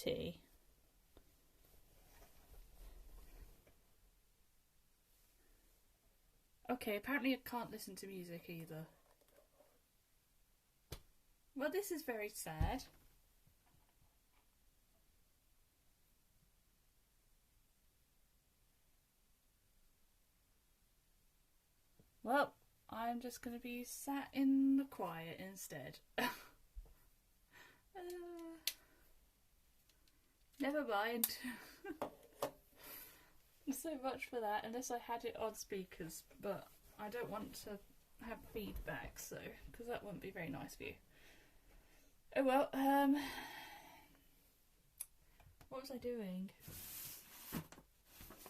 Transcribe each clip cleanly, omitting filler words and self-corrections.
pretty. Okay, apparently I can't listen to music either. Well, this is very sad. Well, I'm just going to be sat in the quiet instead. Never mind. So much for that, unless I had it on speakers, but I don't want to have feedback, so, because that wouldn't be very nice for you. Oh well, what was I doing?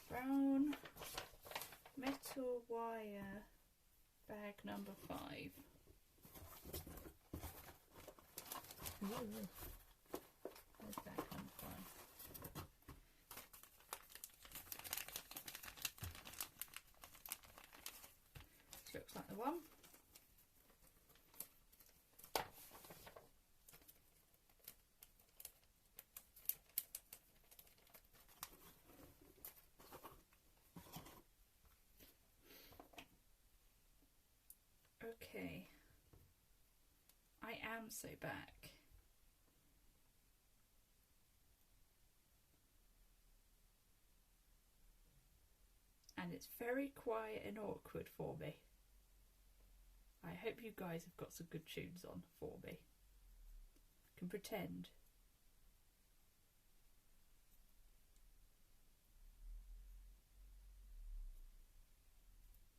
Brown metal wire bag number 5. Ooh. There's bag number 5. Looks like the one. Okay, I am so back. And it's very quiet and awkward for me. I hope you guys have got some good tunes on for me. I can pretend.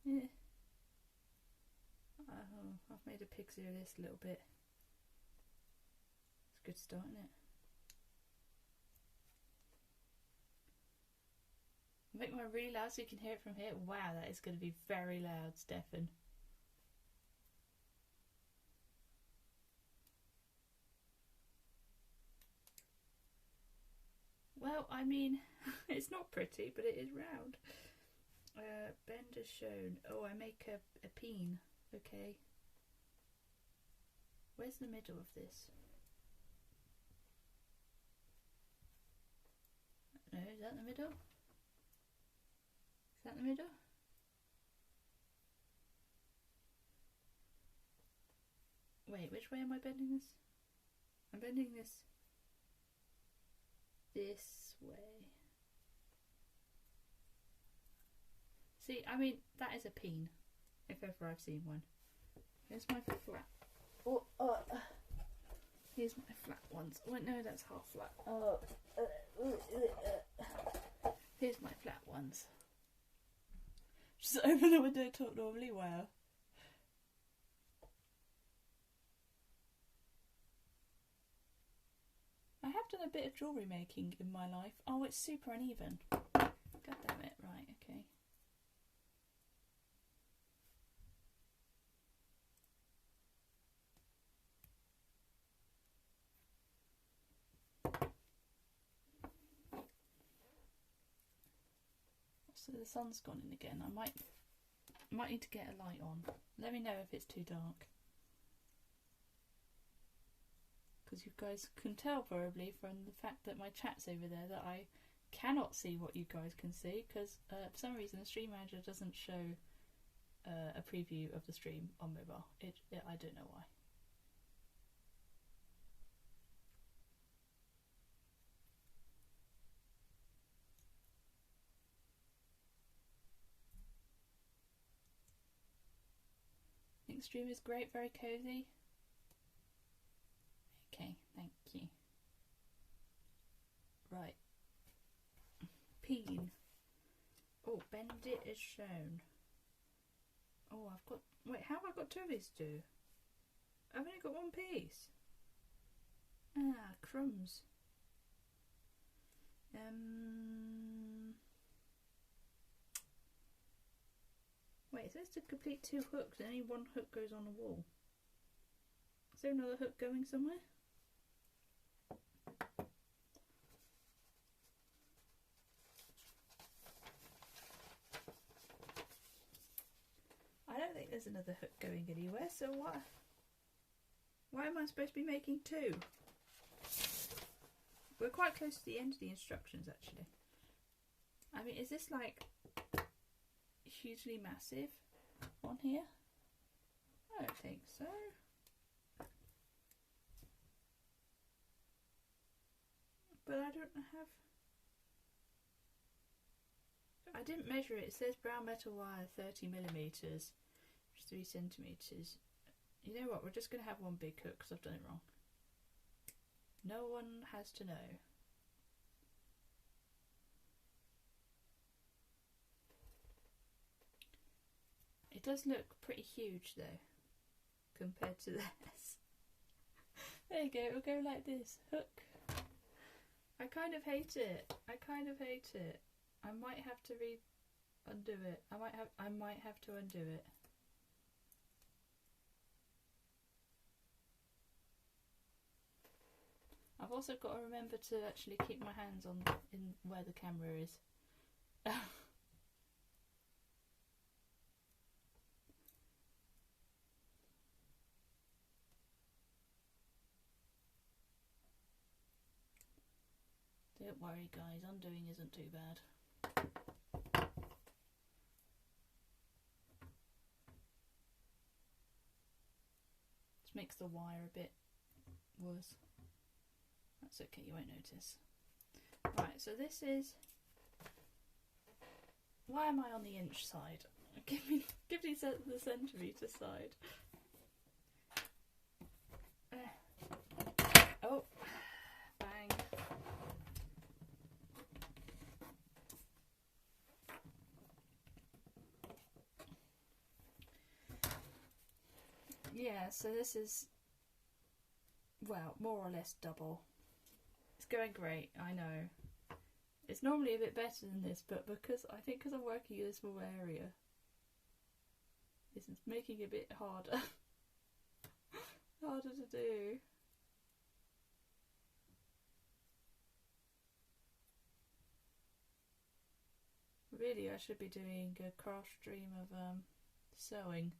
Yeah. Oh, I've made a pixie of this a little bit. It's a good start, isn't it? I'll make mine really loud so you can hear it from here. Wow, that is going to be very loud, Steffan. Well, I mean, it's not pretty, but it is round. Bend as shown. Oh, I make a peen. Okay. Where's the middle of this? No, is that the middle? Is that the middle? Wait, which way am I bending this? I'm bending this way. See, I mean, that is a peen, if ever I've seen one. Here's my flat. Oh, here's my flat ones. Oh, no, that's half flat. Here's my flat ones. Just open the window, talk normally. Wow. I have done a bit of jewellery making in my life. Oh, it's super uneven. God damn it. Right, okay. So the sun's gone in again. I might need to get a light on. Let me know if it's too dark. Because you guys can tell probably from the fact that my chat's over there that I cannot see what you guys can see, because for some reason the Stream Manager doesn't show a preview of the stream on mobile. I don't know why. I think the stream is great, very cozy. Okay, thank you. Right. Peen. Oh, bend it as shown. Oh, I've got... Wait, how have I got 2 of these to do? I've only got 1 piece. Ah, crumbs. Wait, it says to complete 2 hooks. Only 1 hook goes on a wall. Is there another hook going somewhere? I don't think there's another hook going anywhere, so why am I supposed to be making 2? We're quite close to the end of the instructions, actually. I mean, is this like hugely massive on here? I don't think so. But I don't have... I didn't measure it. It says brown metal wire 30mm, which is 3cm. You know what? We're just going to have one big hook because I've done it wrong. No one has to know. It does look pretty huge though, compared to this. There you go, it'll go like this. Hook. I kind of hate it. I kind of hate it. I might have to undo it. I might have to undo it. I've also got to remember to actually keep my hands on in where the camera is. Don't worry guys, undoing isn't too bad. Just makes the wire a bit worse. That's okay, you won't notice. Right, so this is... Why am I on the inch side? Give me the centimetre side. Oh, bang. Yeah, so this is, well, more or less double. It's going great, I know. It's normally a bit better than this, but because I'm working in a small area, this is making it a bit harder. Harder to do. Really, I should be doing a craft stream of sewing,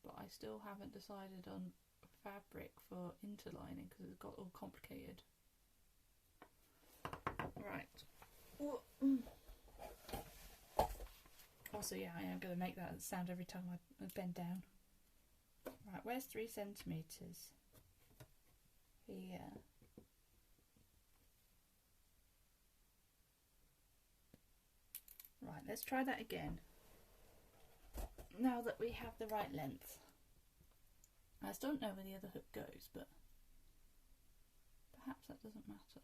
but I still haven't decided on fabric for interlining because it's got all complicated. Right. Also, yeah, I am going to make that sound every time I bend down. Right, where's 3cm? Here. Right, let's try that again. Now that we have the right length. I still don't know where the other hook goes, but perhaps that doesn't matter.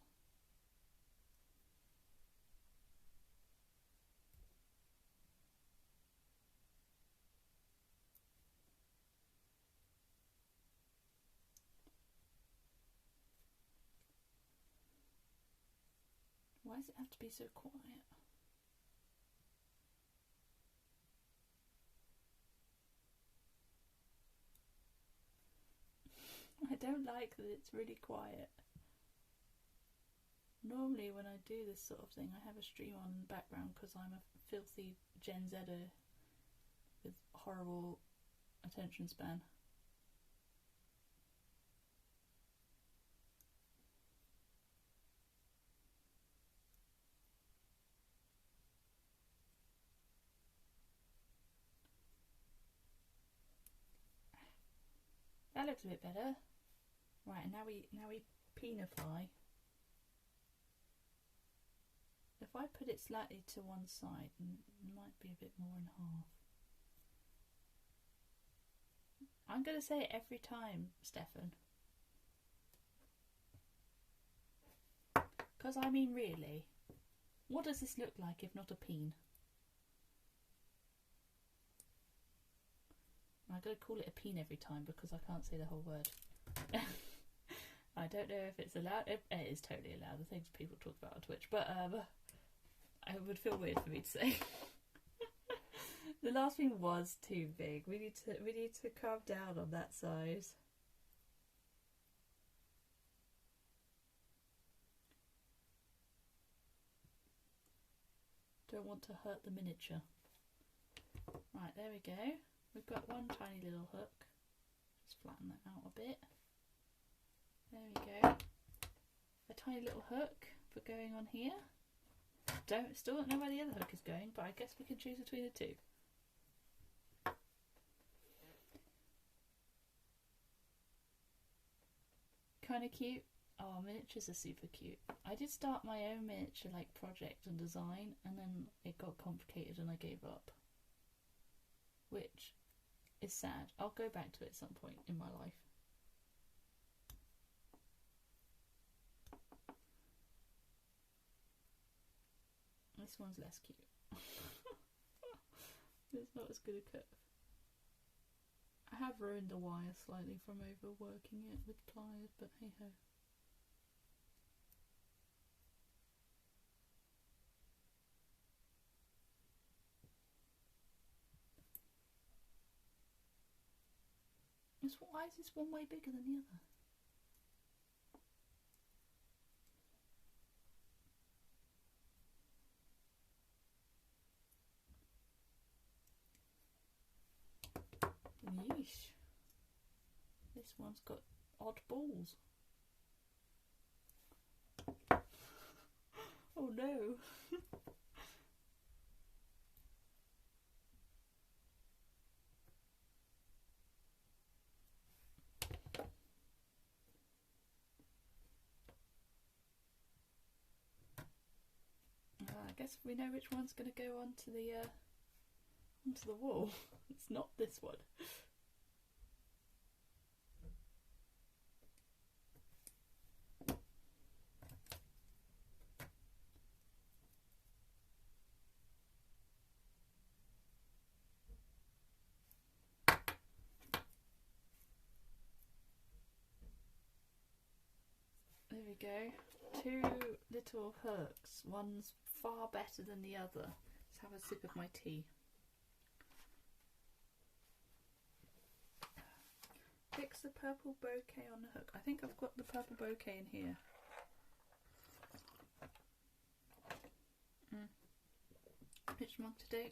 Why does it have to be so quiet? I don't like that it's really quiet. Normally when I do this sort of thing I have a stream on in the background because I'm a filthy Gen Zer with horrible attention span. That looks a bit better. Right, and now we penify. If I put it slightly to one side, it might be a bit more in half. I'm going to say it every time, Steffan. Because I mean really, what does this look like if not a peen? I'm going to call it a peen every time because I can't say the whole word. I don't know if it's allowed. It is totally allowed, the things people talk about on Twitch, but it would feel weird for me to say. The last thing was too big. We need to calm down on that size. Don't want to hurt the miniature. Right, there we go. We've got one tiny little hook. Just flatten that out a bit. There we go. a tiny little hook for going on here. Still don't know where the other hook is going, but I guess we can choose between the two. Kind of cute. Oh, miniatures are super cute. I did start my own miniature project and design, and then it got complicated and I gave up, which is sad. I'll go back to it at some point in my life. This one's less cute. It's not as good a curve. I have ruined the wire slightly from overworking it with pliers, but hey ho. Why is this one way bigger than the other? Yeesh. This one's got odd balls. Oh no. I guess we know which one's going to go onto the wall. It's not this one. There we go. Two little hooks. One's far better than the other. Let's have a sip of my tea. Fix the purple bouquet on the hook. I think I've got the purple bouquet in here. Which mug today?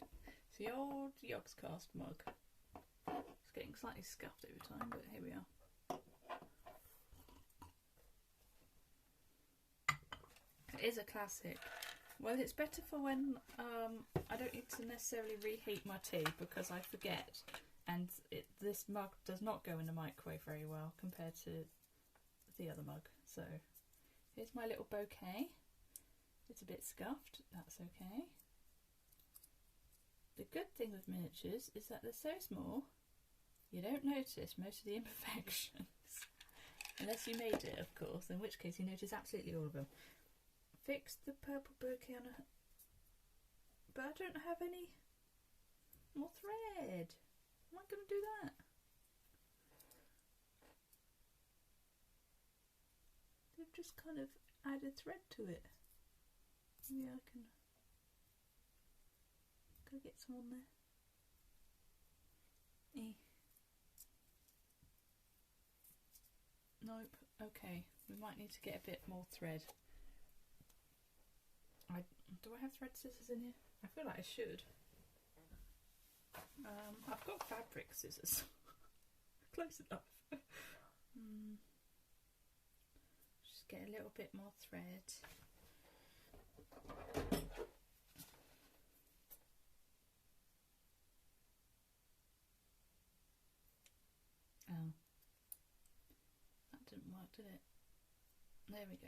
It's the old Yogscast mug. It's getting slightly scuffed over time, but here we are. It is a classic. Well, it's better for when I don't need to necessarily reheat my tea because I forget. And this mug does not go in the microwave very well compared to the other mug. So here's my little bouquet. It's a bit scuffed, that's okay. The good thing with miniatures is that they're so small you don't notice most of the imperfections. Unless you made it, of course, in which case you notice absolutely all of them. Fix the purple bouquet on a... But I don't have any more thread. Am I going to do that? They've just kind of added thread to it. Maybe I can... Gotta get some on there. Nope. Okay, we might need to get a bit more thread. Do I have thread scissors in here? I feel like I should. I've got fabric scissors. Close enough. Just get a little bit more thread. Oh. That didn't work, did it? There we go.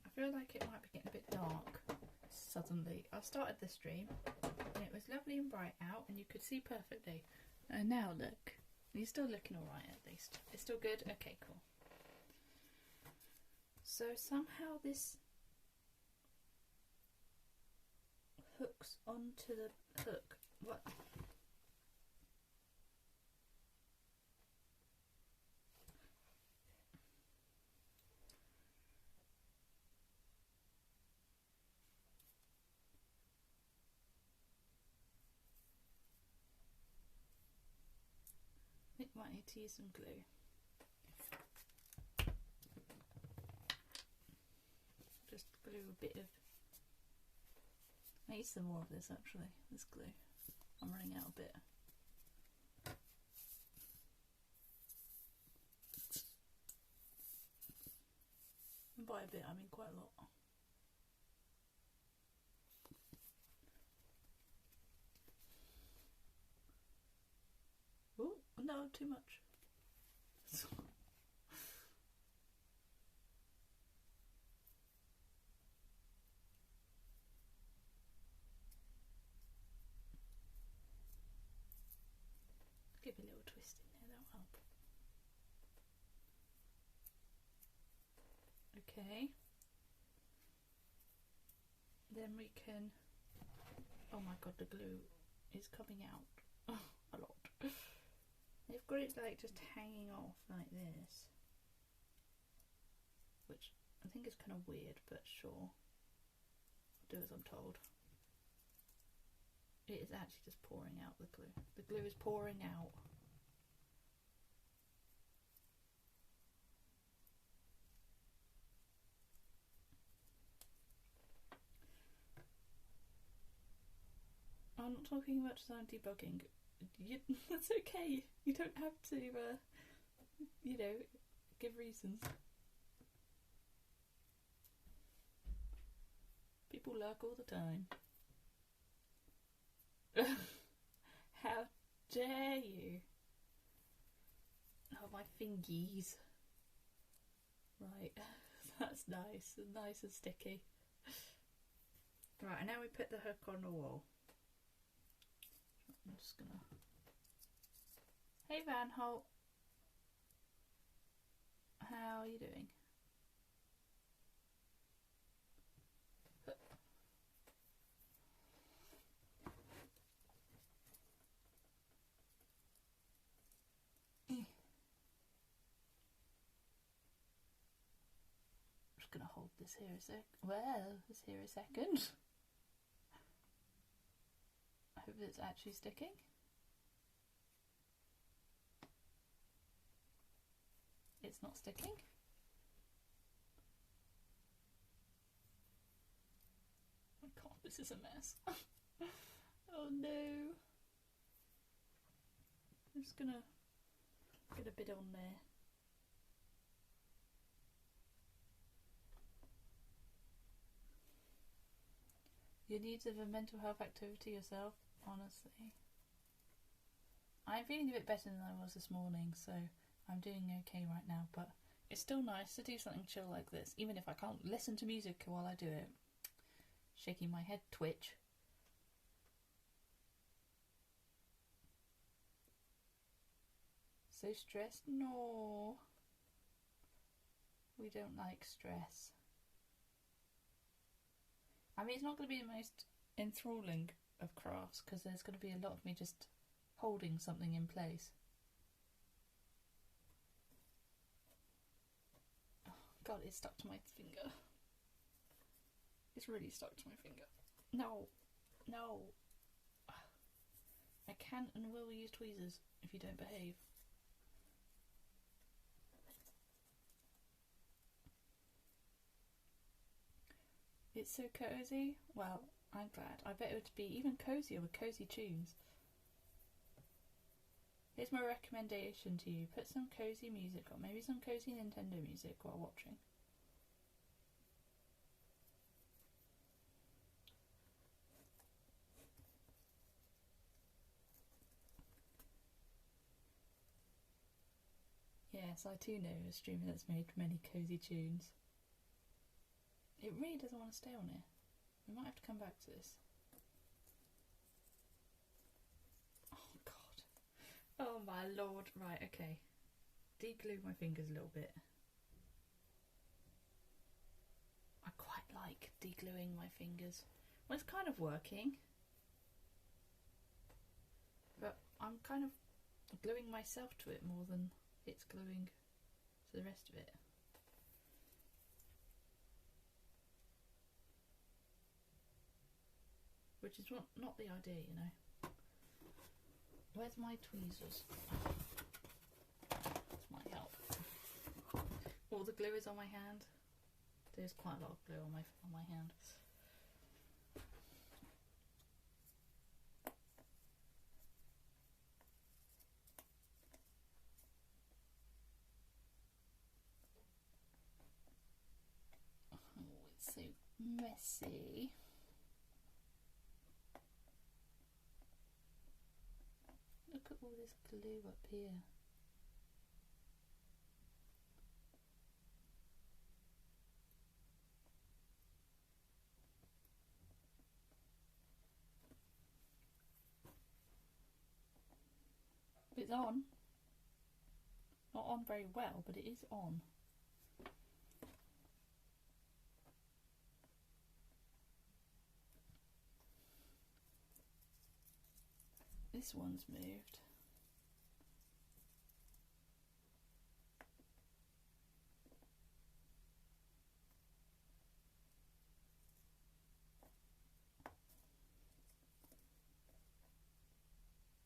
I feel like it might be getting a bit dark suddenly. I started the stream and it was lovely and bright out and you could see perfectly. And now look. You're still looking alright at least. It's still good? Okay, cool. So somehow this hooks onto the hook. What? I think I might need to use some glue. Just glue a bit of... I need some more of this actually, this glue. I'm running out a bit. by a bit, I mean quite a lot. Oh, no, too much. Give a little twist in there, that'll help. Okay. Then we can... Oh my god, the glue is coming out a lot. They've got it like just hanging off like this, which I think is kind of weird, but sure, I'll do as I'm told. It is actually just pouring out the glue. The glue is pouring out. I'm not talking much as I'm debugging. That's okay. You don't have to, you know, give reasons. People lurk all the time. How dare you? Oh, my fingies. Right, that's nice. Nice and sticky. Right, and now we put the hook on the wall. I'm just gonna... Hey Van Holt, how are you doing? I'm just gonna hold this here a sec. Well, this here a second. I hope it's actually sticking. It's not sticking. Oh my god, this is a mess. Oh no. I'm just gonna get a bit on there. Your needs of a mental health activity yourself, honestly. I'm feeling a bit better than I was this morning, so I'm doing okay right now, but it's still nice to do something chill like this, even if I can't listen to music while I do it. Shaking my head, twitch. So stressed? No. We don't like stress. I mean, it's not going to be the most enthralling of crafts because there's going to be a lot of me just holding something in place. Oh, God, it's stuck to my finger. It's really stuck to my finger. No, no. I can and will use tweezers if you don't behave. It's so cozy. Well, I'm glad. I bet it would be even cozier with cozy tunes. Here's my recommendation to you. Put some cozy music on. Maybe some cozy Nintendo music while watching. Yes, I too know a streamer that's made many cozy tunes. It really doesn't want to stay on here. We might have to come back to this. Oh god. Oh my lord. Right, okay. Deglue my fingers a little bit. I quite like degluing my fingers. Well, it's kind of working. But I'm kind of gluing myself to it more than it's gluing to the rest of it. Which is not the idea, you know. Where's my tweezers? This might help. All the glue is on my hand. There's quite a lot of glue on my hand. so messy. Look at all this glue up here. It's on. Not on very well, but it is on. This one's moved.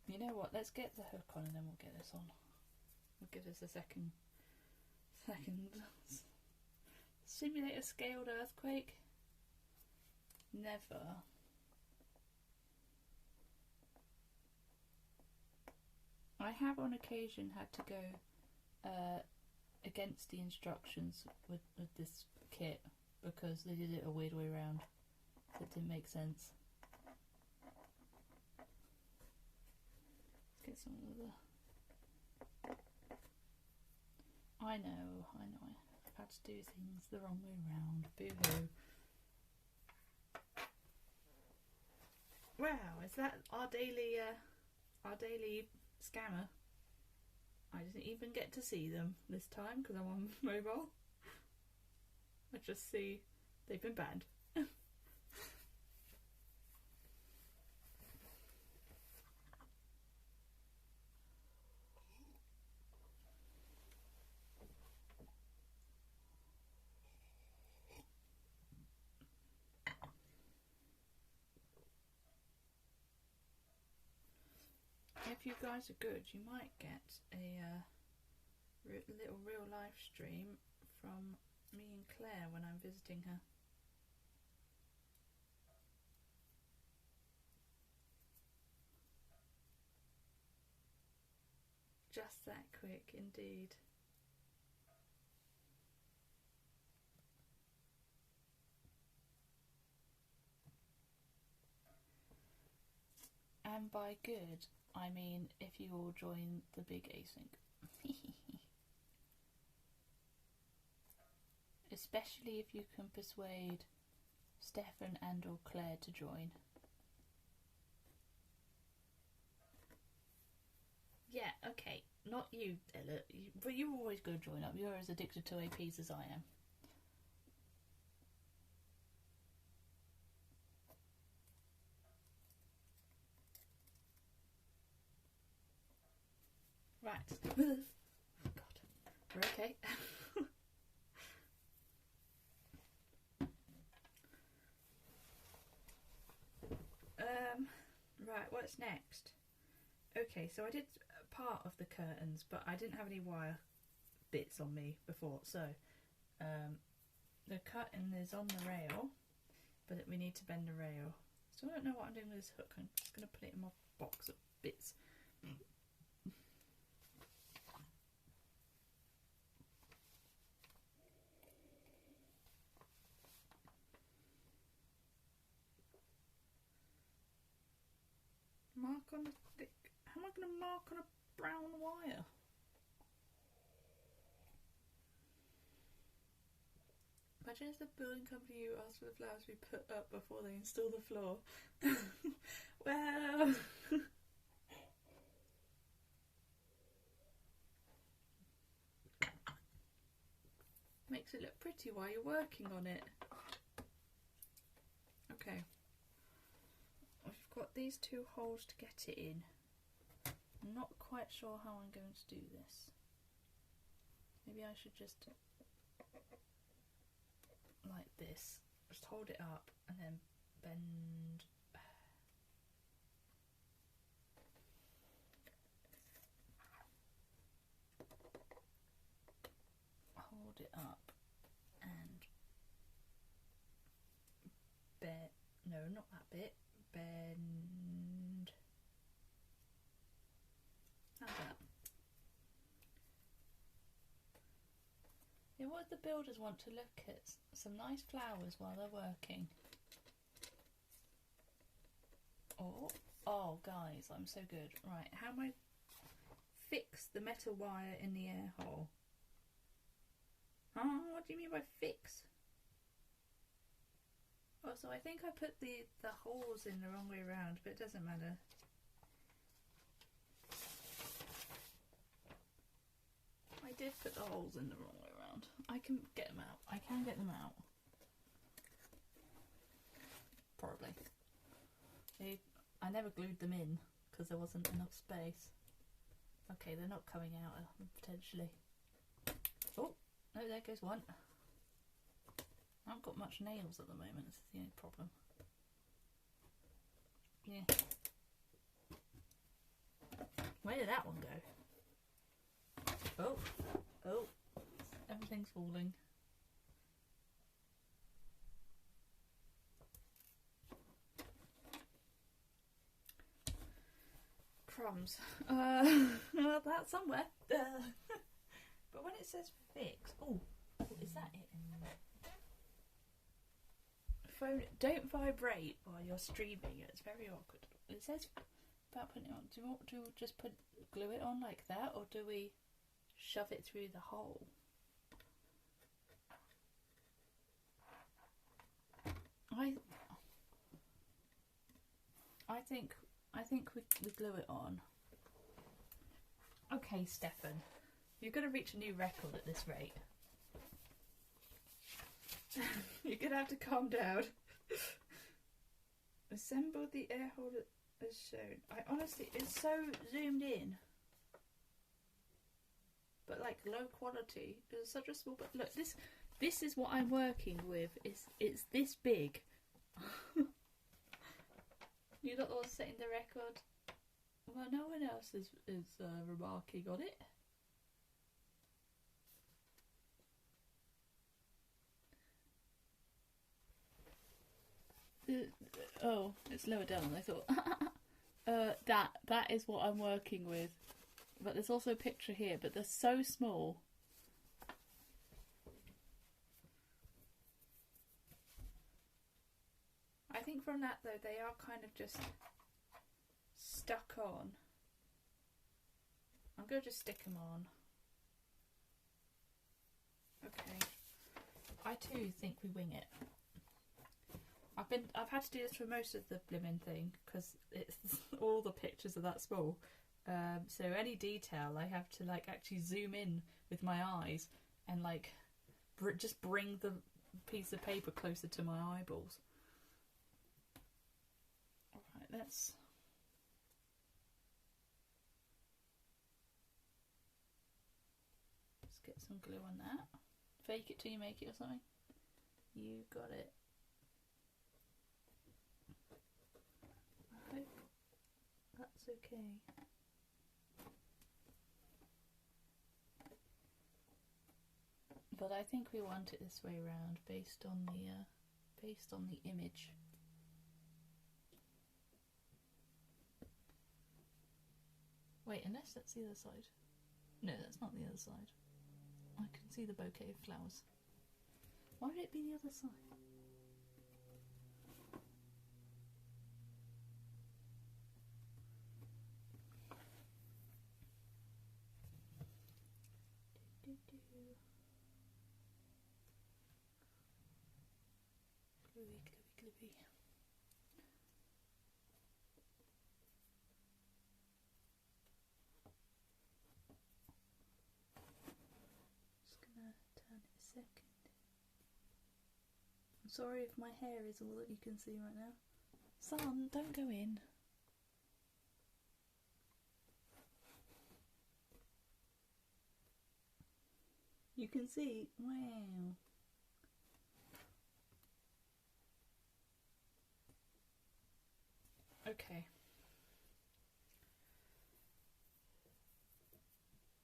You know what, let's get the hook on and then we'll get this on. We'll give this a second. Simulate a scaled earthquake? Never. I have on occasion had to go against the instructions with this kit because they did it a weird way around. It didn't make sense. Get some of the... I know, I've had to do things the wrong way around. Boo-hoo. Wow, is that our daily scammer? I didn't even get to see them this time because I'm on mobile. I just see they've been banned. If you guys are good, you might get a little real life stream from me and Claire when I'm visiting her. Just that quick, indeed. And by good, I mean if you all join the big async. Especially if you can persuade Steffan and or Claire to join. Yeah, okay, not you, Ella, but you're always going to join up. You're as addicted to APs as I am. Right. Oh God. We're okay. Right, what's next? Okay, so I did part of the curtains, but I didn't have any wire bits on me before, so the curtain is on the rail, but we need to bend the rail. So I don't know what I'm doing with this hook. I'm just going to put it in my box of bits. Mark on the thick. How am I going to mark on a brown wire? Imagine if the building company you asked for the flowers to be put up before they install the floor. Well, makes it look pretty while you're working on it. Okay. I've got these two holes to get it in. I'm not quite sure how I'm going to do this. Maybe I should just like this. Just hold it up and then bend. Hold it up and bend. No, not that bit. Bend. How's that? It if the builders want to look at some nice flowers while they're working? Oh guys, I'm so good. Right, how am I fix the metal wire in the air hole? What do you mean by fix? Oh, so I think I put the holes in the wrong way around, but it doesn't matter. I did put the holes in the wrong way around. I can get them out. I can get them out. Probably. I never glued them in because there wasn't enough space. Okay, they're not coming out potentially. Oh, no, there goes one. I haven't got much nails at the moment, this is the only problem. Yeah. Where did that one go? Oh, everything's falling. Crumbs. That's somewhere. But when it says fix, is that it? Phone, don't vibrate while you're streaming. It's very awkward. It says about putting it on. Do you want to just glue it on like that, or do we shove it through the hole? I think we glue it on. Okay, Steffan, you're going to reach a new record at this rate. You're going to have to calm down. Assemble the air hole as shown. I honestly, it's so zoomed in. But like low quality. It's such a small, but look, this is what I'm working with. It's this big. You're not all setting the record. Well, no one else is remarking on it. Oh, it's lower down than I thought. That is what I'm working with. But there's also a picture here, but they're so small. I think from that though, they are kind of just stuck on. I'm going to just stick them on. Okay. I too think we wing it. I've had to do this for most of the blimmin' thing because it's all the pictures are that small. So any detail I have to like actually zoom in with my eyes and like just bring the piece of paper closer to my eyeballs. Alright, let's get some glue on that. Fake it till you make it or something. You got it. I hope that's okay. But I think we want it this way around based on the image. Wait, unless that's the other side. No, that's not the other side. I can see the bouquet of flowers. Why would it be the other side? Gluey, gluey, gluey. Just gonna turn it a second. I'm sorry if my hair is all that you can see right now. Sun, don't go in. You can see, wow. Okay.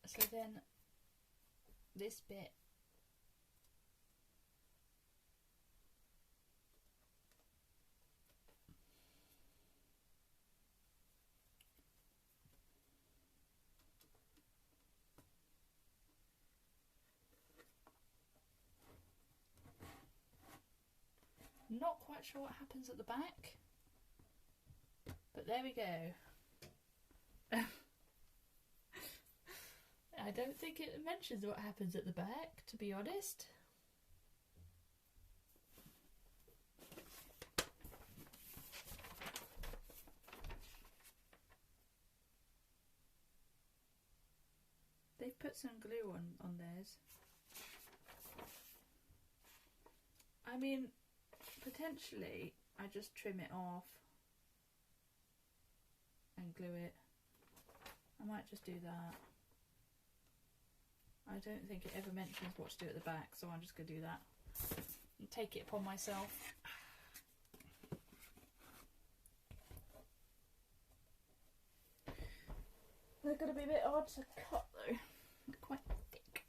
So then this bit Not quite sure what happens at the back, but there we go. I don't think it mentions what happens at the back, to be honest. They've put some glue on theirs. I mean, potentially I just trim it off and glue it. I might just do that. I don't think it ever mentions what to do at the back, so I'm just going to do that and take it upon myself. They're going to be a bit hard to cut though, they're quite thick.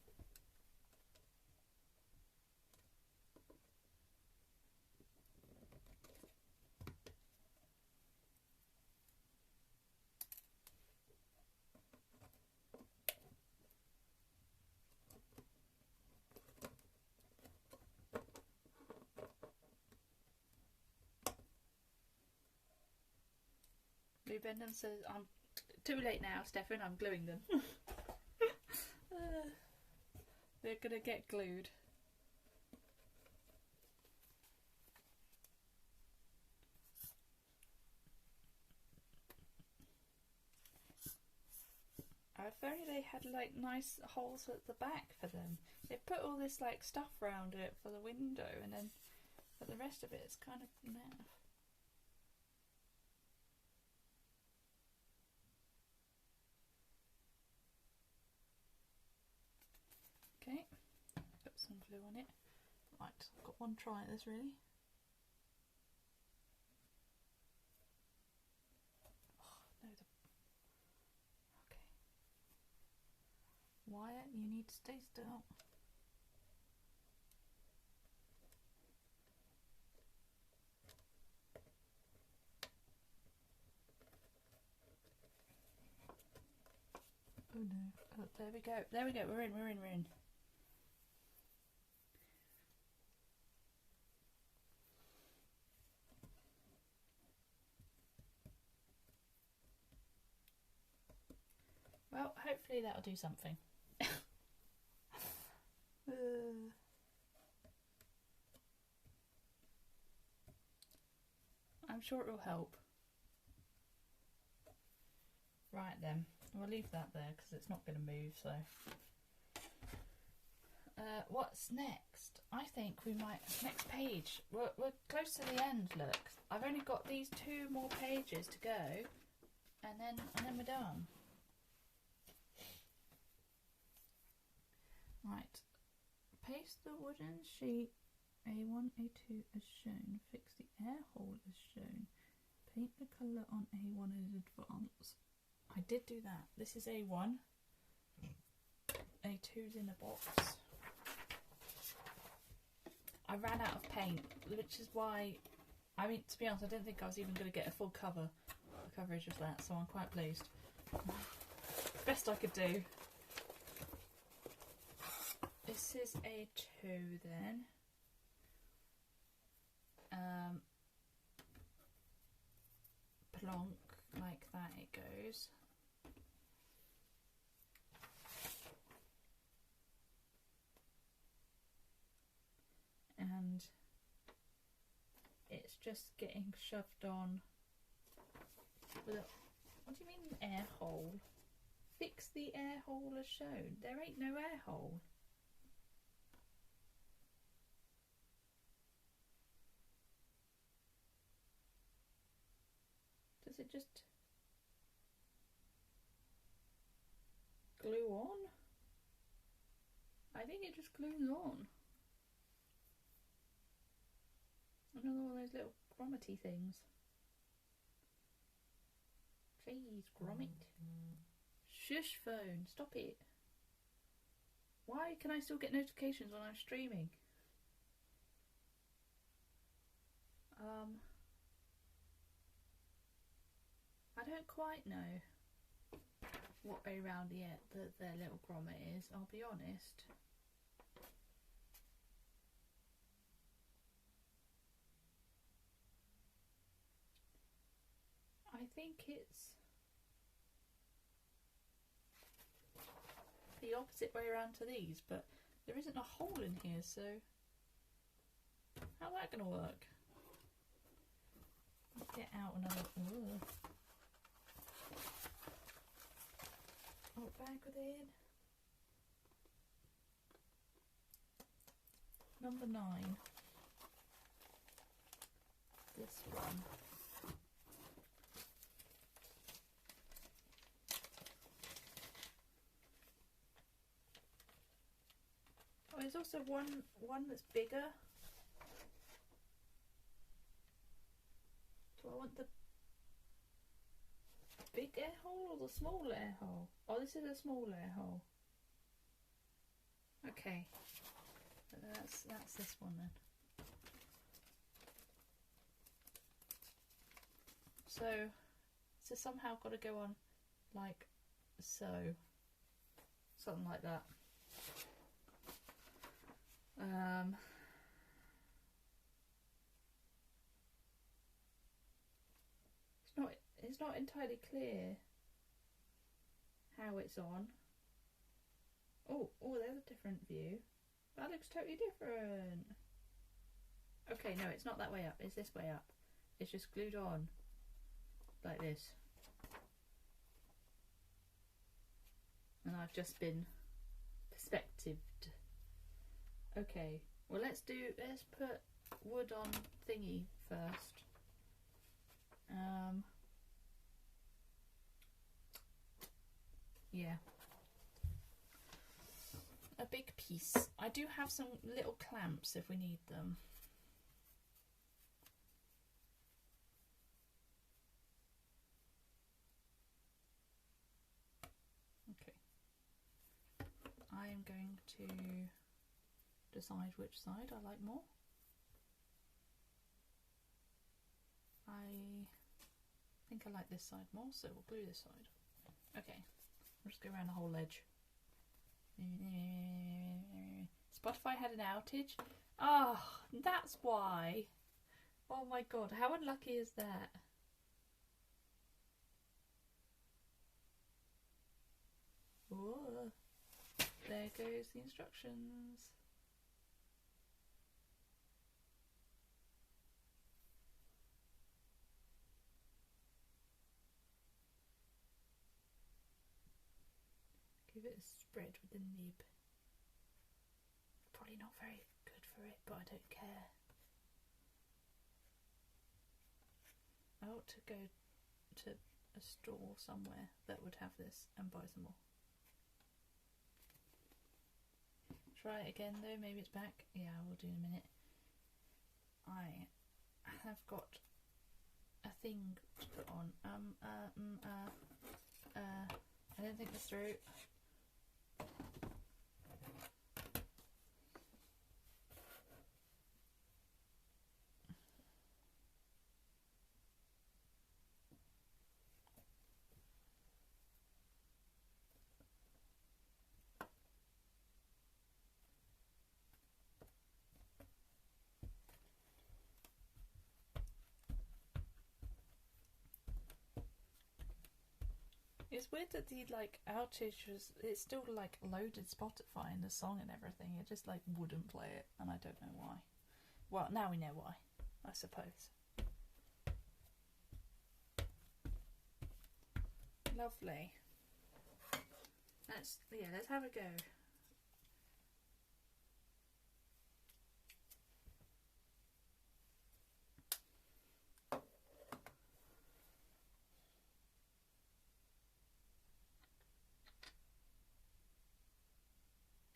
Lou Bendham says, I'm too late now, Steffan, I'm gluing them. They're gonna get glued. If only they had like nice holes at the back for them. They put all this like stuff around it for the window, and then but the rest of it is kind of naff. Okay, put some glue on it. Right, I've got one try at this really. Oh, no, okay. Wyatt, you need to stay still. Oh no, oh, there we go, we're in. Well, hopefully that'll do something. I'm sure it will help. Right then, we'll leave that there because it's not going to move, so. What's next? I think we might, next page. We're close to the end, look. I've only got these 2 more pages to go, and then we're done. Right, paste the wooden sheet A1, A2 as shown, fix the air hole as shown, paint the colour on A1 in advance. I did do that. This is A1, A2's in a box. I ran out of paint, which is why, I mean, to be honest, I didn't think I was even going to get a full coverage of that, so I'm quite pleased. Best I could do. This is A2 then. Plonk, like that it goes. And it's just getting shoved on with a, what do you mean air hole? Fix the air hole as shown. There ain't no air hole. Does it just glue on? I think it just glues on. Another one of those little grommety things. Jeez, grommet. Shush phone, stop it. Why can I still get notifications when I'm streaming? I don't quite know what way round yet their little grommet is, I'll be honest. think it's the opposite way around to these, but there isn't a hole in here, so how's that going to work? Let's get out another bag within. Number 9. This one. Oh, there's also one that's bigger. Do I want the big air hole or the small air hole? Oh, this is a small air hole. Okay, that's this one then. So somehow got to go on like so, something like that. It's not entirely clear how it's on. Oh, there's a different view. That looks totally different. Okay, no, it's not that way up. It's this way up. It's just glued on like this. And I've just been perspectived. Okay, well let's put wood on thingy first. Yeah. A big piece. I do have some little clamps if we need them. Okay. I am going to decide which side I like more. I think I like this side more, so we'll glue this side. Okay, we'll just go around the whole edge. Spotify had an outage. Oh, that's why. Oh my god, how unlucky is that? Whoa. There goes the instructions. Give it a spread with the nib. Probably not very good for it, but I don't care. I ought to go to a store somewhere that would have this and buy some more. Try it again though, maybe it's back. Yeah, I will do in a minute. I have got a thing to put on. I don't think that's through. It's weird that the like outage was, it's still like loaded Spotify in the song and everything. It just like wouldn't play it, and I don't know why. Well, now we know why, I suppose. Lovely. Let's have a go.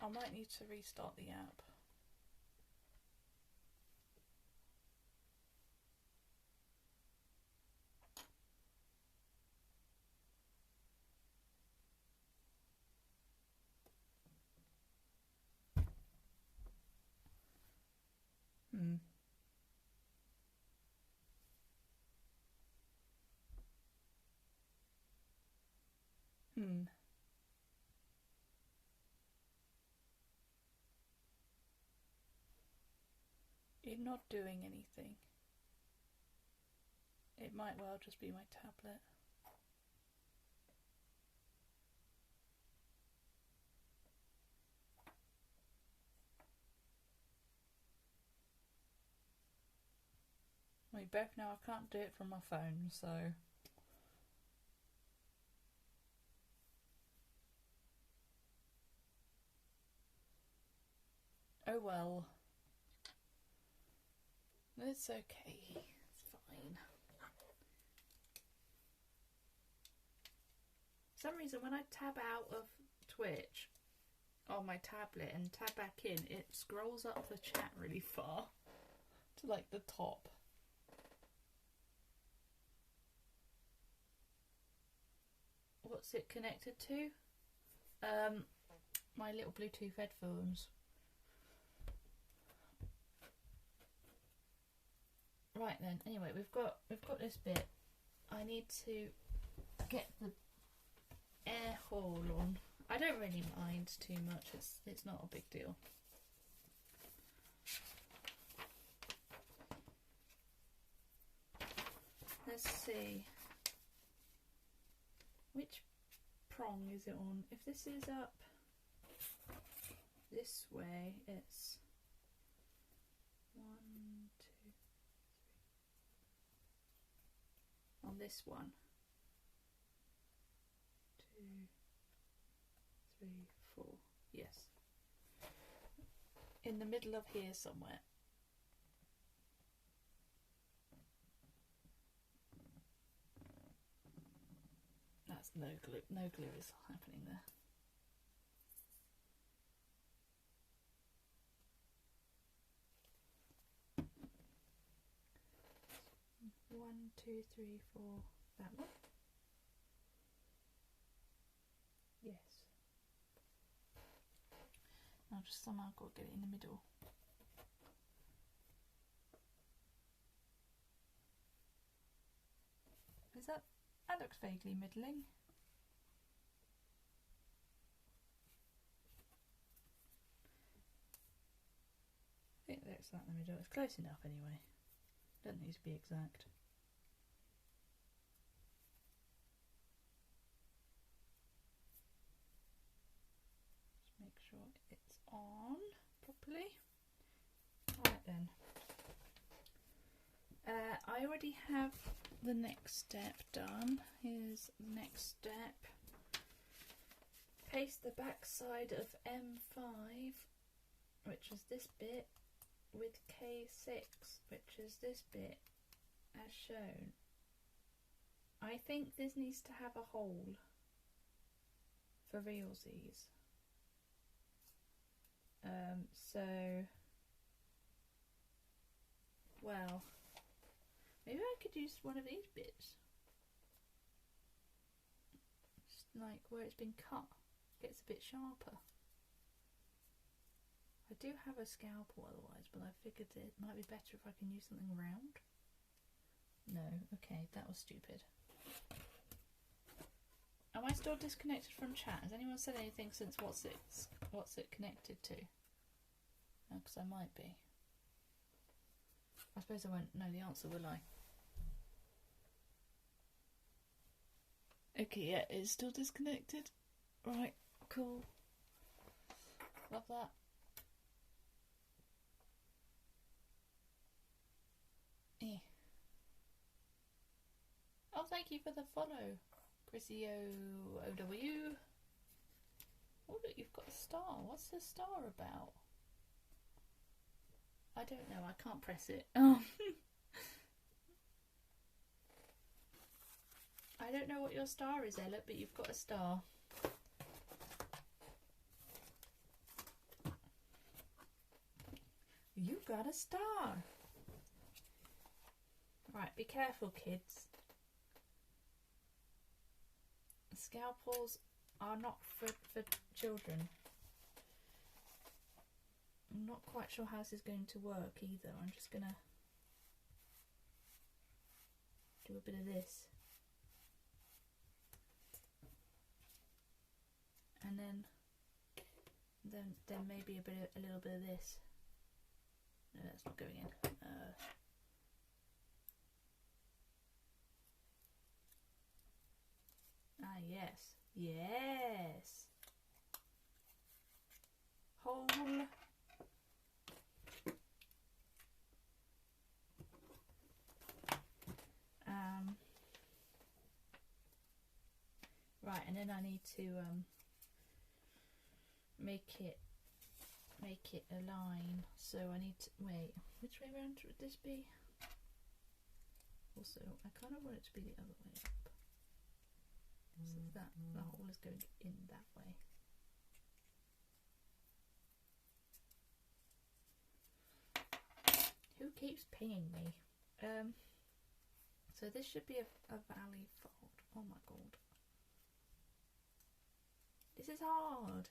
I might need to restart the app. It's not doing anything. It It might well just be my tablet. We both know I can't do it from my phone, so... Oh well. It's okay. It's fine. For some reason when I tab out of Twitch on my tablet and tab back in, it scrolls up the chat really far to like the top. What's it connected to? My little Bluetooth headphones. Right then, anyway, we've got this bit. I need to get the air hole on. I don't really mind too much, it's not a big deal. Let's see. Which prong is it on? If this is up this way, it's 1, 2, 3. On this one. 2, 3, 4. Yes. In the middle of here somewhere. That's no glue. No glue is happening there. One, two, three, four. That one. Yes. I'll just somehow got to get it in the middle. Is that? That looks vaguely middling. I think that's that in the middle. It's close enough anyway. Doesn't need to be exact. Just make sure it's on properly. Right then. I already have the next step done. Here's the next step. Paste the back side of M5, which is this bit, with K6, which is this bit, as shown. I think this needs to have a hole for realsies. Well, maybe I could use one of these bits. Just like where it's been cut. Gets a bit sharper. I do have a scalpel otherwise, but I figured it might be better if I can use something round. No, okay, that was stupid. Am I still disconnected from chat? Has anyone said anything since what's it connected to? Because I might be. I suppose I won't know the answer, will I? Okay, yeah, it's still disconnected. Right, cool. Love that. Eh. Oh, thank you for the follow, Chrissy OW. Oh, look, you've got a star. What's the star about? I don't know, I can't press it. Oh. I don't know what your star is, Ella, but you've got a star. You got a star. Right, be careful, kids. Scalpels are not for children. I'm not quite sure how this is going to work either. I'm just gonna do a bit of this. And then maybe a little bit of this. No, that's not going in. yes. Yes. Hole. Right, and then I need to make it align. So I need to wait. Which way around would this be? Also, I kind of want it to be the other way up. So that the hole is going in that way. Who keeps pinging me? So this should be a valley fold. Oh my god. This is hard.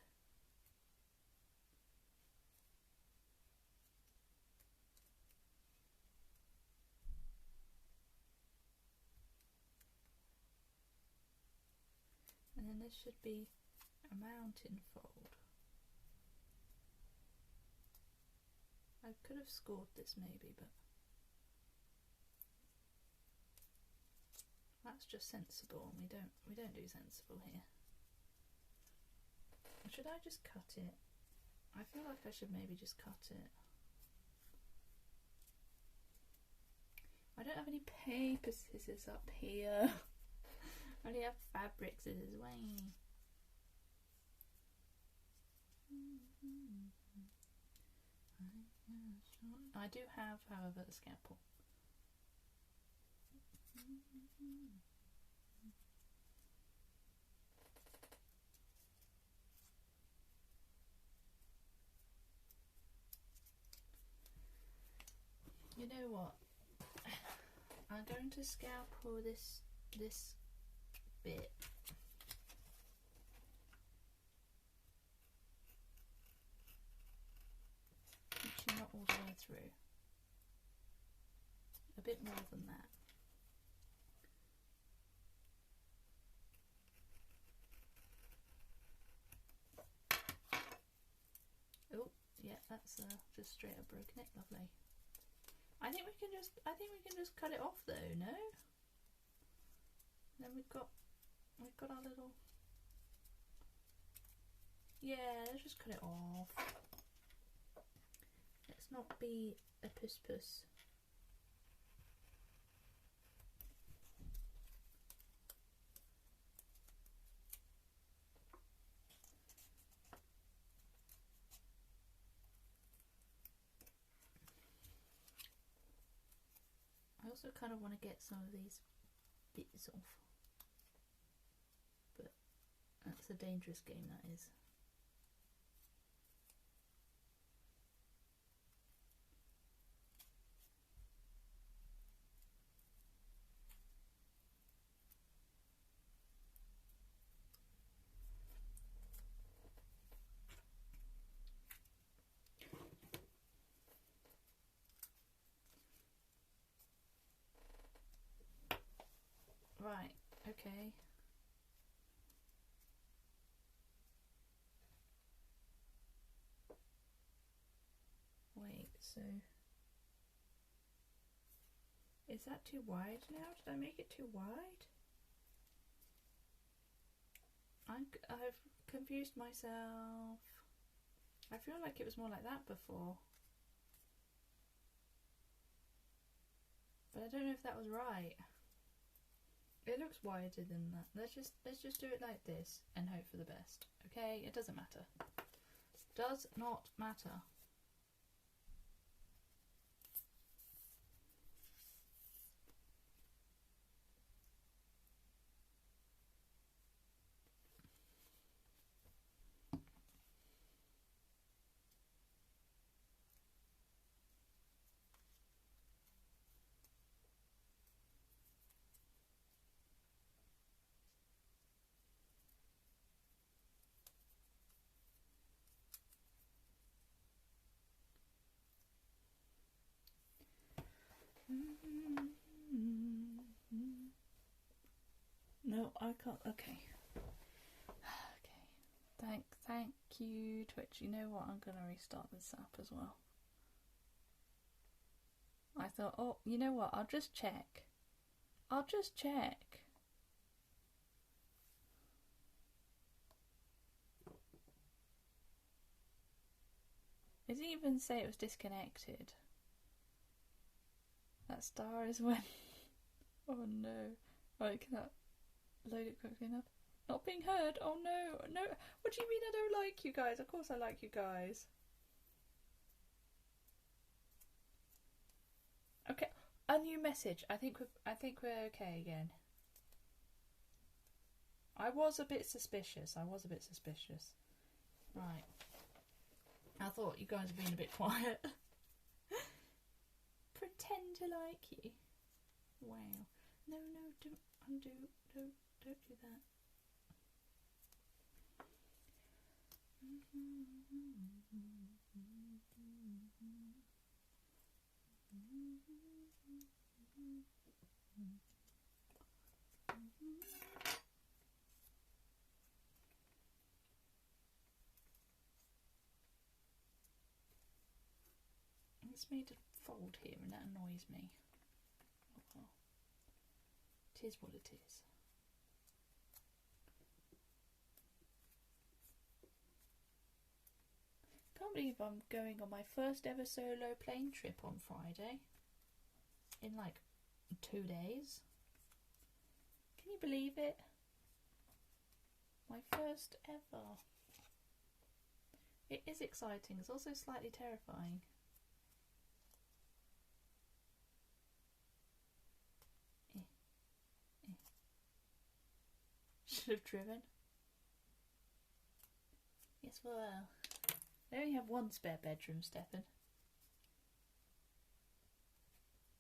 And then this should be a mountain fold. I could have scored this maybe, but that's just sensible, and we don't do sensible here. Should I just cut it? I feel like I should maybe just cut it. I don't have any paper scissors up here. I only have fabric scissors. Way. I do have, however, a scalpel. You know what? I'm going to scalpel this bit. Actually, not all the way through. A bit more than that. Oh, yeah, that's just straight up broken it. Lovely. I think we can just cut it off though, no? Then we've got our little. Yeah, let's just cut it off. Let's not be a puss. I also kind of want to get some of these bits off, but that's a dangerous game, that is. Right, okay. Wait, so is that too wide now? Did I make it too wide? I've confused myself. I feel like it was more like that before, but I don't know if that was right. It looks wider than that. Let's just do it like this and hope for the best. Okay, it doesn't matter. Does not matter. No, I can't. Okay. Okay. Thank you, Twitch. You know what? I'm gonna restart this app as well. I thought, oh, you know what? I'll just check. It didn't even say it was disconnected. That star is when... Oh no. Right, can that load it quickly enough? Not being heard. Oh no. No. What do you mean I don't like you guys? Of course I like you guys. Okay. A new message. I think we're okay again. I was a bit suspicious. Right. I thought you guys were being a bit quiet. Pretend to like you. Wow. No, don't undo. Don't do that. It's made a fold here and that annoys me. Oh well. It is what it is. Can't believe I'm going on my first ever solo plane trip on Friday. In like 2 days. Can you believe it? My first ever. It is exciting. It's also slightly terrifying. Should have driven. Yes, well, I only have one spare bedroom, Steffan.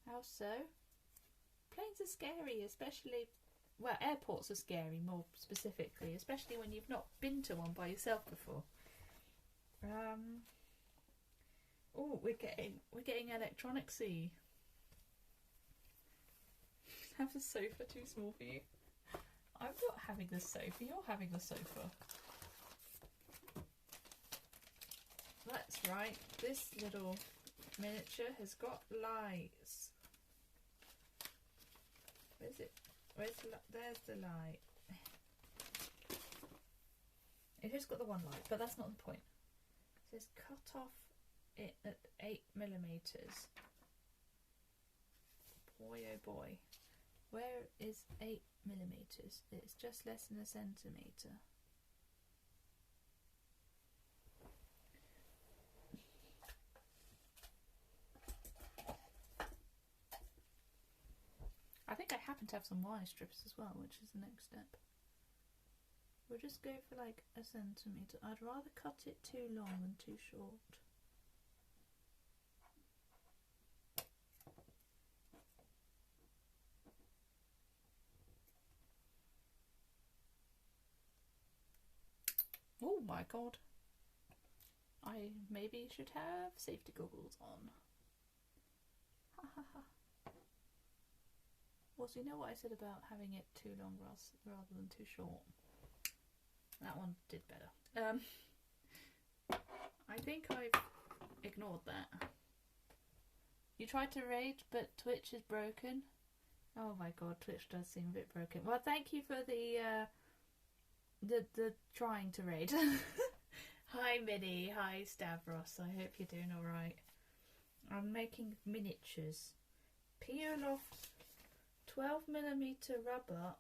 How so? Planes are scary, especially... Well, airports are scary, more specifically, especially when you've not been to one by yourself before. Oh, we're getting electronicsy. Have the sofa too small for you? I'm not having the sofa, you're having the sofa. That's right, this little miniature has got lights. Where's it? There's the light. It has got the one light, but that's not the point. It says cut off it at 8mm. Boy oh boy. Where is 8mm? It's just less than a centimetre. I think I happen to have some wire strips as well, which is the next step. We'll just go for like a centimetre. I'd rather cut it too long than too short. Oh my god. I maybe should have safety goggles on. Ha ha ha. Well, so you know what I said about having it too long rather than too short? That one did better. I think I've ignored that. You tried to raid, but Twitch is broken. Oh my god, Twitch does seem a bit broken. Well, thank you for the trying to raid. Hi Minnie, hi Stavros, I hope you're doing alright. I'm making miniatures. Peel off 12mm rubber.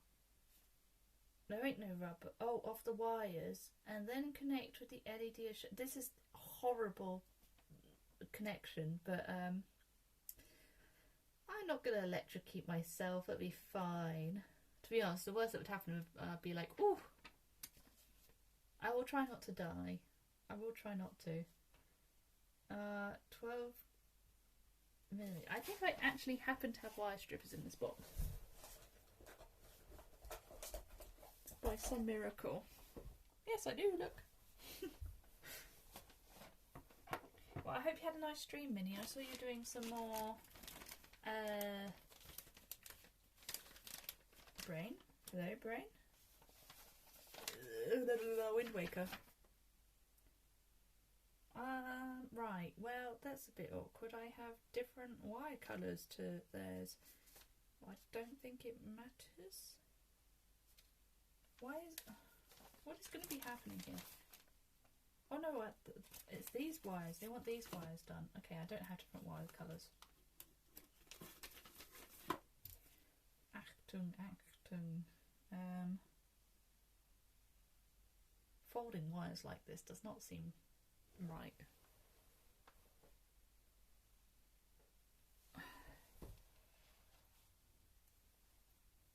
No, ain't no rubber. Oh, off the wires, and then connect with the LED. This is a horrible connection, but I'm not gonna electrocute myself. It'll be fine. To be honest, the worst that would happen would be like, ooh. I will try not to die. I will try not to. 12mm. I think I actually happen to have wire strippers in this box. By some miracle. Yes, I do, look. Well, I hope you had a nice stream, Minnie. I saw you doing some more Brain. Hello, Brain. Wind Waker. Right, well, that's a bit awkward. I have different wire colours to theirs. I don't think it matters. What is going to be happening here? Oh no, it's these wires. They want these wires done. Okay, I don't have different wire colours. Achtung, Achtung. Folding wires like this does not seem right.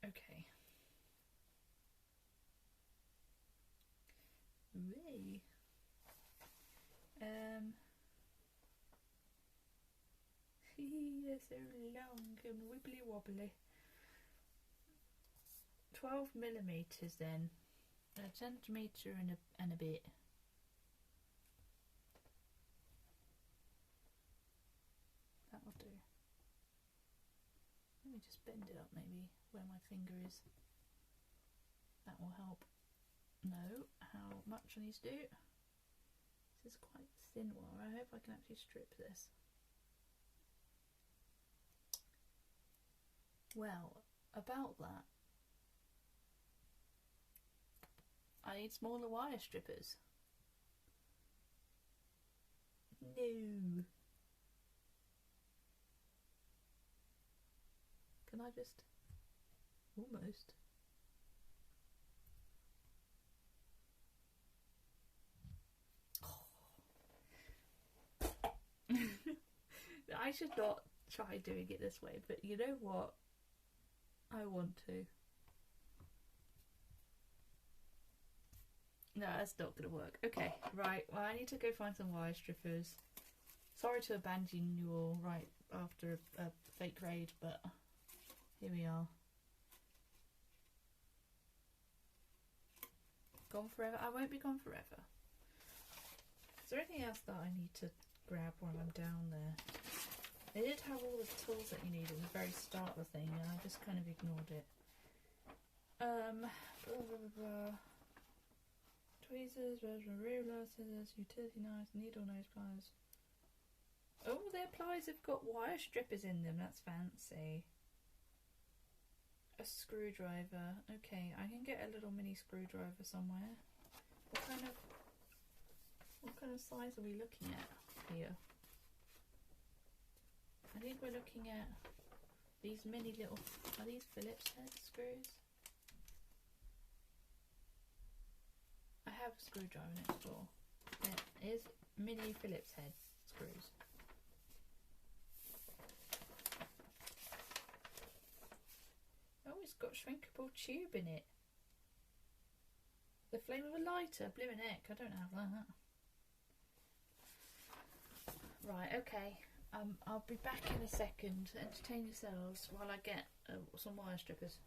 Okay. Way. They're so long and wibbly wobbly. 12 millimeters then. A centimetre and a bit. That will do. Let me just bend it up maybe where my finger is. That will help know how much I need to do. This is quite thin wire. I hope I can actually strip this. Well, about that, I need smaller wire strippers. No. Can I just... almost. I should not try doing it this way, but you know what? I want to. No, that's not going to work. Okay, right. Well, I need to go find some wire strippers. Sorry to abandon you all right after a fake raid, but here we are. Gone forever? I won't be gone forever. Is there anything else that I need to grab while I'm down there? They did have all the tools that you need at the very start of the thing, and I just kind of ignored it. Blah, blah, blah. Tweezers, ruler, scissors, utility knives, needle nose pliers. Oh, their pliers have got wire strippers in them. That's fancy. A screwdriver. Okay, I can get a little mini screwdriver somewhere. What kind of size are we looking at here? I think we're looking at these mini little... Are these Phillips head screws? I have a screwdriver next door. There is mini Phillips head screws. Oh, it's got shrinkable tube in it. The flame of a lighter. Blimmin' heck, I don't have that. Right, okay. I'll be back in a second. Entertain yourselves while I get some wire strippers.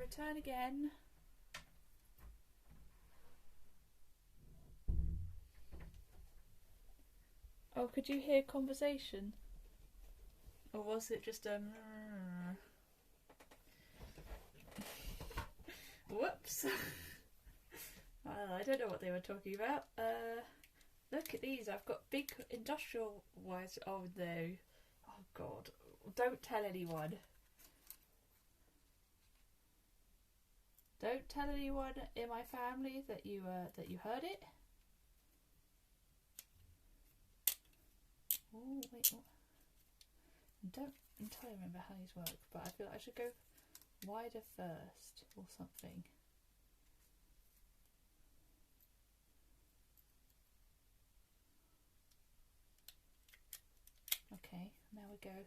return again. Oh, could you hear conversation? Or was it just a... Whoops. I don't know what they were talking about. Look at these. I've got big industrial wires. Oh no. Oh god. Don't tell anyone. Don't tell anyone in my family that you heard it. Oh wait. What? I don't entirely remember how these work, but I feel like I should go wider first or something. Okay, now we go.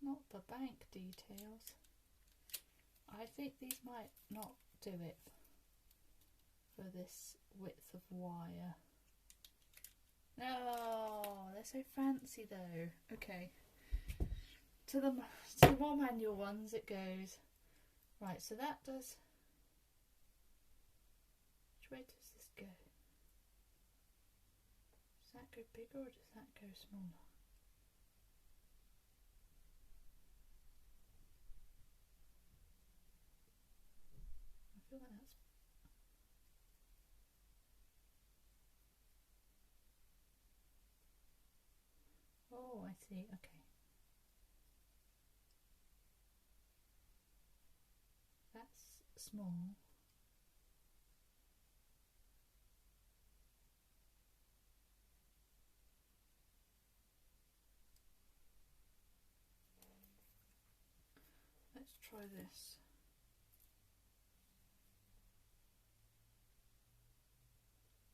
Not the bank details. I think these might not do it for this width of wire. No, they're so fancy though. Okay. To the more manual ones it goes. Right, so that does... Which way does this go? Does that go bigger or does that go smaller? I feel like that's... Oh, I see, okay. That's small. Let's try this.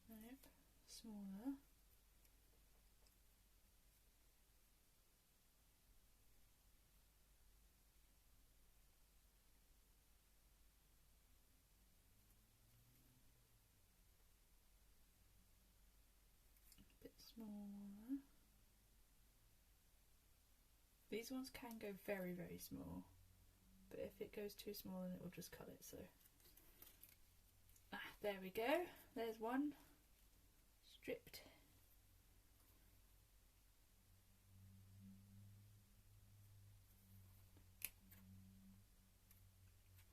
Nope, smaller. A bit smaller. These ones can go very, very small, but if it goes too small then it will just cut it, so... there we go. There's one. Stripped.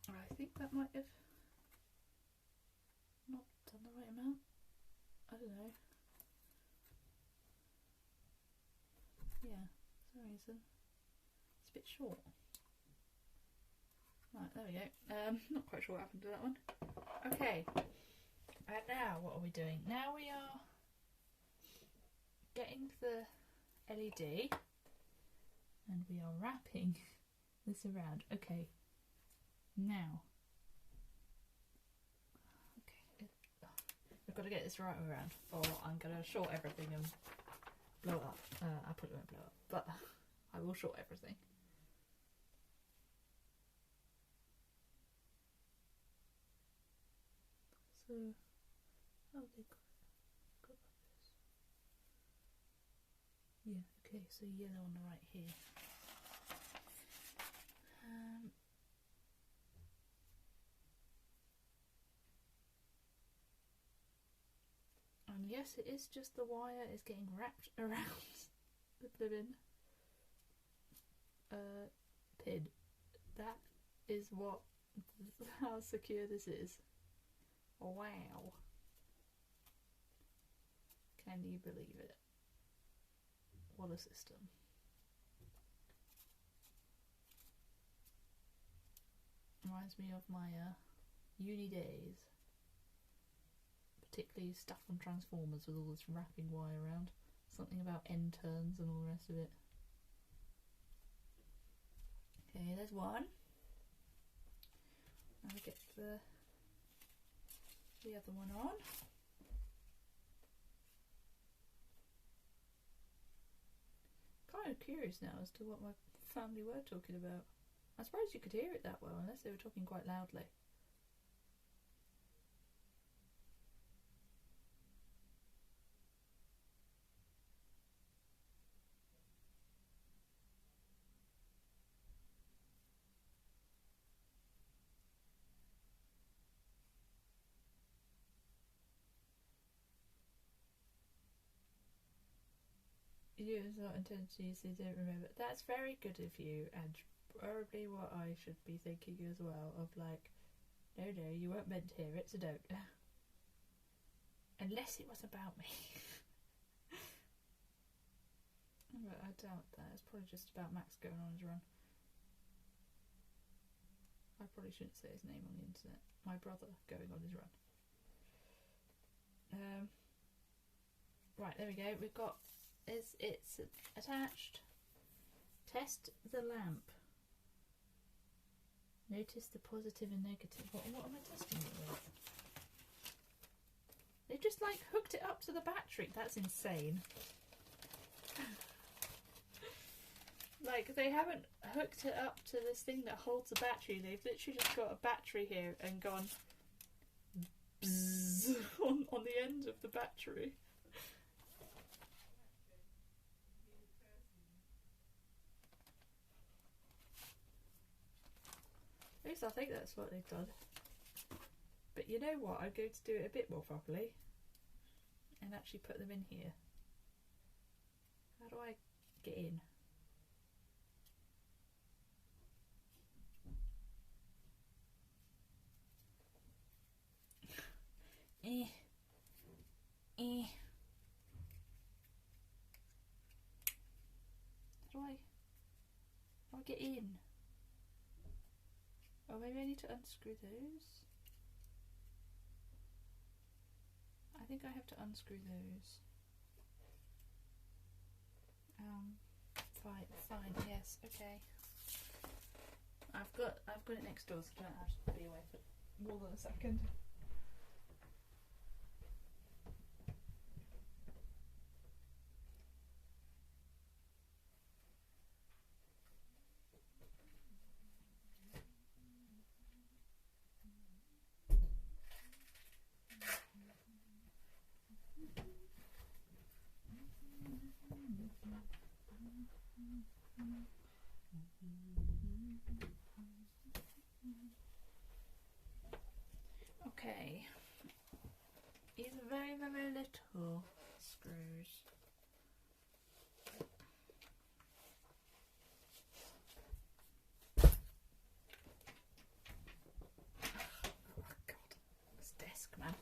I think that might have not done the right amount. I don't know. Yeah, for some reason. It's a bit short. Right, there we go. Not quite sure what happened to that one. Okay. And now what are we doing? Now we are getting the LED and we are wrapping this around. Okay. Now. Okay. I've got to get this right around or I'm going to short everything and blow it up. I probably won't blow up, but I will short everything. So, oh, they got like this. Yeah, okay, so yellow on the right here. And yes, it is just the wire is getting wrapped around the blooming pin. That is what, how secure this is. Wow. Can you believe it? What a system. Reminds me of my uni days. Particularly stuff on Transformers with all this wrapping wire around. Something about end turns and all the rest of it. Okay, there's one. Now we get the other one on. Kind of curious now as to what my family were talking about. I suppose you could hear it that well unless they were talking quite loudly. You is not intended to use, so you don't remember. That's very good of you, and probably what I should be thinking as well, of like, no, you weren't meant to hear it, so don't. Unless it was about me. But I doubt that. It's probably just about Max going on his run. I probably shouldn't say his name on the internet. My brother going on his run. Right, there we go. We've got... It's attached. Test the lamp. Notice the positive and negative. What am I testing it with? They just like hooked it up to the battery. That's insane. Like, they haven't hooked it up to this thing that holds the battery. They've literally just got a battery here and gone bzzz on the end of the battery. At least I think that's what they've done. But you know what? I'm going to do it a bit more properly and actually put them in here. How do I get in? How do I get in? Oh, maybe I need to unscrew those. I think I have to unscrew those. Fine, yes, okay. I've got it next door, so I don't have to be away for more than a second. Okay, these are very, very little screws. Oh God, this desk, man.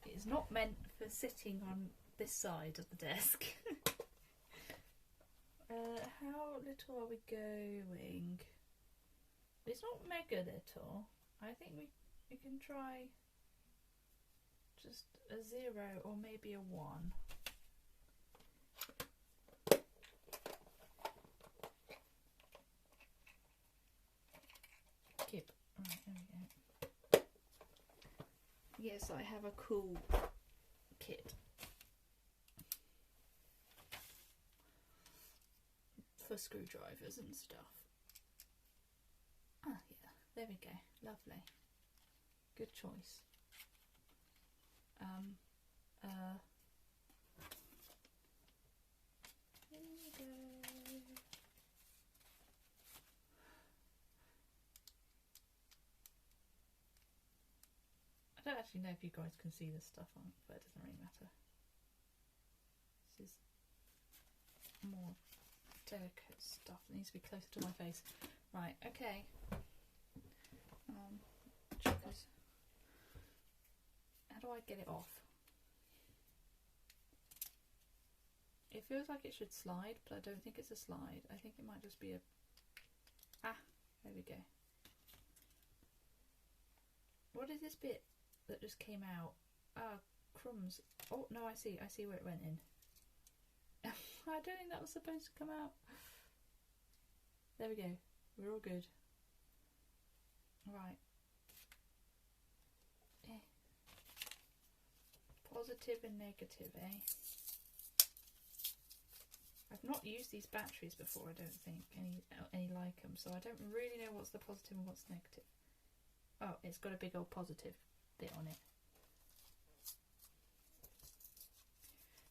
It is not meant for sitting on this side of the desk. How little are we going? It's not mega little. I think we can try just a 0 or maybe a 1. Kip. Right, there we go. Yes, I have a cool kit for screwdrivers and stuff. Ah, yeah, there we go. Lovely. Good choice. There we go. I don't actually know if you guys can see this stuff on, but it doesn't really matter. This is more delicate stuff that needs to be closer to my face. Right, okay. Checkers. How do I get it off? It feels like it should slide, but I don't think it's a slide. I think it might just be a... Ah, there we go. What is this bit that just came out? Ah, crumbs. Oh, no, I see where it went in. I don't think that was supposed to come out. There we go. We're all good. Right. Positive and negative, eh? I've not used these batteries before, I don't think, any like them, so I don't really know what's the positive and what's negative. Oh, it's got a big old positive bit on it.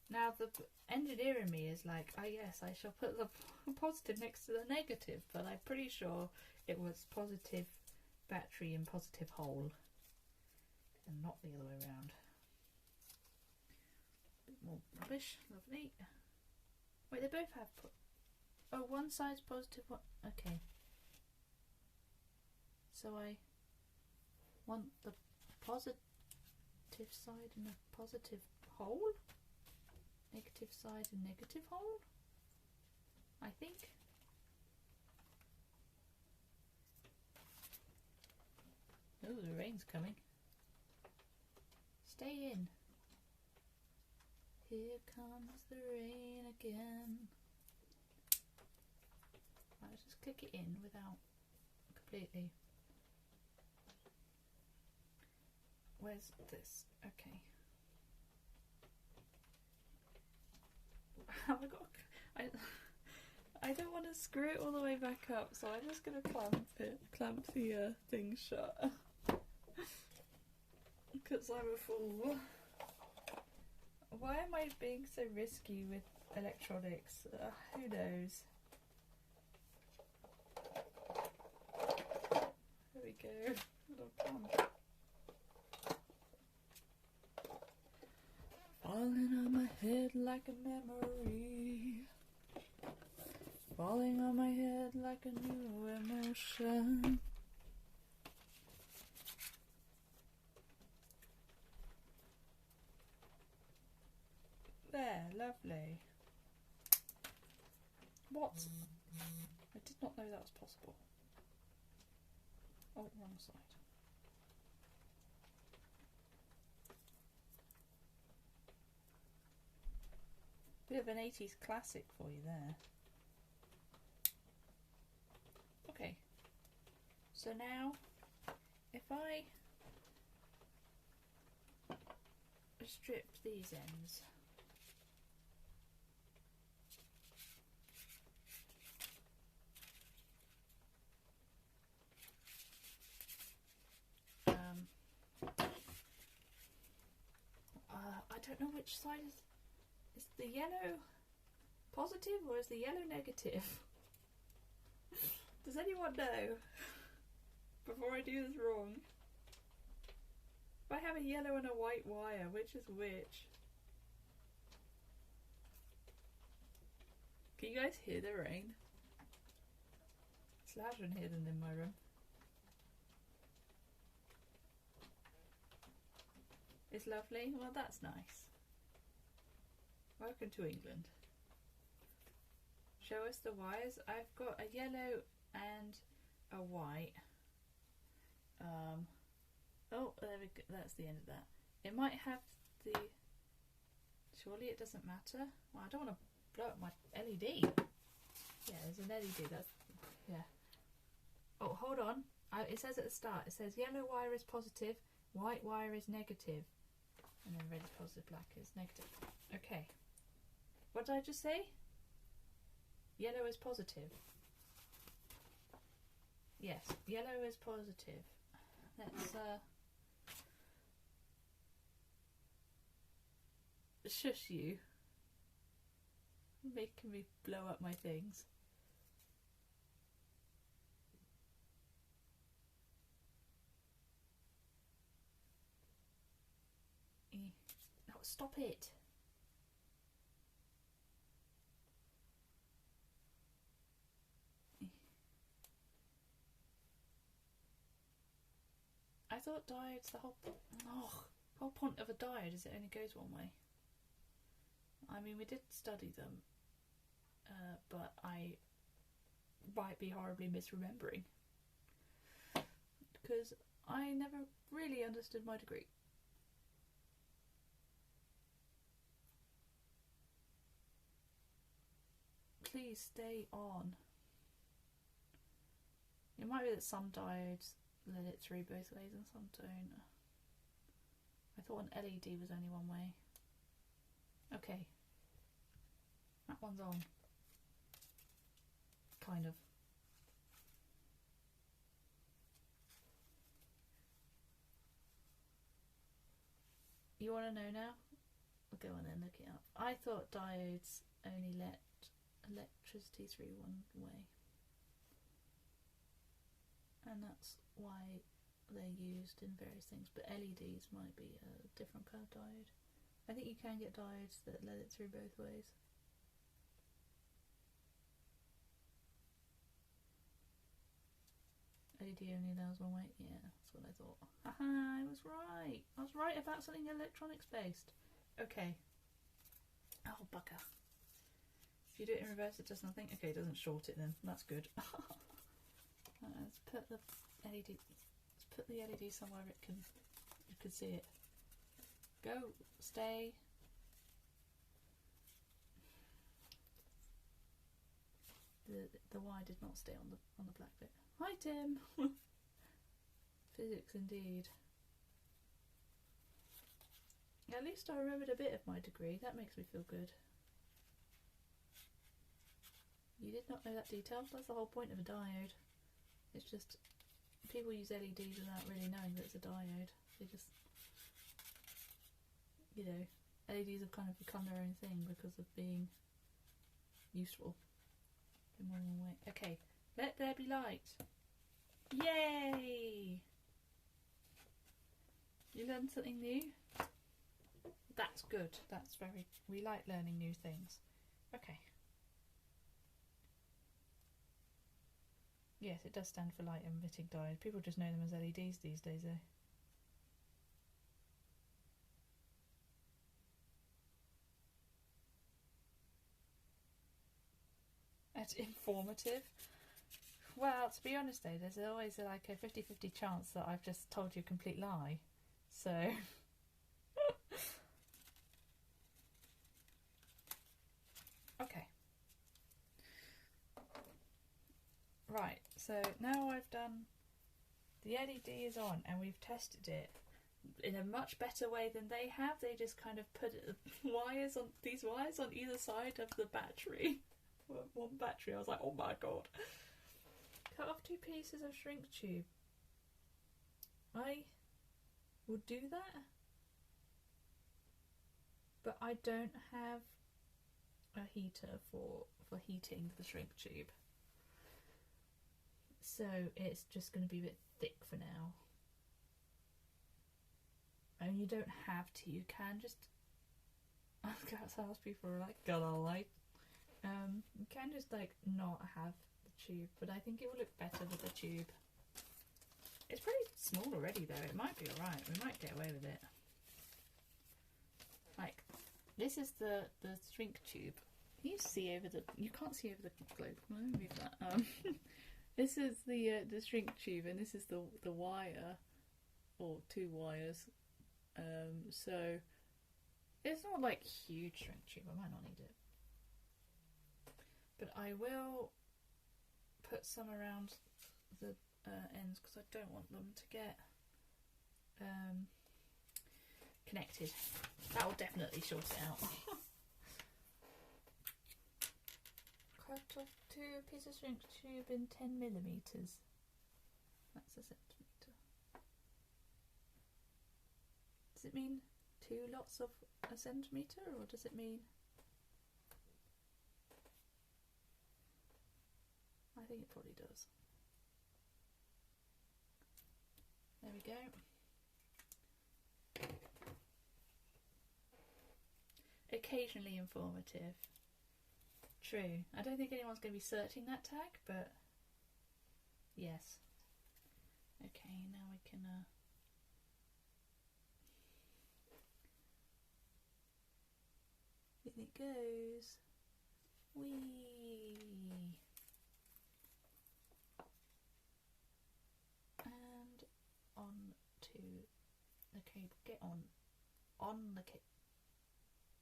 Now the engineer in me is like, oh yes, I shall put the positive next to the negative, but I'm pretty sure it was positive battery and positive hole, and not the other way around. Bit more rubbish, lovely. Wait, they both have oh, one side's positive, one... Okay. So I want the positive side in a positive hole? Negative side in negative hole? I think. Oh, the rain's coming. Stay in. Here comes the rain again. Right, let's just click it in without completely. Where's this? Okay. Have I got? I don't want to screw it all the way back up, so I'm just gonna clamp the thing shut. Because I'm a fool. Why am I being so risky with electronics? Who knows? There we go. Little clamp. Falling on my head like a memory. Falling on my head like a new emotion. There, lovely. What? I did not know that was possible. Oh, wrong side. Bit of an 80s classic for you there. Okay. So now, if I strip these ends. I don't know which side is the yellow positive or is the yellow negative? Does anyone know? Before I do this wrong. If I have a yellow and a white wire, which is which? Can you guys hear the rain? It's louder in here than in my room. It's lovely. Well, that's nice. Welcome to England. Show us the wires. I've got a yellow and a white. Oh, there we go. That's the end of that. It might have the... Surely it doesn't matter. Well, I don't want to blow up my LED. Yeah, there's an LED. That's... Yeah. Oh, hold on. It says at the start. It says yellow wire is positive, white wire is negative. And then red is positive, black is negative. Okay. What did I just say? Yellow is positive. Yes, yellow is positive. Let's shush you. Making me blow up my things. No, stop it. I thought diodes, the whole point of a diode is it only goes one way. I mean, we did study them, but I might be horribly misremembering because I never really understood my degree. Please stay on. It might be that some diodes let it through both ways and some don't. I thought an LED was only one way. Okay. That one's on. Kind of. You want to know now? We'll go on then, look it up. I thought diodes only let electricity through one way. And that's why they're used in various things, but LEDs might be a different kind of diode. I think you can get diodes that let it through both ways. LED only allows one way. Yeah, that's what I thought. Haha, I was right. I was right about something electronics based. Okay. Oh, bugger. If you do it in reverse, it does nothing. Okay, it doesn't short it then. That's good. Let's put the LED. Let's put the LED somewhere you can see it. Go. Stay. The wire did not stay on the black bit. Hi, Tim. Physics indeed. At least I remembered a bit of my degree. That makes me feel good. You did not know that detail? That's the whole point of a diode. It's just people use LEDs without really knowing that it's a diode. They just, you know, LEDs have kind of become their own thing because of being useful in more than one way. Okay, let there be light. Yay! You learned something new? That's good. That's very... We like learning new things. Okay. Yes, it does stand for light emitting diodes. People just know them as LEDs these days, though. That's informative. Well, to be honest though, there's always like a 50-50 chance that I've just told you a complete lie. So... Okay. Right, so now I've done... The LED is on and we've tested it in a much better way than they have. They just kind of put these wires on either side of the battery. One battery. I was like, oh my god. Cut off 2 pieces of shrink tube. I would do that, but I don't have a heater for heating the shrink tube, so it's just going to be a bit thick for now. And you don't have to, you can just house people are like, gonna like, you can just like not have the tube, but I think it will look better with the tube. It's pretty small already though, it might be alright, we might get away with it. Like, this is the shrink tube. Can you see over the, you can't see over the globe, let me move that. This is the shrink tube and this is the wire, or 2 wires. So it's not like huge shrink tube, I might not need it. But I will put some around the ends because I don't want them to get connected. That will definitely short it out. Cut off 2 pieces of shrink tube in 10mm. That's a centimetre. Does it mean 2 lots of a centimetre, or does it mean... I think it probably does. There we go. Occasionally informative. True. I don't think anyone's going to be searching that tag, but yes. Okay, now we can in it goes. Whee! And on to the cable. Get on the cable.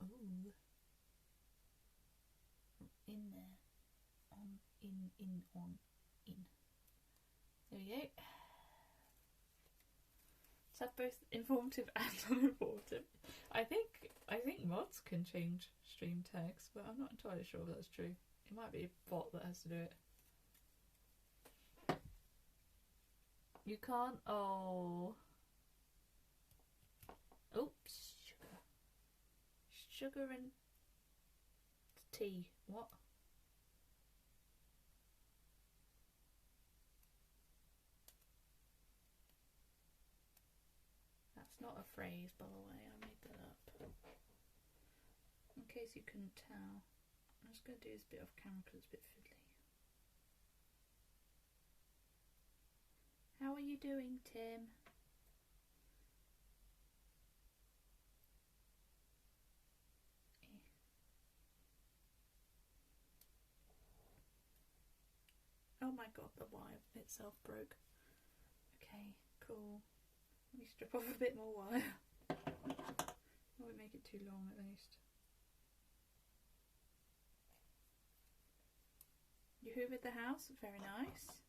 Ooh. In there. On, in, on, in. There we go. Is that both informative and uninformative? I think mods can change stream tags, but I'm not entirely sure if that's true. It might be a bot that has to do it. You can't. Oh. Oops. Sugar and tea. What? That's not a phrase, by the way. I made that up. In case you couldn't tell. I'm just going to do this bit off camera because it's a bit fiddly. How are you doing, Tim? Oh my god, the wire itself broke. Okay, cool. Let me strip off a bit more wire. I won't make it too long at least. You hoovered the house? Very nice.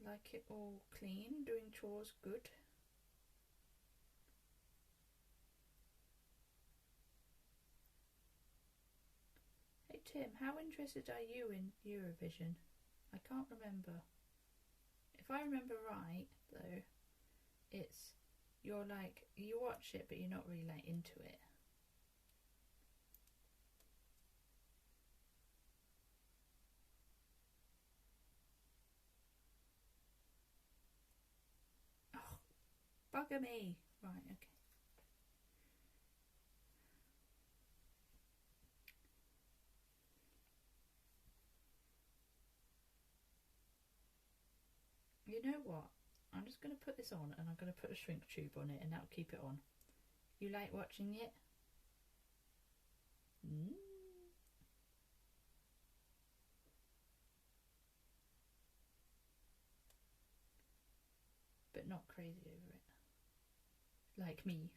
Like it all clean, doing chores good. Hey Tim, how interested are you in Eurovision? I can't remember. If I remember right, though, it's you're like, you watch it but you're not really like into it. Oh, bugger me. Right, okay. You know what? I'm just going to put this on and I'm going to put a shrink tube on it and that'll keep it on. You like watching it? But not crazy over it. Like me.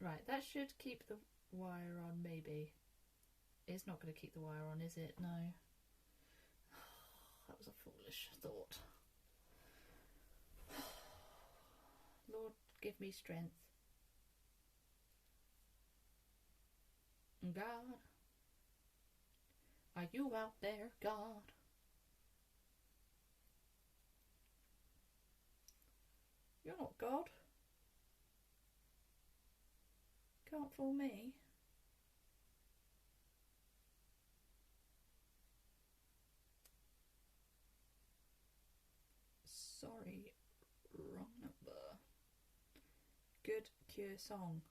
Right, that should keep the wire on, maybe. It's not going to keep the wire on, is it? No. That was a foolish thought. Lord, give me strength. God, are you out there, God? You're not God. Can't fool me. Sorry, wrong number. Good Cure song.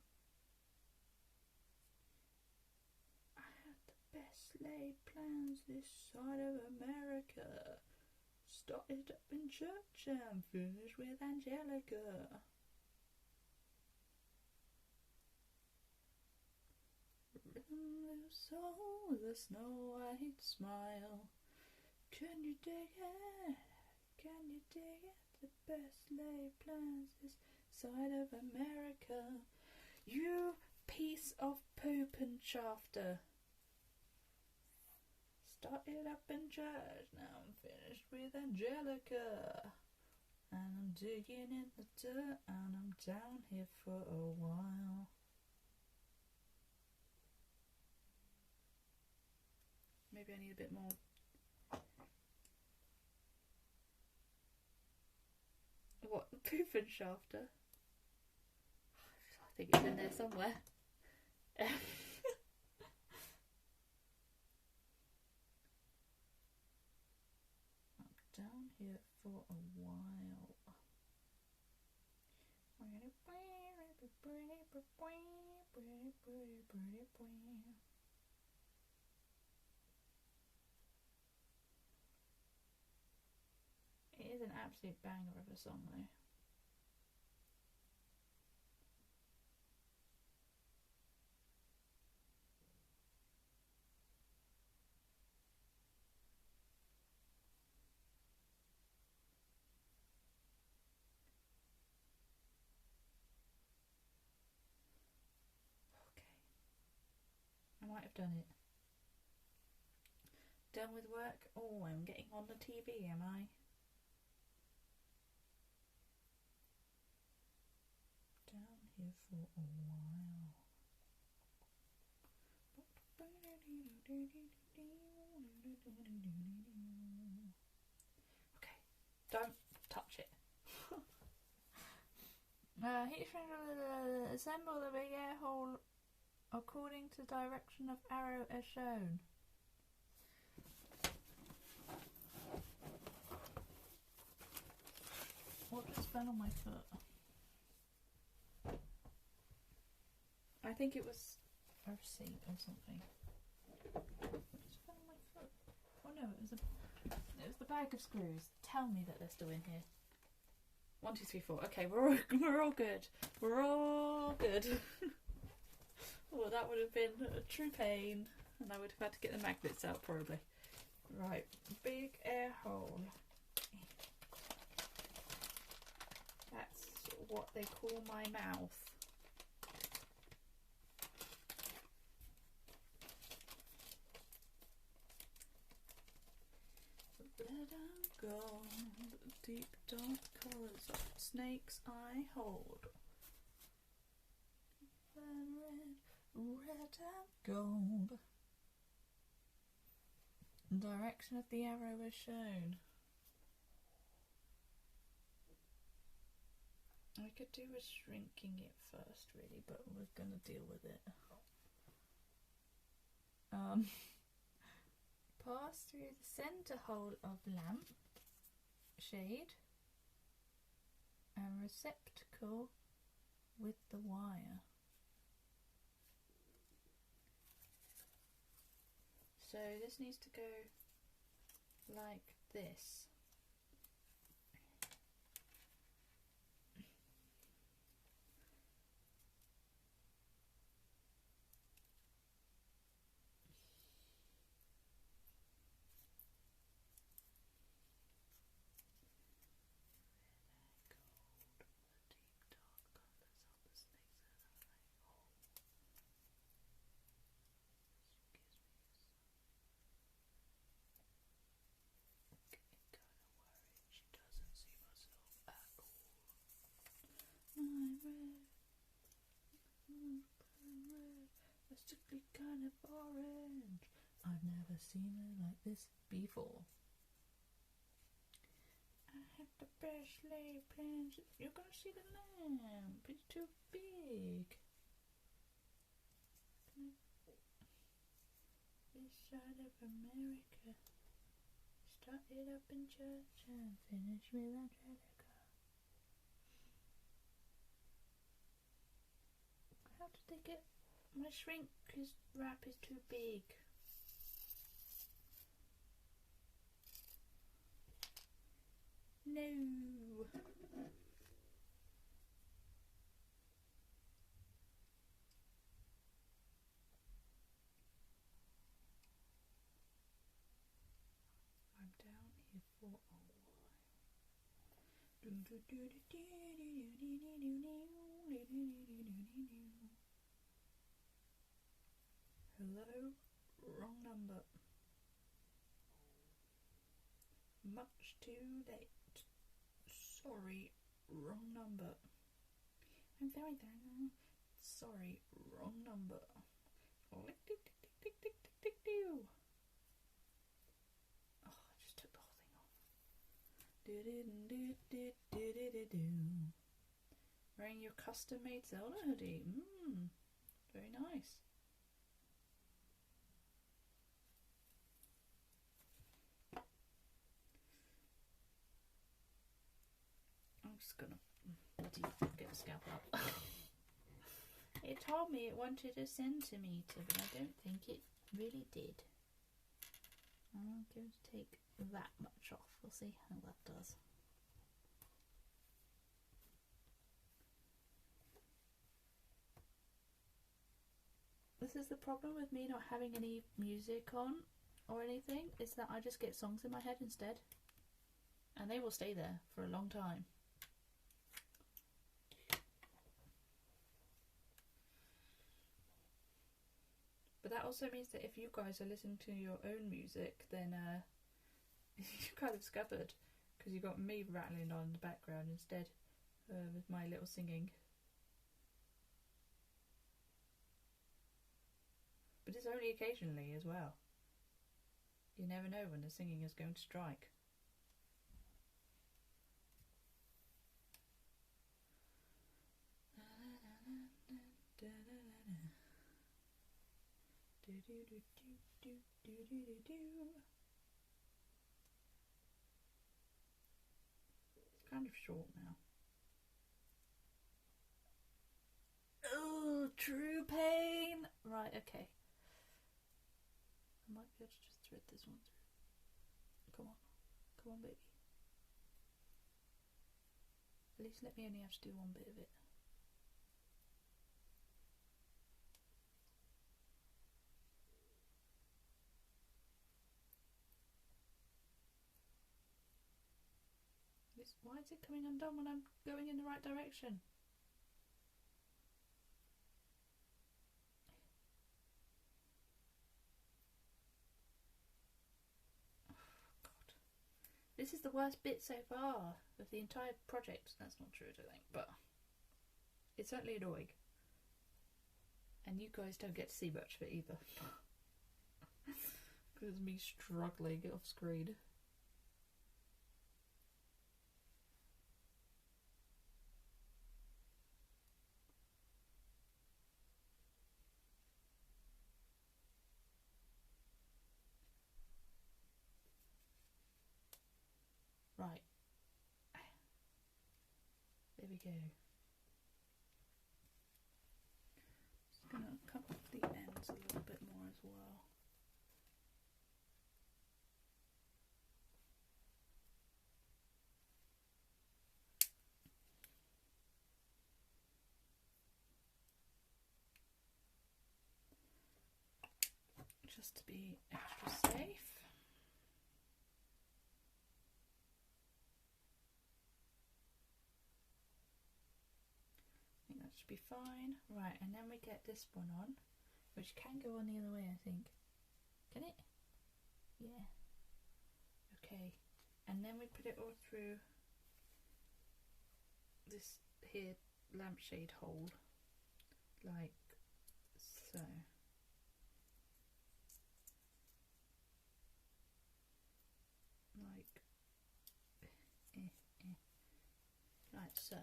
I had the best laid plans this side of America. Started up in church and finished with Angelica. Little soul with a snow white smile. Can you dig it? Can you dig it? The best laid plans this side of America. You piece of poop and shafter. Started up in church, now I'm finished with Angelica. And I'm digging in the dirt and I'm down here for a while. Maybe I need a bit more. What? Poop and shafter? I think it's in there somewhere. Down here for a while. It is an absolute banger of a song though. I might have done it. Done with work? Oh, I'm getting on the TV, am I? Down here for a while. Okay, don't touch it. Heat shrink, assemble the big air hole according to direction of arrow as shown. What just fell on my foot? I think it was a receipt or something. It's fell on my foot. Oh no, it was the bag of screws. Tell me that they're still in here. 1, 2, 3, 4. Okay, we're all good. We're all good. Oh, that would have been a true pain, and I would have had to get the magnets out probably. Right, big air hole. That's what they call my mouth. Let them go, the deep dark colours of snake's eye hold. Red and gold. Direction of the arrow is shown. I could do with shrinking it first, really, but we're gonna deal with it. Pass through the centre hole of lamp shade and receptacle with the wire. So this needs to go like this. Strictly kind of orange. I've never seen it like this before. I have the best laid plans. You're gonna see the lamp. It's too big. This side of America. Started up in church and finished with Angelica. How did they get? My shrink wrap is too big. No. I'm down here for a while. Hello, wrong number. Much too late. Sorry, wrong number. I'm very sorry, wrong number. Oh, I just took the whole thing off. Wearing your custom-made Zelda hoodie. Very nice. I'm just gonna get the scalpel up. It told me it wanted a centimetre, but I don't think it really did. I'm going to take that much off. We'll see how that does. This is the problem with me not having any music on or anything, is that I just get songs in my head instead. And they will stay there for a long time. But that also means that if you guys are listening to your own music, then you're kind of scuppered, because you've got me rattling on in the background instead with my little singing. But it's only occasionally as well. You never know when the singing is going to strike. It's kind of short now. Oh, true pain. Right, okay. I might be able to just thread this one through. Come on. Come on, baby. At least let me only have to do one bit of it. Why is it coming undone when I'm going in the right direction? Oh, God. This is the worst bit so far of the entire project. That's not true, I don't think, but it's certainly annoying. And you guys don't get to see much of it either. Because it's me struggling off screen. Right. There we go. Just going to cut off the ends a little bit more as well. Just to be extra safe. I think that should be fine. Right, and then we get this one on, which can go on the other way, I think. Can it? Yeah. Okay. And then we put it all through this here lampshade hole, like so. Like so.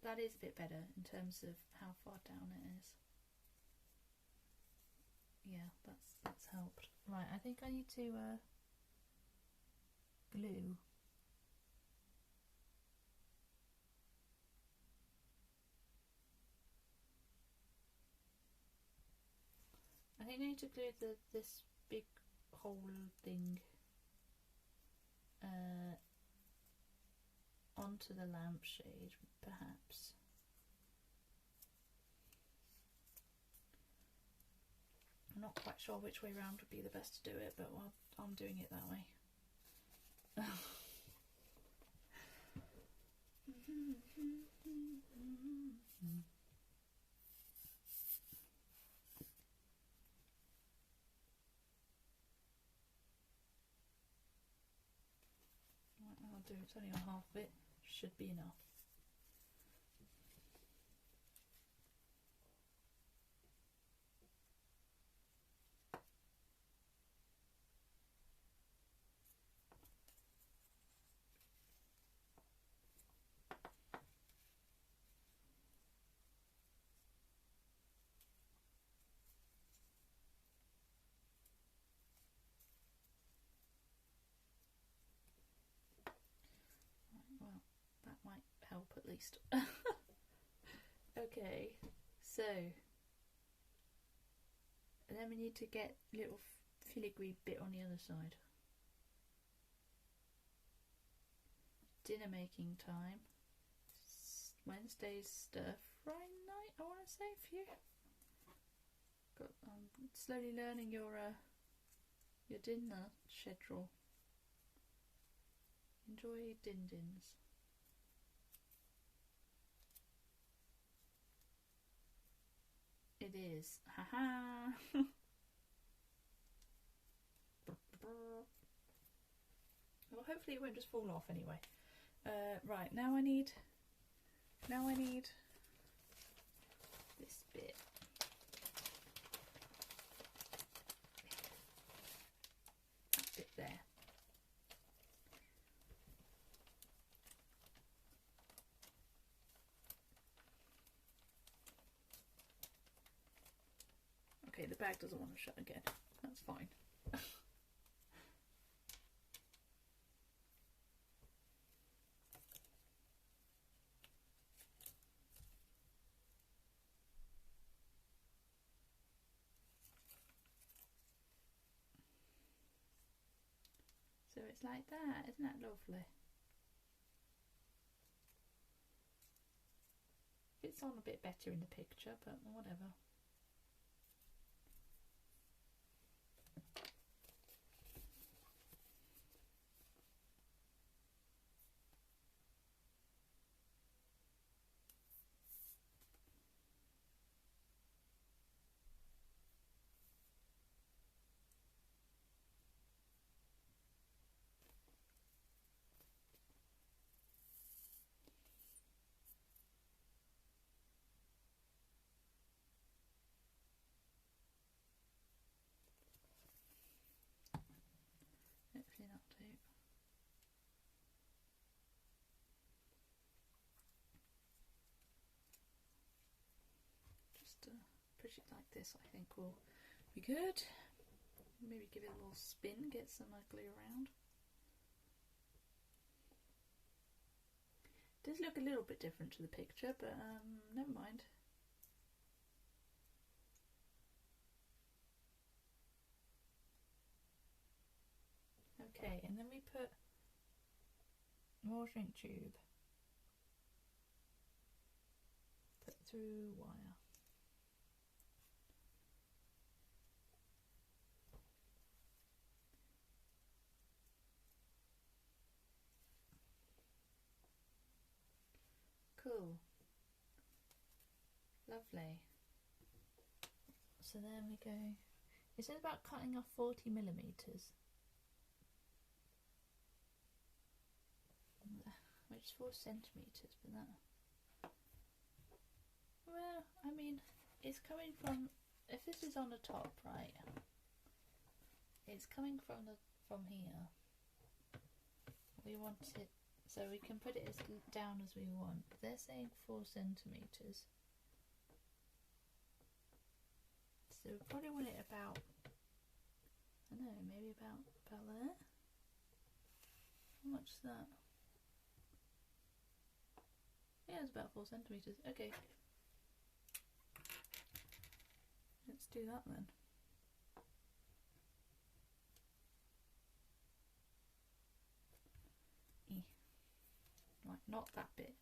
That is a bit better in terms of how far down it is. Yeah, that's helped. Right, I think I need to glue. I think I need to glue this big hole thing onto the lampshade, perhaps. I'm not quite sure which way round would be the best to do it, but well, I'm doing it that way. I'll do it's only on half of it, should be enough. Well, that might help at least. Okay, so and then we need to get a little filigree bit on the other side. Dinner making time. Wednesday's stir fry night, I want to say, for you. I'm slowly learning your dinner schedule. Enjoy din-dins. It is. Haha. Well, hopefully it won't just fall off anyway. Right, now I need this bit. That bit there. Okay, the bag doesn't want to shut again. That's fine. it's like that. Isn't that lovely? It's on a bit better in the picture, but whatever. Hopefully that'll do. Just push it like this, I think will be good. Maybe give it a little spin, get some glue around. It does look a little bit different to the picture, but never mind. Okay, and then we put more shrink tube, put through wire. Cool. Lovely. So then we go, it says about cutting off 40 millimeters. Which is 4 centimeters, but that, well, I mean, it's coming from, if this is on the top, right, it's coming from here. We want it, so we can put it as down as we want. They're saying 4 centimeters. So we probably want it about, I don't know, maybe about there. How much is that? Yeah, it's about 4 centimeters. Okay. Let's do that then. Right, not that bit.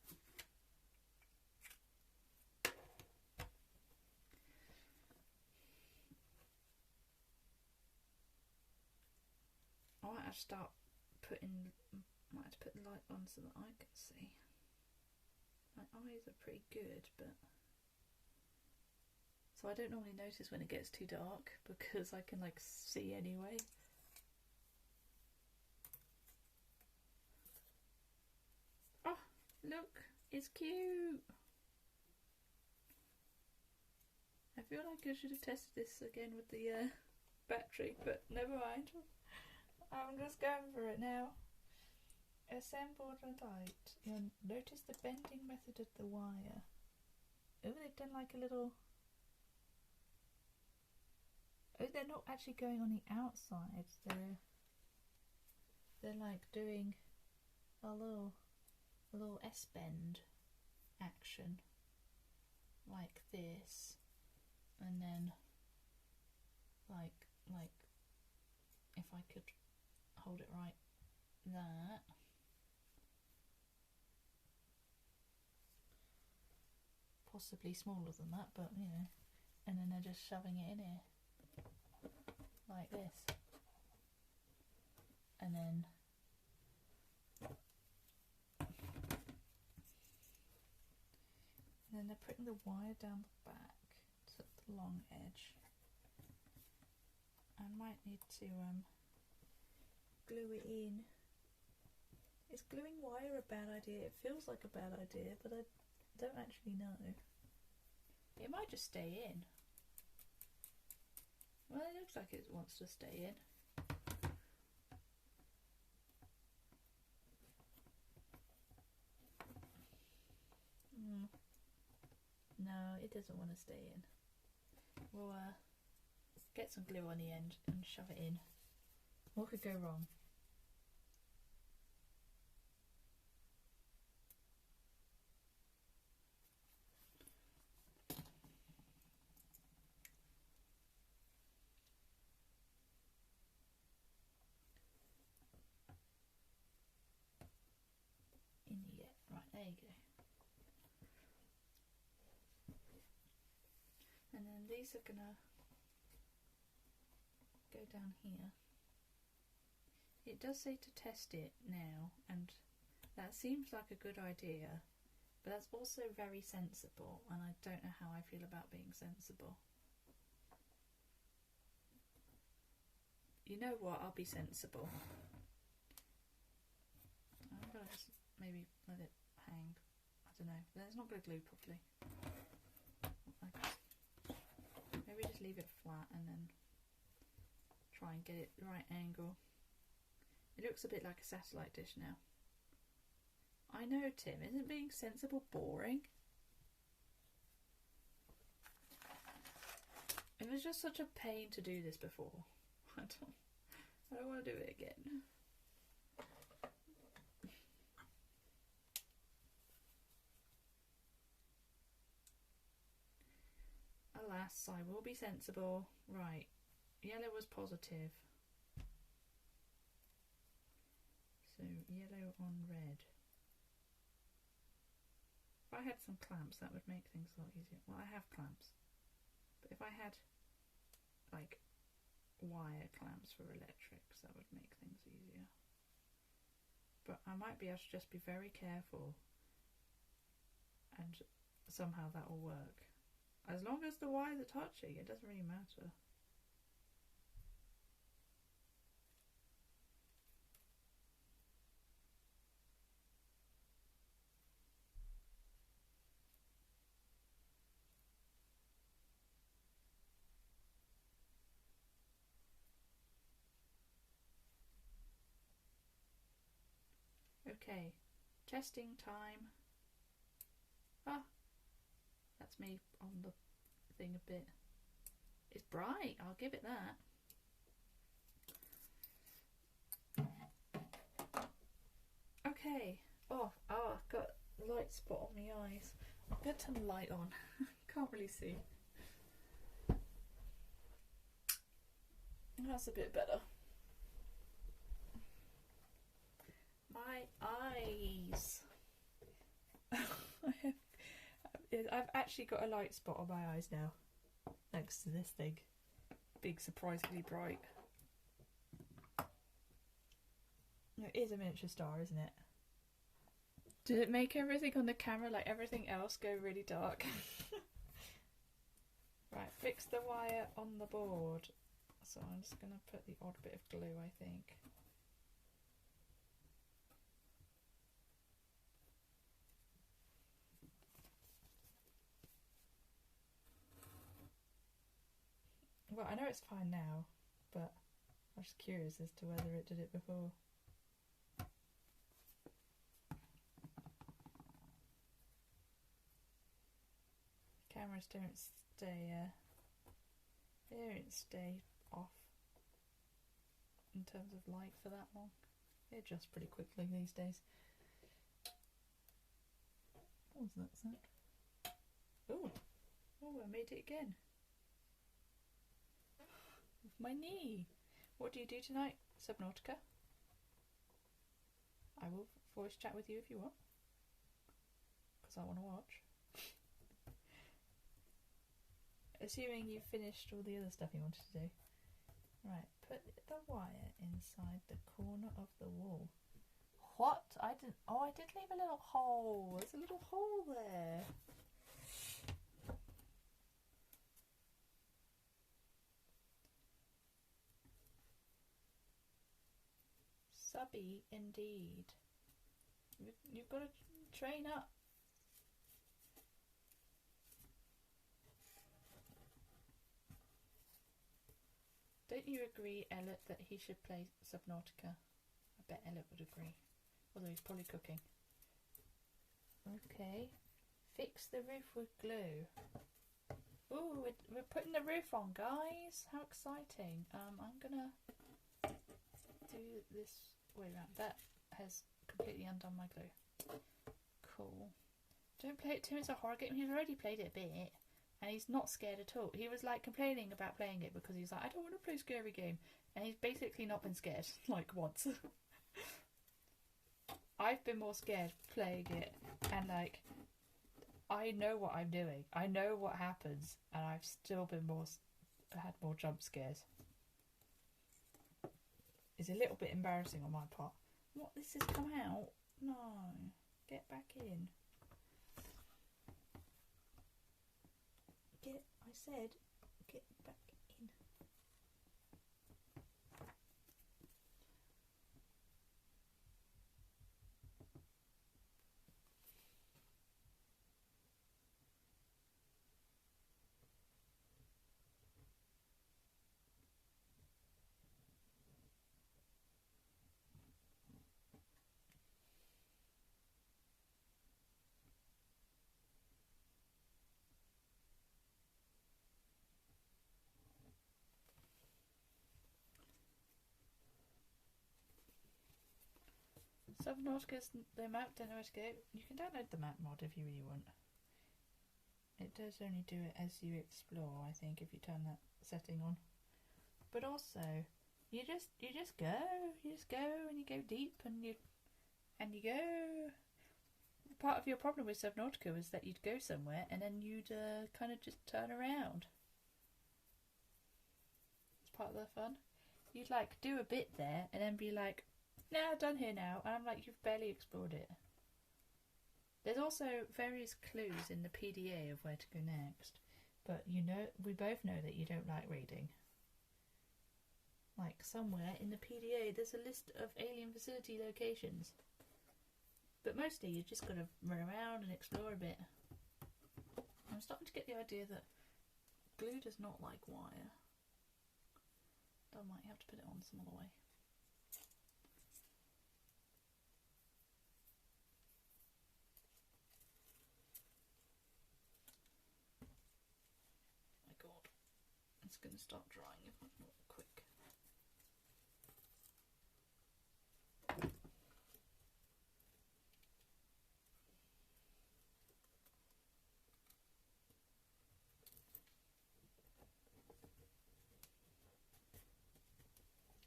I might have to start putting, might have to put the light on so that I can see. My eyes are pretty good, but so I don't normally notice when it gets too dark because I can like see anyway. Oh, look, it's cute. I feel like I should have tested this again with the battery, but never mind. I'm just going for it now. Assembled and light. You'll notice the bending method of the wire. Oh, they've done like a little... Oh, they're not actually going on the outside. They're like doing a little S-bend action. Like this. And then like if I could hold it right, that. Possibly smaller than that, but you know, and then they're just shoving it in here like this, and then they're putting the wire down the back to the long edge. I might need to glue it in. Is gluing wire a bad idea? It feels like a bad idea, but I don't actually know. It might just stay in. Well, it looks like it wants to stay in. No, it doesn't want to stay in. We'll get some glue on the end and shove it in. What could go wrong? There you go. And then these are gonna go down here. It does say to test it now, and that seems like a good idea, but that's also very sensible, and I don't know how I feel about being sensible. You know what, I'll be sensible. I'm gonna just maybe let it hang. I don't know, it's not gonna glue properly. Maybe just leave it flat and then try and get it the right angle. It looks a bit like a satellite dish now. I know, Tim, isn't being sensible boring? It was just such a pain to do this before. I don't want to do it again. Alas, I will be sensible. Right, yellow was positive. So, yellow on red. If I had some clamps, that would make things a lot easier. Well, I have clamps. But if I had, like, wire clamps for electrics, that would make things easier. But I might be able to just be very careful, and somehow that will work. As long as the wires are touching, it doesn't really matter. Okay, testing time. Ah, that's me on the thing a bit. It's bright, I'll give it that. Okay. Oh, I've got a light spot on my eyes. I'll get some light on. Can't really see. That's a bit better. My eyes. I've actually got a light spot on my eyes now, thanks to this thing. Big, surprisingly bright. It is a miniature star, isn't it? Did it make everything on the camera, like everything else, go really dark? Right, fix the wire on the board. So I'm just going to put the odd bit of glue, I think. Well, I know it's fine now, but I'm just curious as to whether it did it before. Cameras don't stay off in terms of light for that long. They adjust pretty quickly these days. What was that sound? Oh, I made it again. With my knee. What do you do tonight, Subnautica? I will voice chat with you if you want, because I want to watch. Assuming you've finished all the other stuff you wanted to do. Right, put the wire inside the corner of the wall. What? I didn't. Oh, I did leave a little hole. There's a little hole there. Subby indeed. You've got to train up. Don't you agree, Elliot, that he should play Subnautica? I bet Elliot would agree. Although he's probably cooking. Okay. Fix the roof with glue. Ooh, we're putting the roof on, guys. How exciting. I'm gonna do this way around. That has completely undone my glue. Cool. Don't play it too much. It's a horror game. He's already played it a bit. And he's not scared at all. He was like complaining about playing it because he's like, I don't want to play a scary game. And he's basically not been scared, like once. I've been more scared playing it, and like, I know what I'm doing. I know what happens, and I've still been had more jump scares. It's a little bit embarrassing on my part. What, this has come out? No. Get back in. I said, get back in. Subnautica's the map, don't know where to go. You can download the map mod if you really want. It does only do it as you explore, I think, if you turn that setting on. But also, you just go. You just go and you go deep and you go. Part of your problem with Subnautica was that you'd go somewhere and then you'd kind of just turn around. It's part of the fun. You'd like do a bit there and then be like, "Nah, done here now," and I'm like, you've barely explored it. There's also various clues in the PDA of where to go next, but you know, we both know that you don't like reading. Like, somewhere in the PDA there's a list of alien facility locations, but mostly you just gotta run around and explore a bit. I'm starting to get the idea that glue does not like wire. I might have to put it on some other way. It's going to start drying if I'm not quick.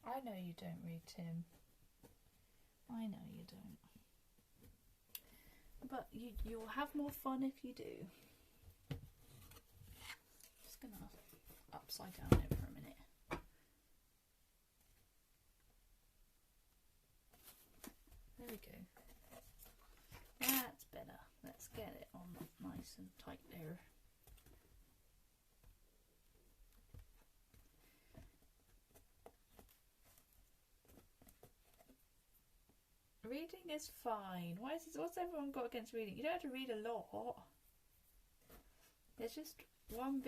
I know you don't read, Tim. I know you don't. But you'll have more fun if you do. Just going to upside down it for a minute. There we go. That's better. Let's get it on nice and tight there. Reading is fine. What's everyone got against reading? You don't have to read a lot. There's just one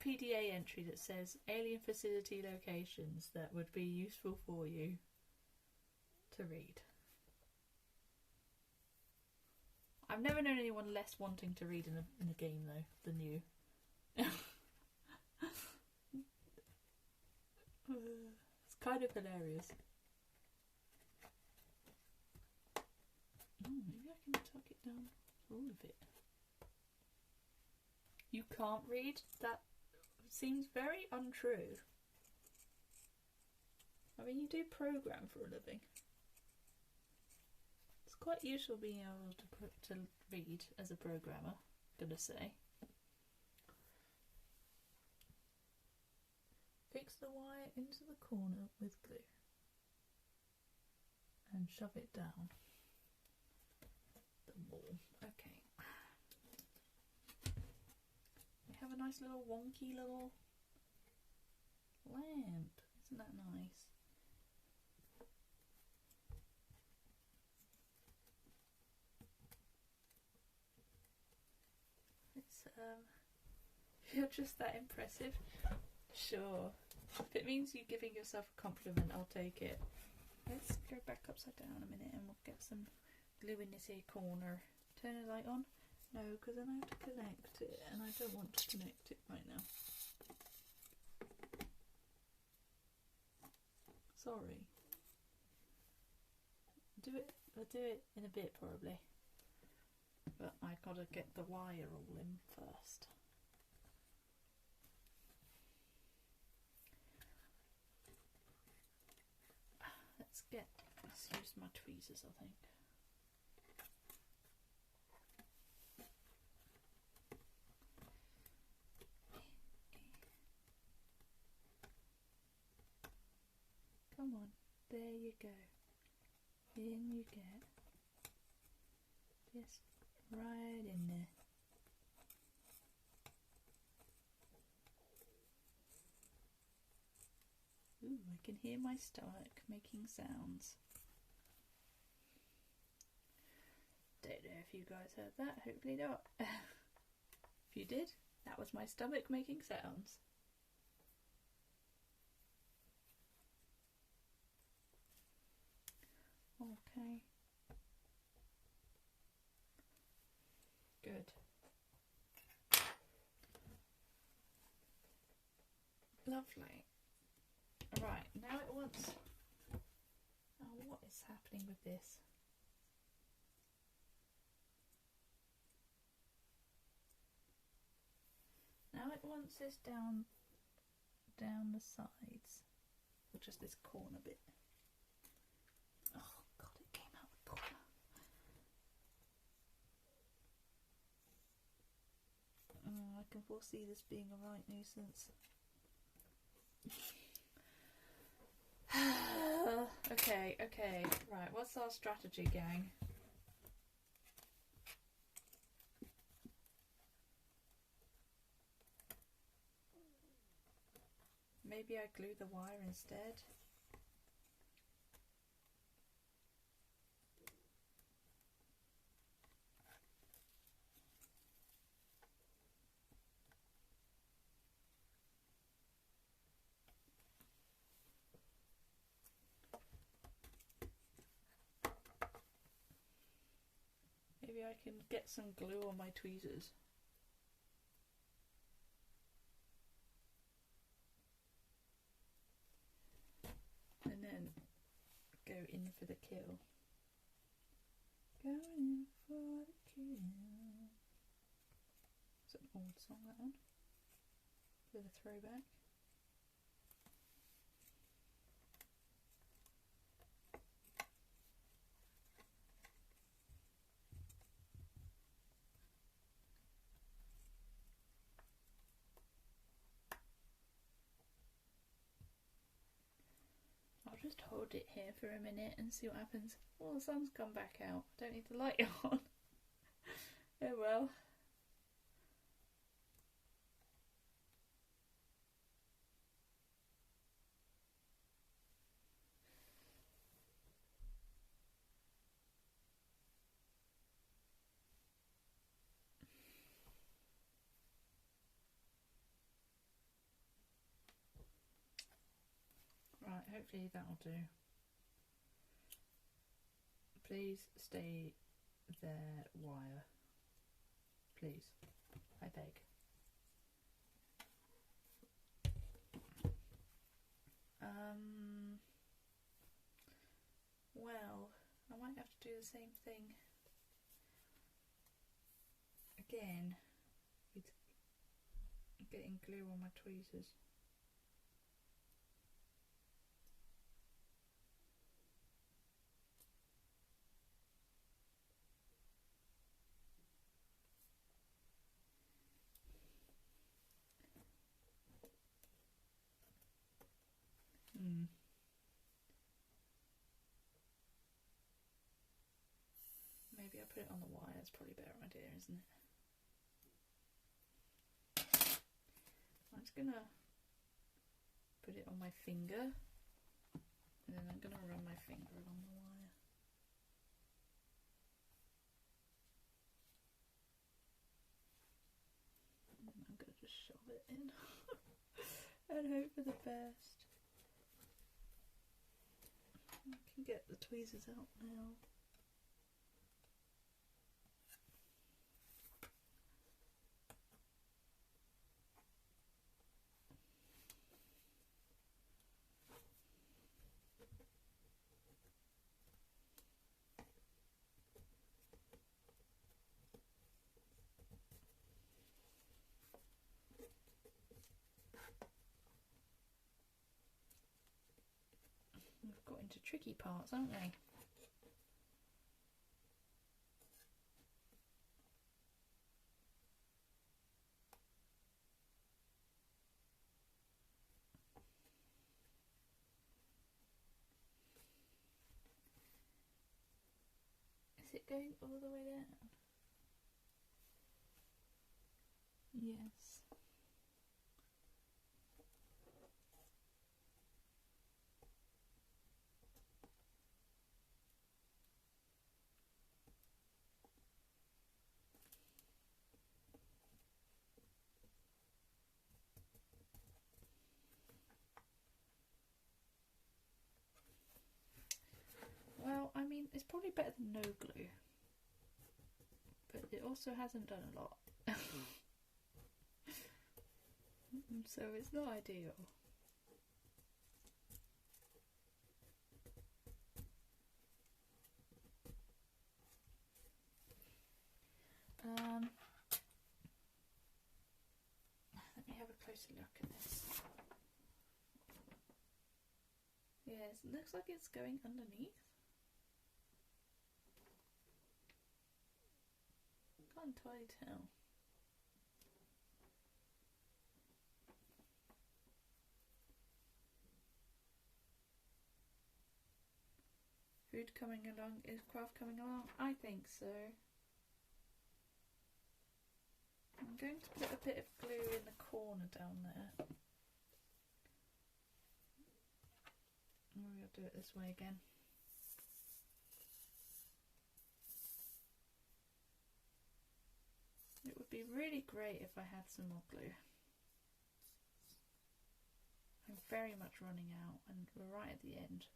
PDA entry that says alien facility locations that would be useful for you to read. I've never known anyone less wanting to read in a game though than you. It's kind of hilarious. Maybe I can tuck it down all of it. You can't read? That seems very untrue. I mean, you do program for a living. It's quite useful being able to read as a programmer, I'm gonna say. Fix the wire into the corner with glue and shove it down the wall. Okay. We have a nice little wonky little lamp. Isn't that nice? It's if you're just that impressive, sure. If it means you giving yourself a compliment, I'll take it. Let's go back upside down a minute and we'll get some glue in this here corner. Turn the light on. No, because then I have to connect it, and I don't want to connect it right now. Sorry. I'll do it in a bit probably. But I gotta get the wire all in first. Let's use Just my tweezers, I think. Come on, there you go. In you get. Just right in there. Ooh, I can hear my stomach making sounds. Don't know if you guys heard that, hopefully not. If you did, that was my stomach making sounds. Okay. Good. Lovely. Right, now it wants... Oh, what is happening with this? Now it wants this down the sides, or just this corner bit. Oh god, it came out the corner. Oh, I can foresee this being a right nuisance. Okay, right, what's our strategy, gang? Maybe I glue the wire instead. Maybe I can get some glue on my tweezers. And then go in for the kill. Going in for the kill. It's an old song, that one. With a throwback. I'll just hold it here for a minute and see what happens. Oh, the sun's come back out. I don't need the light on. Oh well. Right, hopefully that'll do. Please stay there, wire. Please. I beg. Well, I might have to do the same thing again with getting glue on my tweezers. Maybe I'll put it on the wire, it's probably a better idea, isn't it? I'm just gonna put it on my finger and then I'm gonna run my finger along the wire. And I'm gonna just shove it in and hope for the best. I can get the tweezers out now. We've got into tricky parts, haven't we? Is it going all the way down? Yes. Well, I mean, it's probably better than no glue, but it also hasn't done a lot. So it's not ideal. Let me have a closer look at this. Yes, it looks like it's going underneath. Can't entirely tell. Food coming along? Is craft coming along? I think so. I'm going to put a bit of glue in the corner down there. Maybe I'll do it this way again. It would be really great if I had some more glue. I'm very much running out and we're right at the end.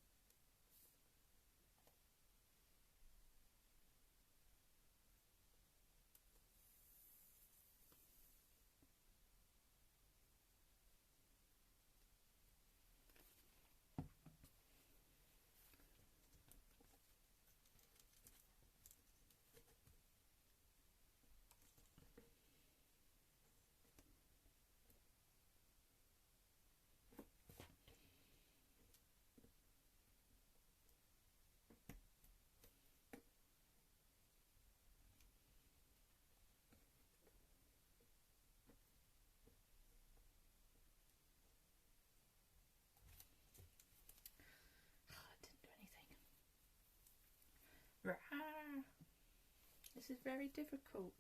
This is very difficult.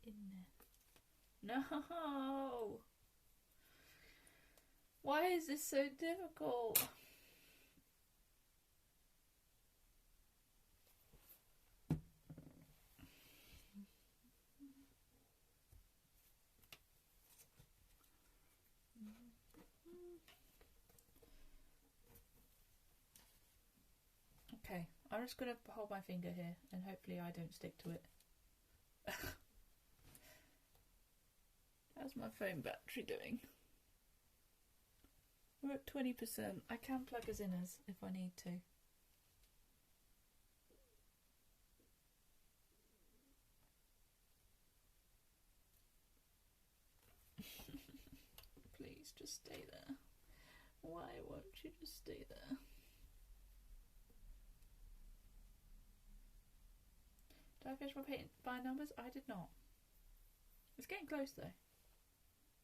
In there. No! Why is this so difficult? Okay, I'm just going to hold my finger here and hopefully I don't stick to it. How's my phone battery doing? We're at 20%. I can plug us in as if I need to. Please just stay there. Why won't you just stay there? Did I finish my paint by numbers? I did not. It's getting close though.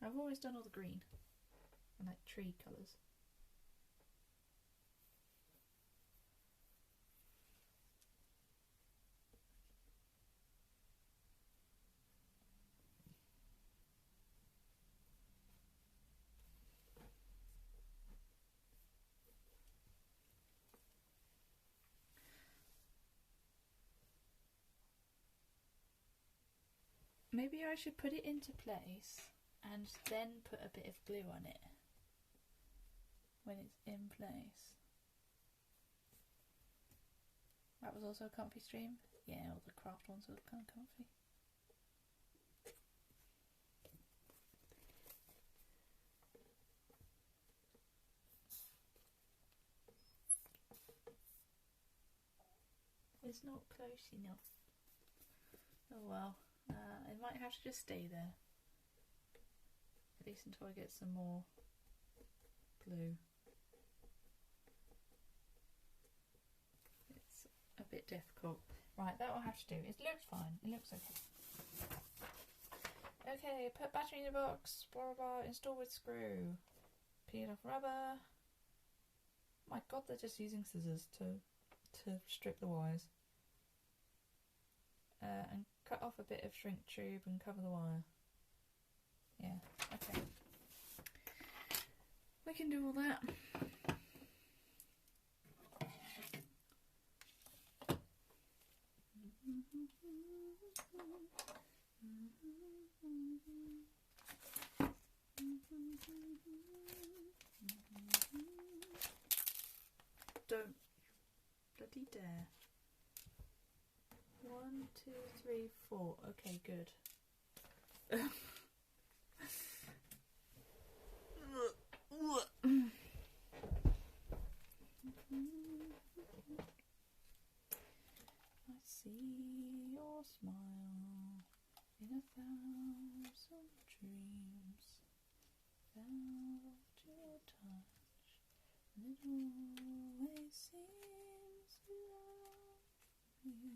I've always done all the green and like tree colours. Maybe I should put it into place and then put a bit of glue on it when it's in place. was also a comfy stream. Yeah, all the craft ones were kind of comfy. It's not close enough. Oh well, it might have to just stay there. At least until I get some more glue. It's a bit difficult. Right, that will have to do. It looks fine. It looks okay. Okay, put battery in the box. Blah blah blah. Install with screw. Peel off rubber. My God, they're just using scissors to strip the wires. And cut off a bit of shrink tube and cover the wire. Yeah, okay. We can do all that. Don't bloody dare. 1, 2, 3, 4. Okay, good. I see your smile in 1,000 dreams. Felt your touch, and it always seems to love me.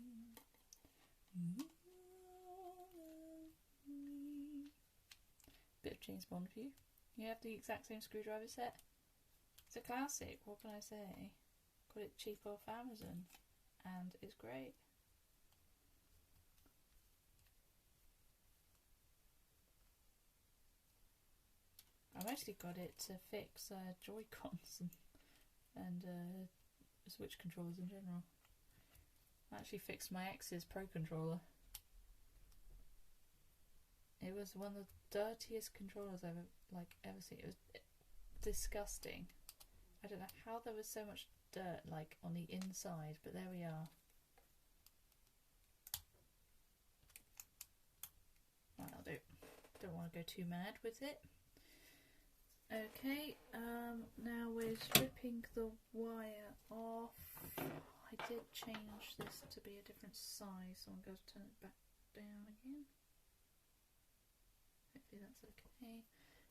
Bit of James Bond for you. You have the exact same screwdriver set. It's a classic, what can I say? Got it cheap off Amazon and it's great. I've actually got it to fix Joy-Cons and Switch controllers in general. I actually fixed my ex's Pro controller. It was one of the dirtiest controllers I've ever seen. It was disgusting. I don't know how there was so much dirt on the inside, but there we are. Right, I'll do. Don't want to go too mad with it. Okay, now we're stripping the wire off. I did change this to be a different size, so I'm going to turn it back down again. Hopefully that's okay.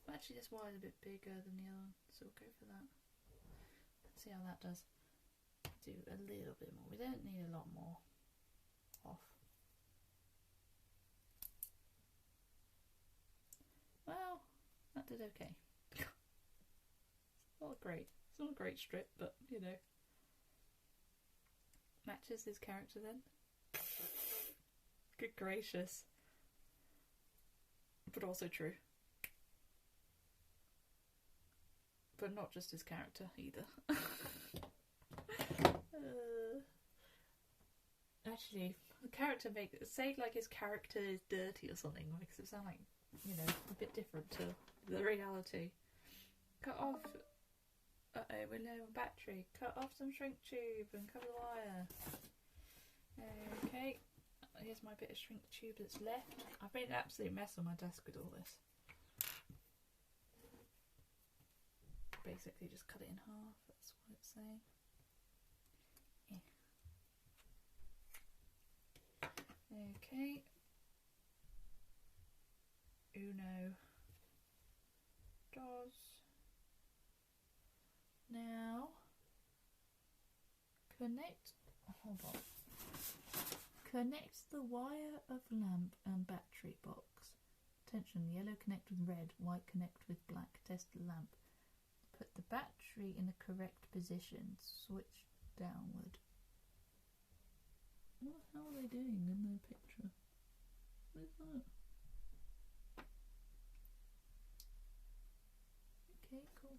Well, actually this wire is a bit bigger than the other one, so we'll go for that. Let's see how that does. Do a little bit more. We don't need a lot more off. Well, that did okay. It's not great. It's not a great strip, but you know. Matches his character then. Good gracious. But also true. But not just his character either. Actually, the character say his character is dirty or something, makes it sound like, you know, a bit different to the reality. Cut off. Uh-oh, we're low on battery. Cut off some shrink tube and cover the wire. Okay, here's my bit of shrink tube that's left. I've made an absolute mess on my desk with all this. Basically just cut it in half, that's what it's saying. Yeah. Okay. Uno. Dos. Now hold on. Connect the wire of lamp and battery box. Attention, yellow connect with red, white connect with black. Test the lamp. Put the battery in the correct position. Switch downward. What the hell are they doing in their picture? What is that? Okay, cool.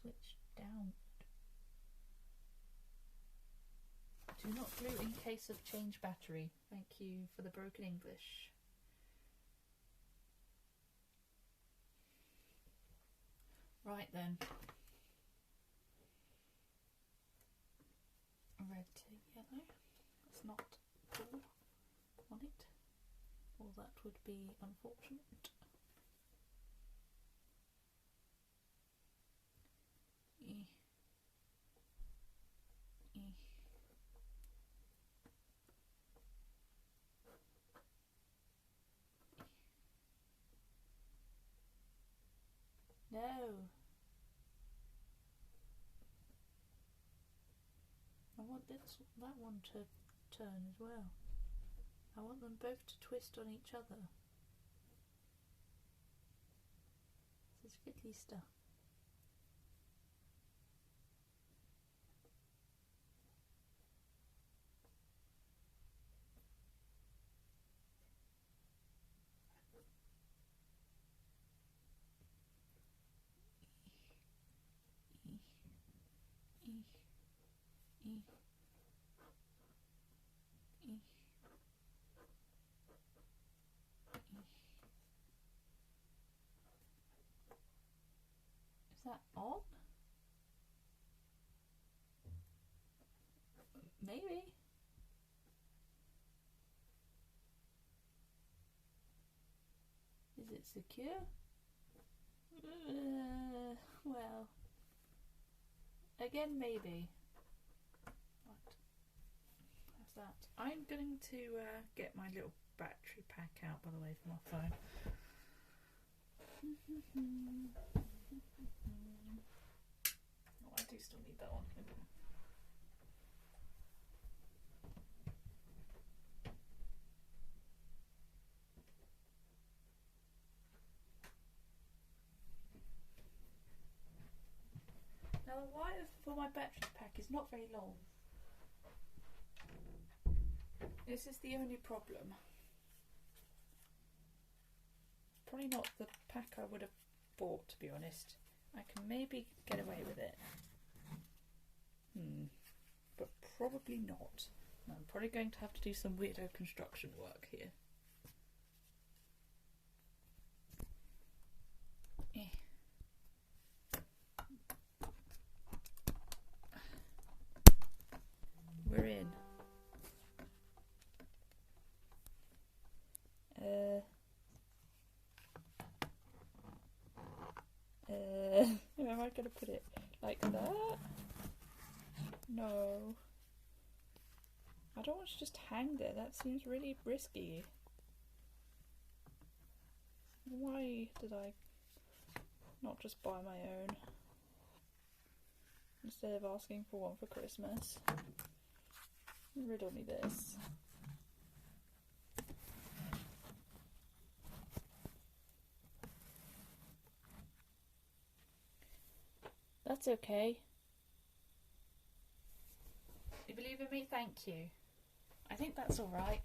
Switch downward. Do not glue in case of change battery. Thank you for the broken English. Right then. Red to yellow. That's not pull on it, or that would be unfortunate. No. I want that one to turn as well. I want them both to twist on each other. This is fiddly stuff. Is that on? Maybe. Is it secure? Well, again, maybe. Right. That's that. I'm going to get my little battery pack out, by the way, from my phone. Oh, I do still need that one. Now the wire for my battery pack is not very long. This is the only problem. Probably not the pack I would have bought, to be honest. I can maybe get away with it. But probably not. I'm probably going to have to do some weirdo construction work here. We're in. Where am I going to put it? Like that? No. I don't want to just hang there. That seems really risky. Why did I not just buy my own instead of asking for one for Christmas? Riddle me this. That's okay. You believe in me? Thank you. I think that's alright.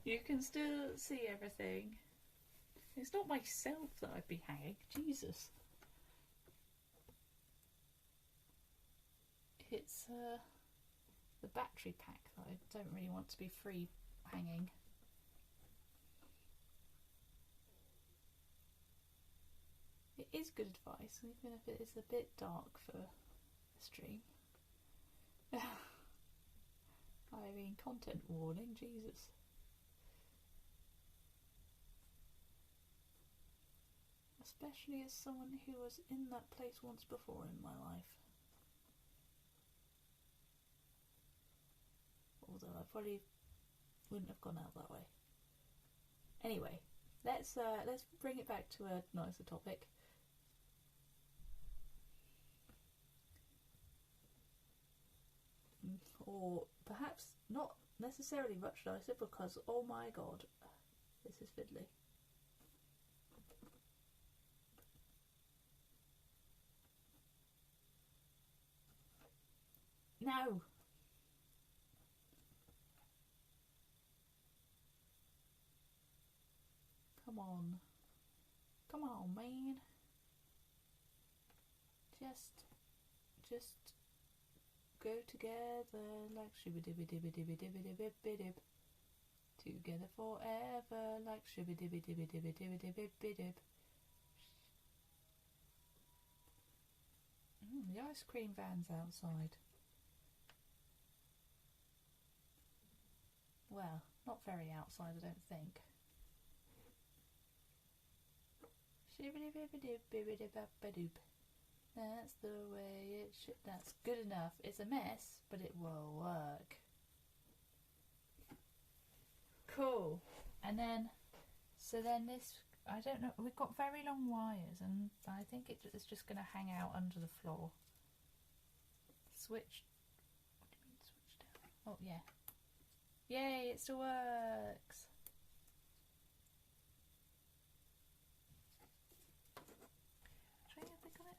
You can still see everything. It's not myself that I'd be hanging. Jesus. It's the battery pack that I don't really want to be free hanging. It is good advice, even if it is a bit dark for a stream. I mean, content warning, Jesus. Especially as someone who was in that place once before in my life. Although I probably wouldn't have gone out that way. Anyway, let's bring it back to a nicer topic. Or perhaps not necessarily much nicer, because oh my god, this is fiddly. No! Come on. Come on, man. Just go together like shibby-dibby-dibby-dibby-dibby-dibby-dib. Together forever like shibby-dibby-dibby-dibby-dibby-dibby-dib. The ice cream van's outside. Well, not very outside, I don't think. That's the way it should. That's good enough. It's a mess, but it will work. Cool. And then, so then this, I don't know, we've got very long wires, and I think it's just going to hang out under the floor. Switch. What do you mean switch down? Oh, yeah. Yay, it still works. Try and click on it.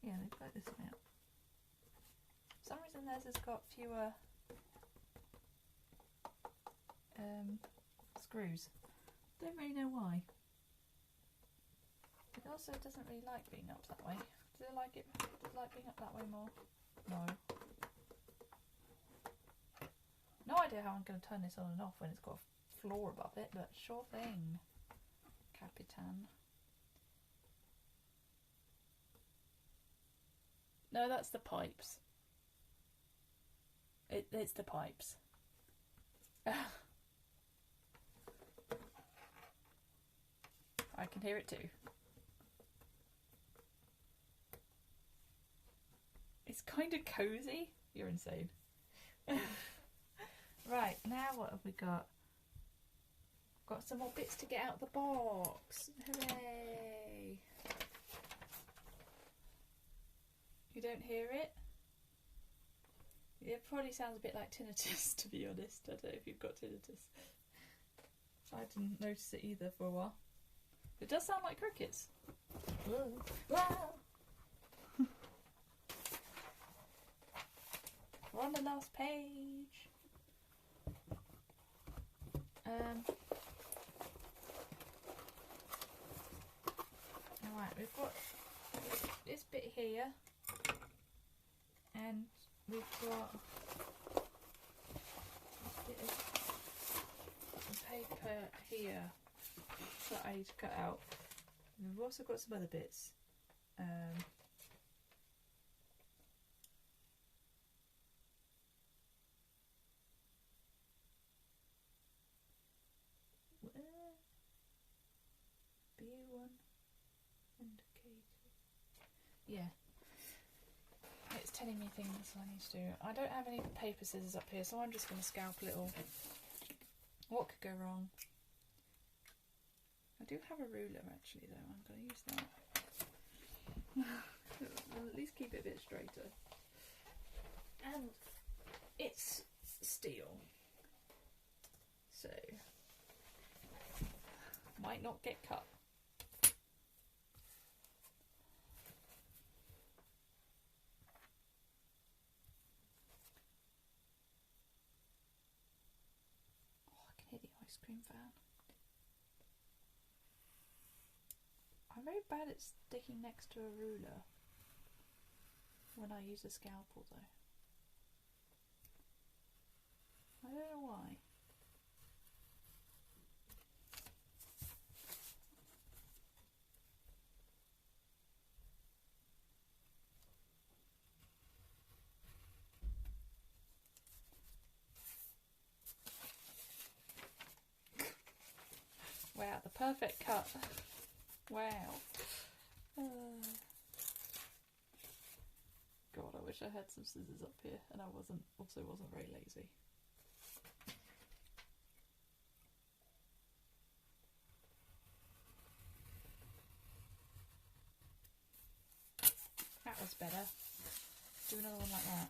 Yeah, they've got this one out. For some reason theirs has got fewer screws. Don't really know why. It also doesn't really like being up that way. Does it like it? Does it like being up that way more? No. No idea how I'm going to turn this on and off when it's got a floor above it, but sure thing, Capitan. No, that's the pipes. It's the pipes. I can hear it too. It's kind of cozy. You're insane. Right, now what have we got? Got some more bits to get out of the box. Hooray! You don't hear it? It probably sounds a bit like tinnitus, to be honest. I don't know if you've got tinnitus. I didn't notice it either for a while. It does sound like crickets. We're on the last page. Alright, we've got this bit here, and we've got this bit of paper here that I need to cut out. And we've also got some other bits. B1 indicated. Yeah. It's telling me things I need to do. I don't have any paper scissors up here, so I'm just going to scalp a little. What could go wrong? I do have a ruler actually though, I'm going to use that. I'll at least keep it a bit straighter. And it's steel, so might not get cut. Oh, I can hear the ice cream van. I'm very bad at sticking next to a ruler when I use a scalpel though. I don't know why. Wow, the perfect cut. Wow. God, I wish I had some scissors up here, and I wasn't very lazy. That was better. Do another one like that.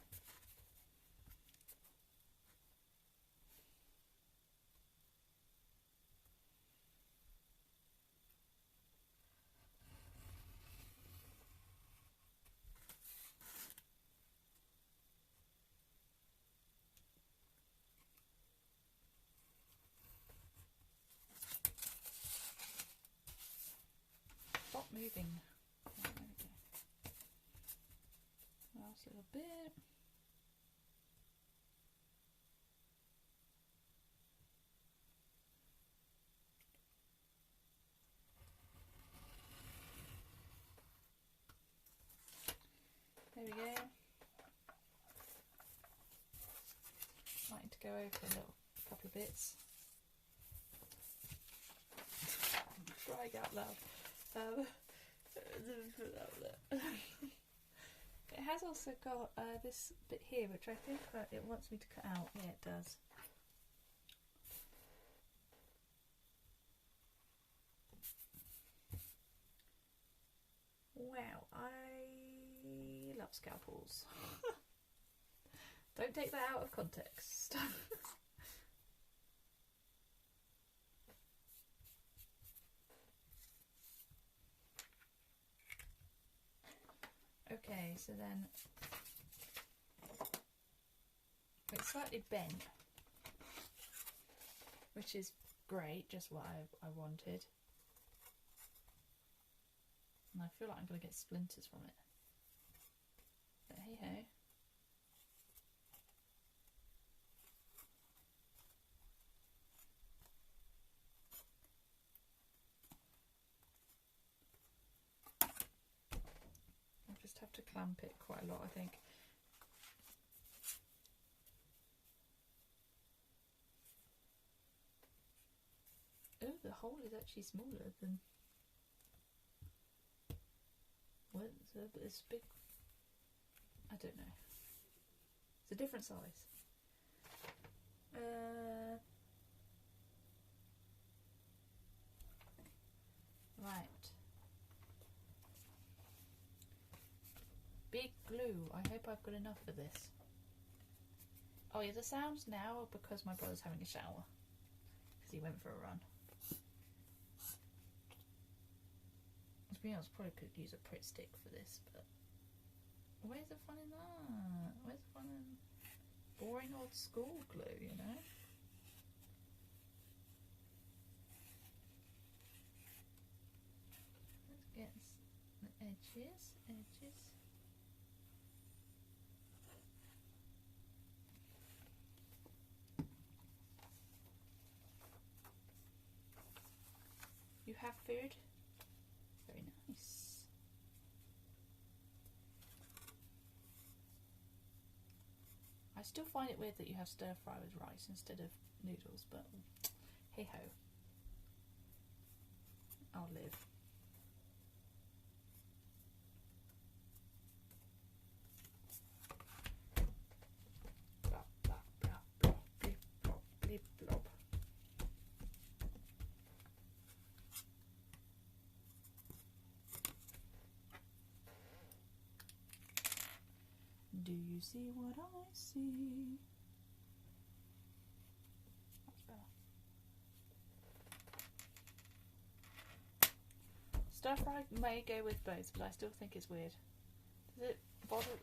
Stop moving. Right, there we go. Last little bit. There we go. Might need to go over a little couple of bits. Crying out loud. It has also got this bit here, which I think it wants me to cut out. Yeah, it does. Wow, I love scalpels. Don't take that out of context. Okay, so then it's slightly bent, which is great, just what I wanted. And I feel like I'm going to get splinters from it. But hey ho. I'll just have to clamp it quite a lot, I think. Oh, the hole is actually smaller than... Well, it's big. I don't know. It's a different size. Right. Big glue. I hope I've got enough for this. Oh yeah, the sounds now are because my brother's having a shower. Because he went for a run. To be honest, probably could use a Pritt stick for this, but where's the fun in that? Where's the fun in boring old school glue, you know? Let's get the edges. You have food? Very nice. I still find it weird that you have stir fry with rice instead of noodles, but hey ho. I'll live. Blop, blop, blop, blop, blip, blop, blip, blop. Do you see what I see? That's better. Stir fry may go with both, but I still think it's weird. Does it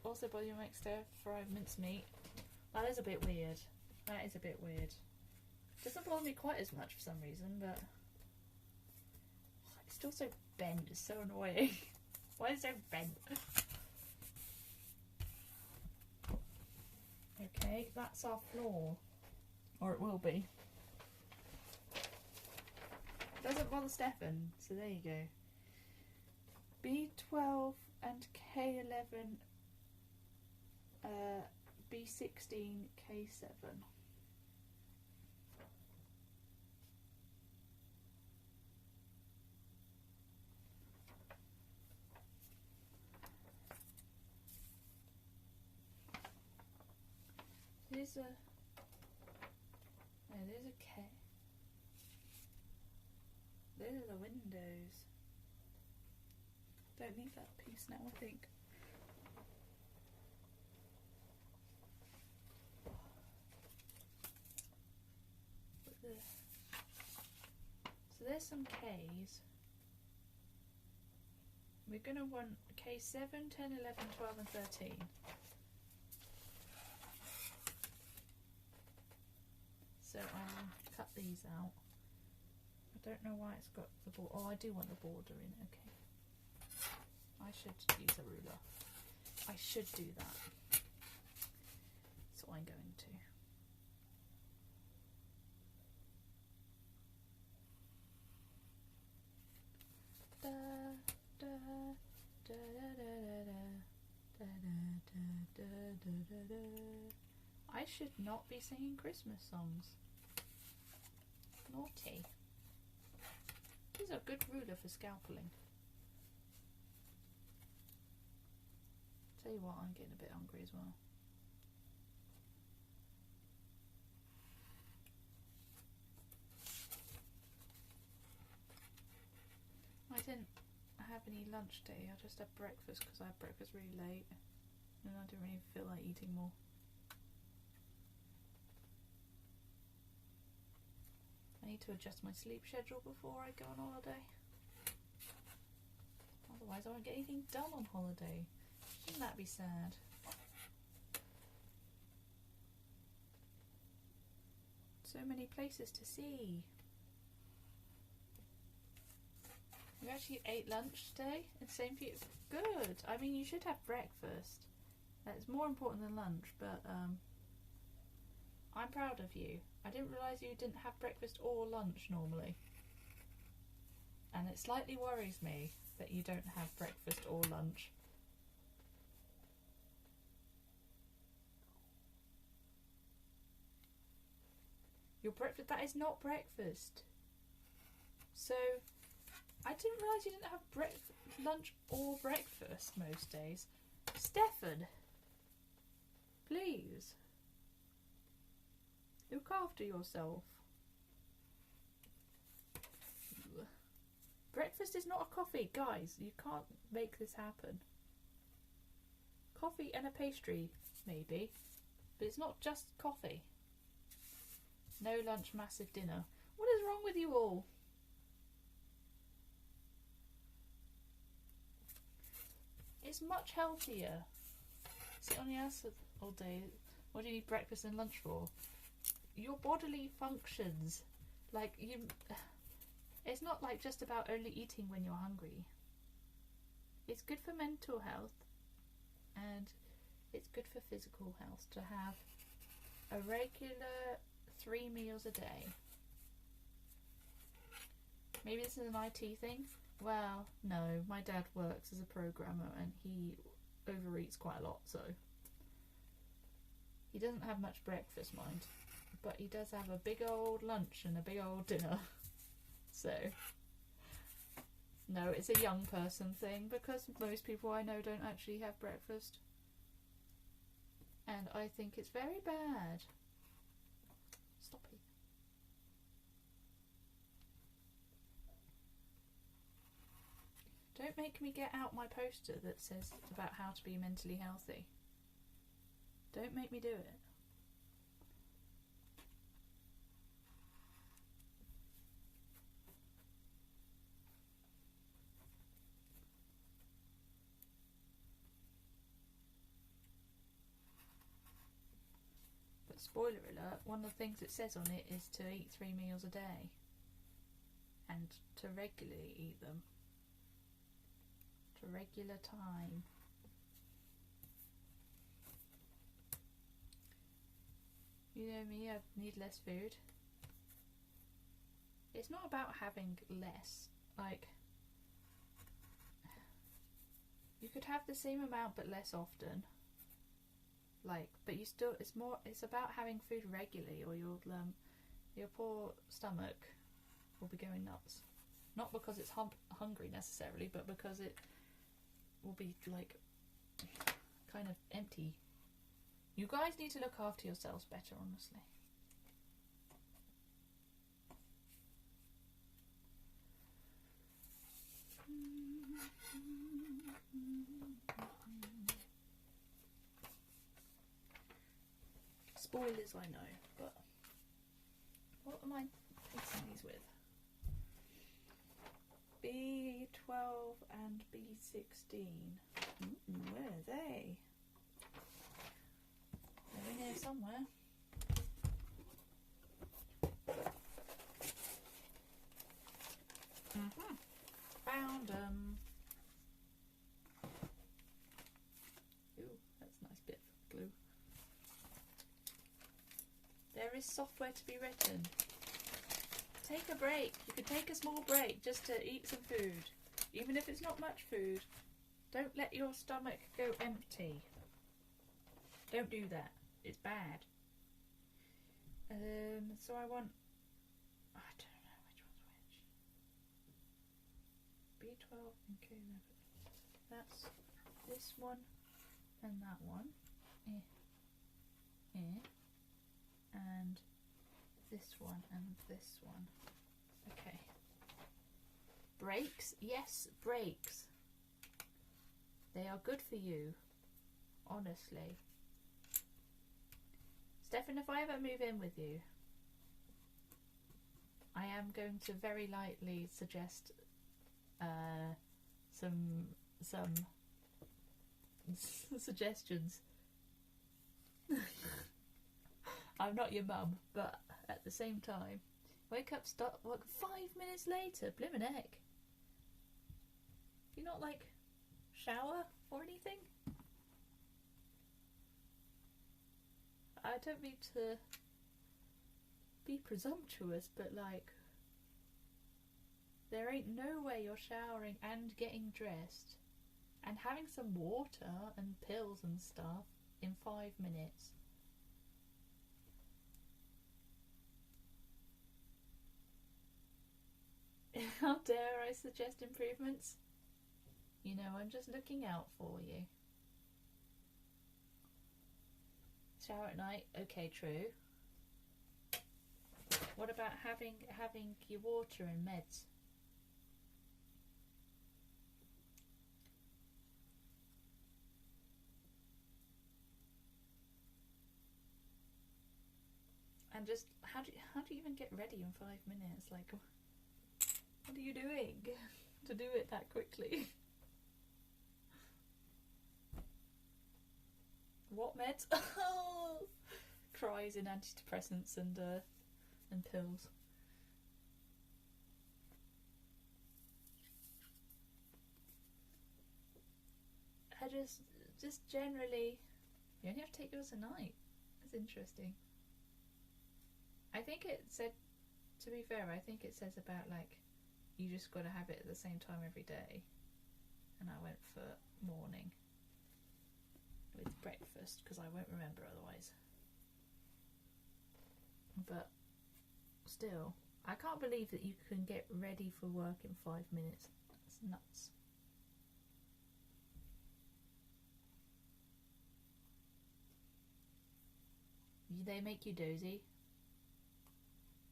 also bother you to make stir fry minced meat? That is a bit weird. That is a bit weird. Doesn't bother me quite as much for some reason, but it's still so bent. It's so annoying. Why is it so bent? Okay, that's our floor. Or it will be. Doesn't bother Steffan, so there you go. B12 and K11, B16, K7. There's a K. Those are the windows. Don't need that piece now, I think. So there's some K's. We're going to want K7, 10, 11, 12 and 13. So I'll cut these out. I don't know why it's got the border. Oh, I do want the border in. Okay. I should use a ruler. I should do that. So I'm going to. Da, da, da, da, da, da, da, da, Da, da, da, da. I should not be singing Christmas songs. Naughty. These are a good ruler for scalpeling. Tell you what, I'm getting a bit hungry as well. I didn't have any lunch today, I just had breakfast because I had breakfast really late and I didn't really feel like eating more. I need to adjust my sleep schedule before I go on holiday. Otherwise I won't get anything done on holiday. Shouldn't that be sad? So many places to see. You actually ate lunch today? It's same for you. Good. I mean, you should have breakfast. That's more important than lunch, but I'm proud of you. I didn't realise you didn't have breakfast or lunch normally. And it slightly worries me that you don't have breakfast or lunch. Your breakfast, that is not breakfast. So, I didn't realise you didn't have lunch or breakfast most days. Steffan, please. Look after yourself. Breakfast is not a coffee. Guys, you can't make this happen. Coffee and a pastry, maybe. But it's not just coffee. No lunch, massive dinner. What is wrong with you all? It's much healthier. Sit on your ass all day. What do you need breakfast and lunch for? Your bodily functions. Like, you... It's not like just about only eating when you're hungry. It's good for mental health. And it's good for physical health to have a regular 3 meals a day. Maybe this is an IT thing. Well, no, my dad works as a programmer and he overeats quite a lot, so he doesn't have much breakfast, mind, but he does have a big old lunch and a big old dinner. So no, it's a young person thing because most people I know don't actually have breakfast, and I think it's very bad. Stop it. Don't make me get out my poster that says about how to be mentally healthy. Don't make me do it. But spoiler alert, one of the things it says on it is to eat 3 meals a day and to regularly eat them. A regular time. You know me, I need less food. It's not about having less. Like, you could have the same amount but less often. Like, but you still, it's about having food regularly, or your poor stomach will be going nuts. Not because it's hungry necessarily, but because it will be like kind of empty. You guys need to look after yourselves better, honestly. Spoilers, I know, but what am I fixing these with? B12 and B16. Where are they? They're in here somewhere. Found them. Ooh, that's a nice bit of glue. There is software to be written. Take a break. You could take a small break just to eat some food. Even if it's not much food. Don't let your stomach go empty. Don't do that. It's bad. So I want... I don't know which one's which. B12 and K11. That's this one and that one. And this one and this one. Okay. Brakes? Yes, brakes. They are good for you. Honestly. Steffan, if I ever move in with you, I am going to very lightly suggest some suggestions. I'm not your mum, but at the same time, wake up, start work 5 minutes later. Blimmin' heck. You not like shower or anything? I don't mean to be presumptuous, but like, there ain't no way you're showering and getting dressed and having some water and pills and stuff in 5 minutes. How dare I suggest improvements? You know, I'm just looking out for you. Shower at night, okay, true. What about having your water and meds? And just how do you even get ready in 5 minutes? Like, what are you doing to do it that quickly? What meds? Cries in antidepressants and pills. I just generally, you only have to take yours a night. That's interesting. I think it said, to be fair, I think it says about like, you just got to have it at the same time every day. And I went for morning with breakfast because I won't remember otherwise. But still, I can't believe that you can get ready for work in 5 minutes. That's nuts. They make you dozy.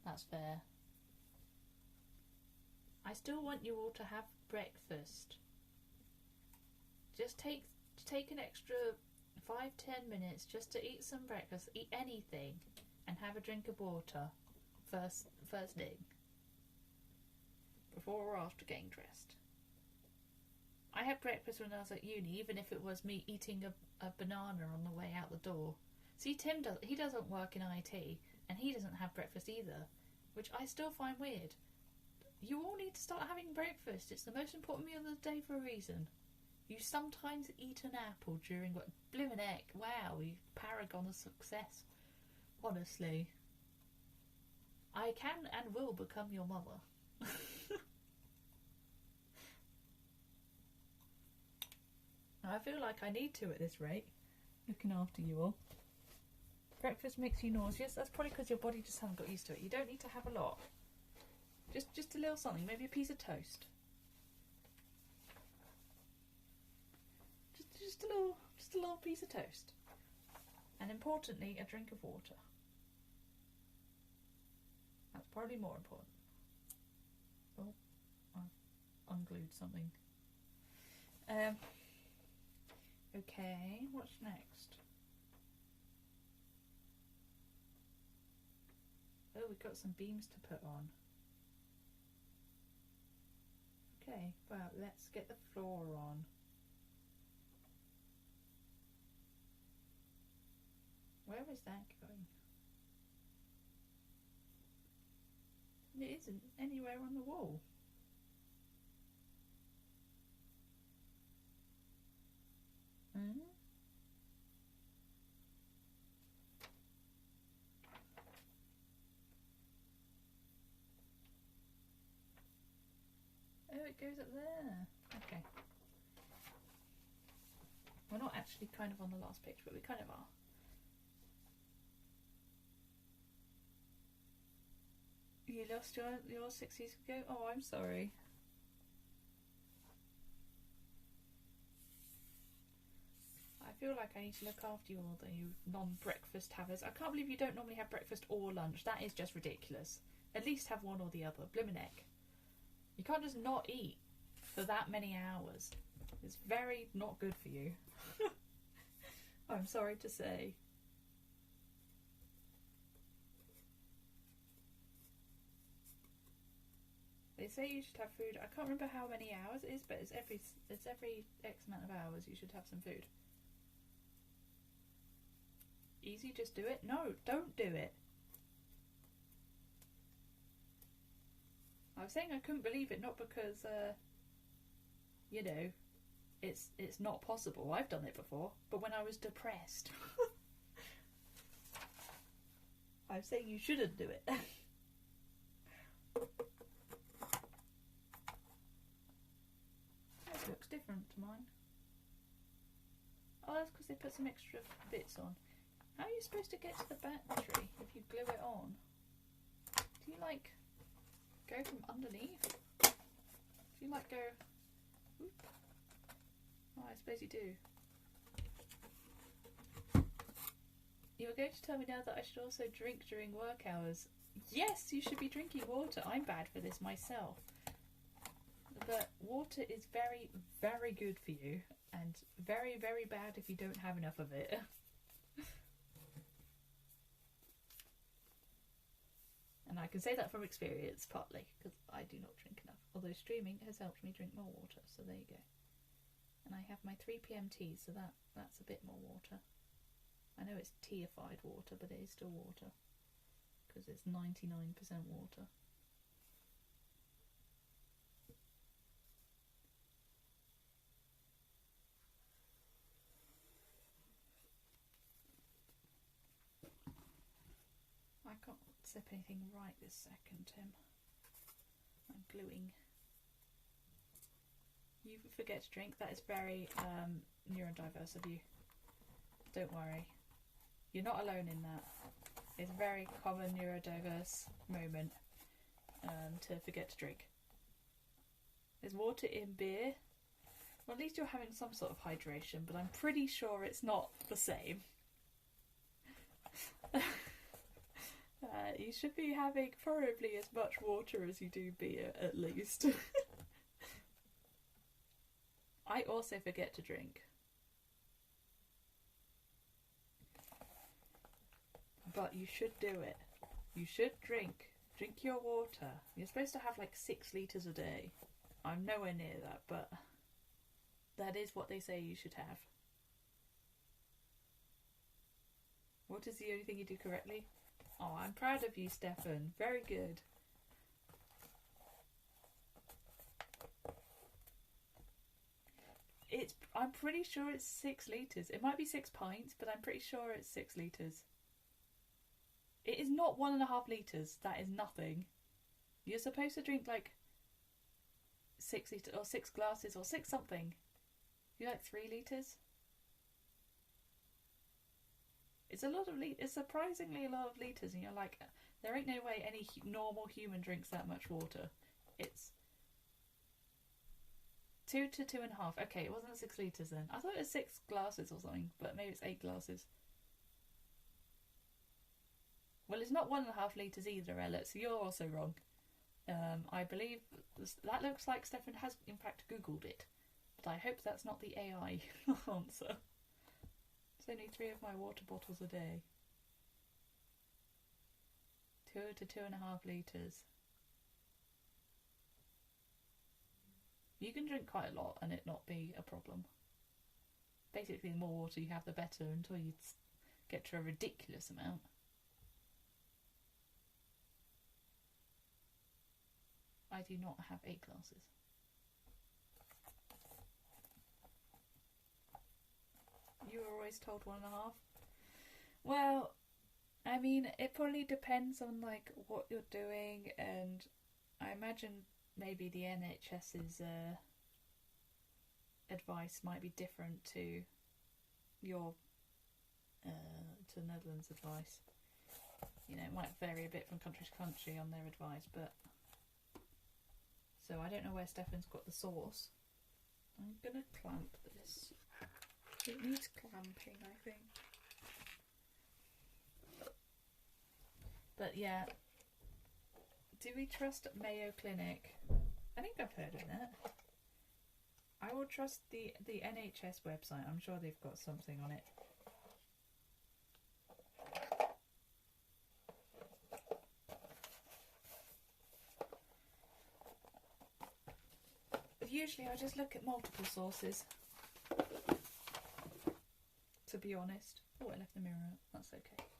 That's fair. I still want you all to have breakfast. Just take an extra 5-10 minutes just to eat some breakfast, eat anything, and have a drink of water first thing, before or after getting dressed. I had breakfast when I was at uni, even if it was me eating a banana on the way out the door. See, Tim doesn't work in IT, and he doesn't have breakfast either, which I still find weird. You all need to start having breakfast. It's the most important meal of the day for a reason. You sometimes eat an apple during what? Blimmin' heck, wow, you paragon of success. Honestly. I can and will become your mother. I feel like I need to at this rate, looking after you all. Breakfast makes you nauseous. That's probably because your body just hasn't got used to it. You don't need to have a lot. Just a little something, maybe a piece of toast. Just a little piece of toast. And importantly, a drink of water. That's probably more important. Oh, I've unglued something. Okay, what's next? Oh, we've got some beams to put on. Okay, well, let's get the floor on. Where is that going? It isn't anywhere on the wall. Oh, it goes up there. Okay. We're not actually kind of on the last page, but we kind of are. You lost your 6 years ago? Oh, I'm sorry. I feel like I need to look after you all, you non-breakfast havers. I can't believe you don't normally have breakfast or lunch. That is just ridiculous. At least have one or the other. Blimmin' heck. You can't just not eat for that many hours. It's very not good for you. I'm sorry to say. They say you should have food. I can't remember how many hours it is, but it's every X amount of hours you should have some food. Easy, just do it. No, don't do it. I was saying I couldn't believe it, not because, you know, it's not possible. I've done it before, but when I was depressed. I'm saying you shouldn't do it. This looks different to mine. Oh, that's because they put some extra bits on. How are you supposed to get to the battery if you glue it on? Do you like go from underneath? Do you like go? Whoop. Oh, I suppose you do. You were going to tell me now that I should also drink during work hours. Yes, you should be drinking water. I'm bad for this myself. But water is very, very good for you, and very, very bad if you don't have enough of it. And I can say that from experience, partly, because I do not drink enough. Although streaming has helped me drink more water, so there you go. And I have my 3 PM tea, so that's a bit more water. I know it's teaified water, but it is still water, because it's 99% water. I can't sip anything right this second, Tim. I'm gluing. You forget to drink. That is very neurodiverse of you. Don't worry. You're not alone in that. It's a very common neurodiverse moment to forget to drink. There's water in beer. Well, at least you're having some sort of hydration, but I'm pretty sure it's not the same. You should be having probably as much water as you do beer, at least. I also forget to drink. But you should do it. You should drink. Drink your water. You're supposed to have like 6 litres a day. I'm nowhere near that, but that is what they say you should have. What is the only thing you do correctly? Oh, I'm proud of you, Steffan. Very good. I'm pretty sure it's 6 litres. It might be 6 pints, but I'm pretty sure it's 6 litres. It is not 1.5 litres. That is nothing. You're supposed to drink like 6 litres or 6 glasses or 6 something. You like 3 litres? It's a lot of it's surprisingly a lot of litres, and you're like, there ain't no way any normal human drinks that much water. It's 2 to 2.5. Okay, it wasn't 6 litres then. I thought it was 6 glasses or something, but maybe it's 8 glasses. Well, it's not 1.5 litres either, Ella, so you're also wrong. I believe that looks like Steffan has in fact Googled it, but I hope that's not the AI answer. It's only 3 of my water bottles a day. 2 to 2.5 litres. You can drink quite a lot and it not be a problem. Basically, the more water you have, the better, until you get to a ridiculous amount. I do not have 8 glasses. You were always told 1.5. Well, I mean, it probably depends on like what you're doing, and I imagine maybe the NHS's advice might be different to your to Netherlands' advice. you know, it might vary a bit from country to country on their advice, but so I don't know where Steffan's got the source. I'm gonna clamp this. It needs clamping, I think. But yeah, do we trust Mayo Clinic? I think I've heard of it. I will trust the NHS website. I'm sure they've got something on it. Usually I just look at multiple sources, to be honest. Oh, I left the mirror out. That's okay. Put it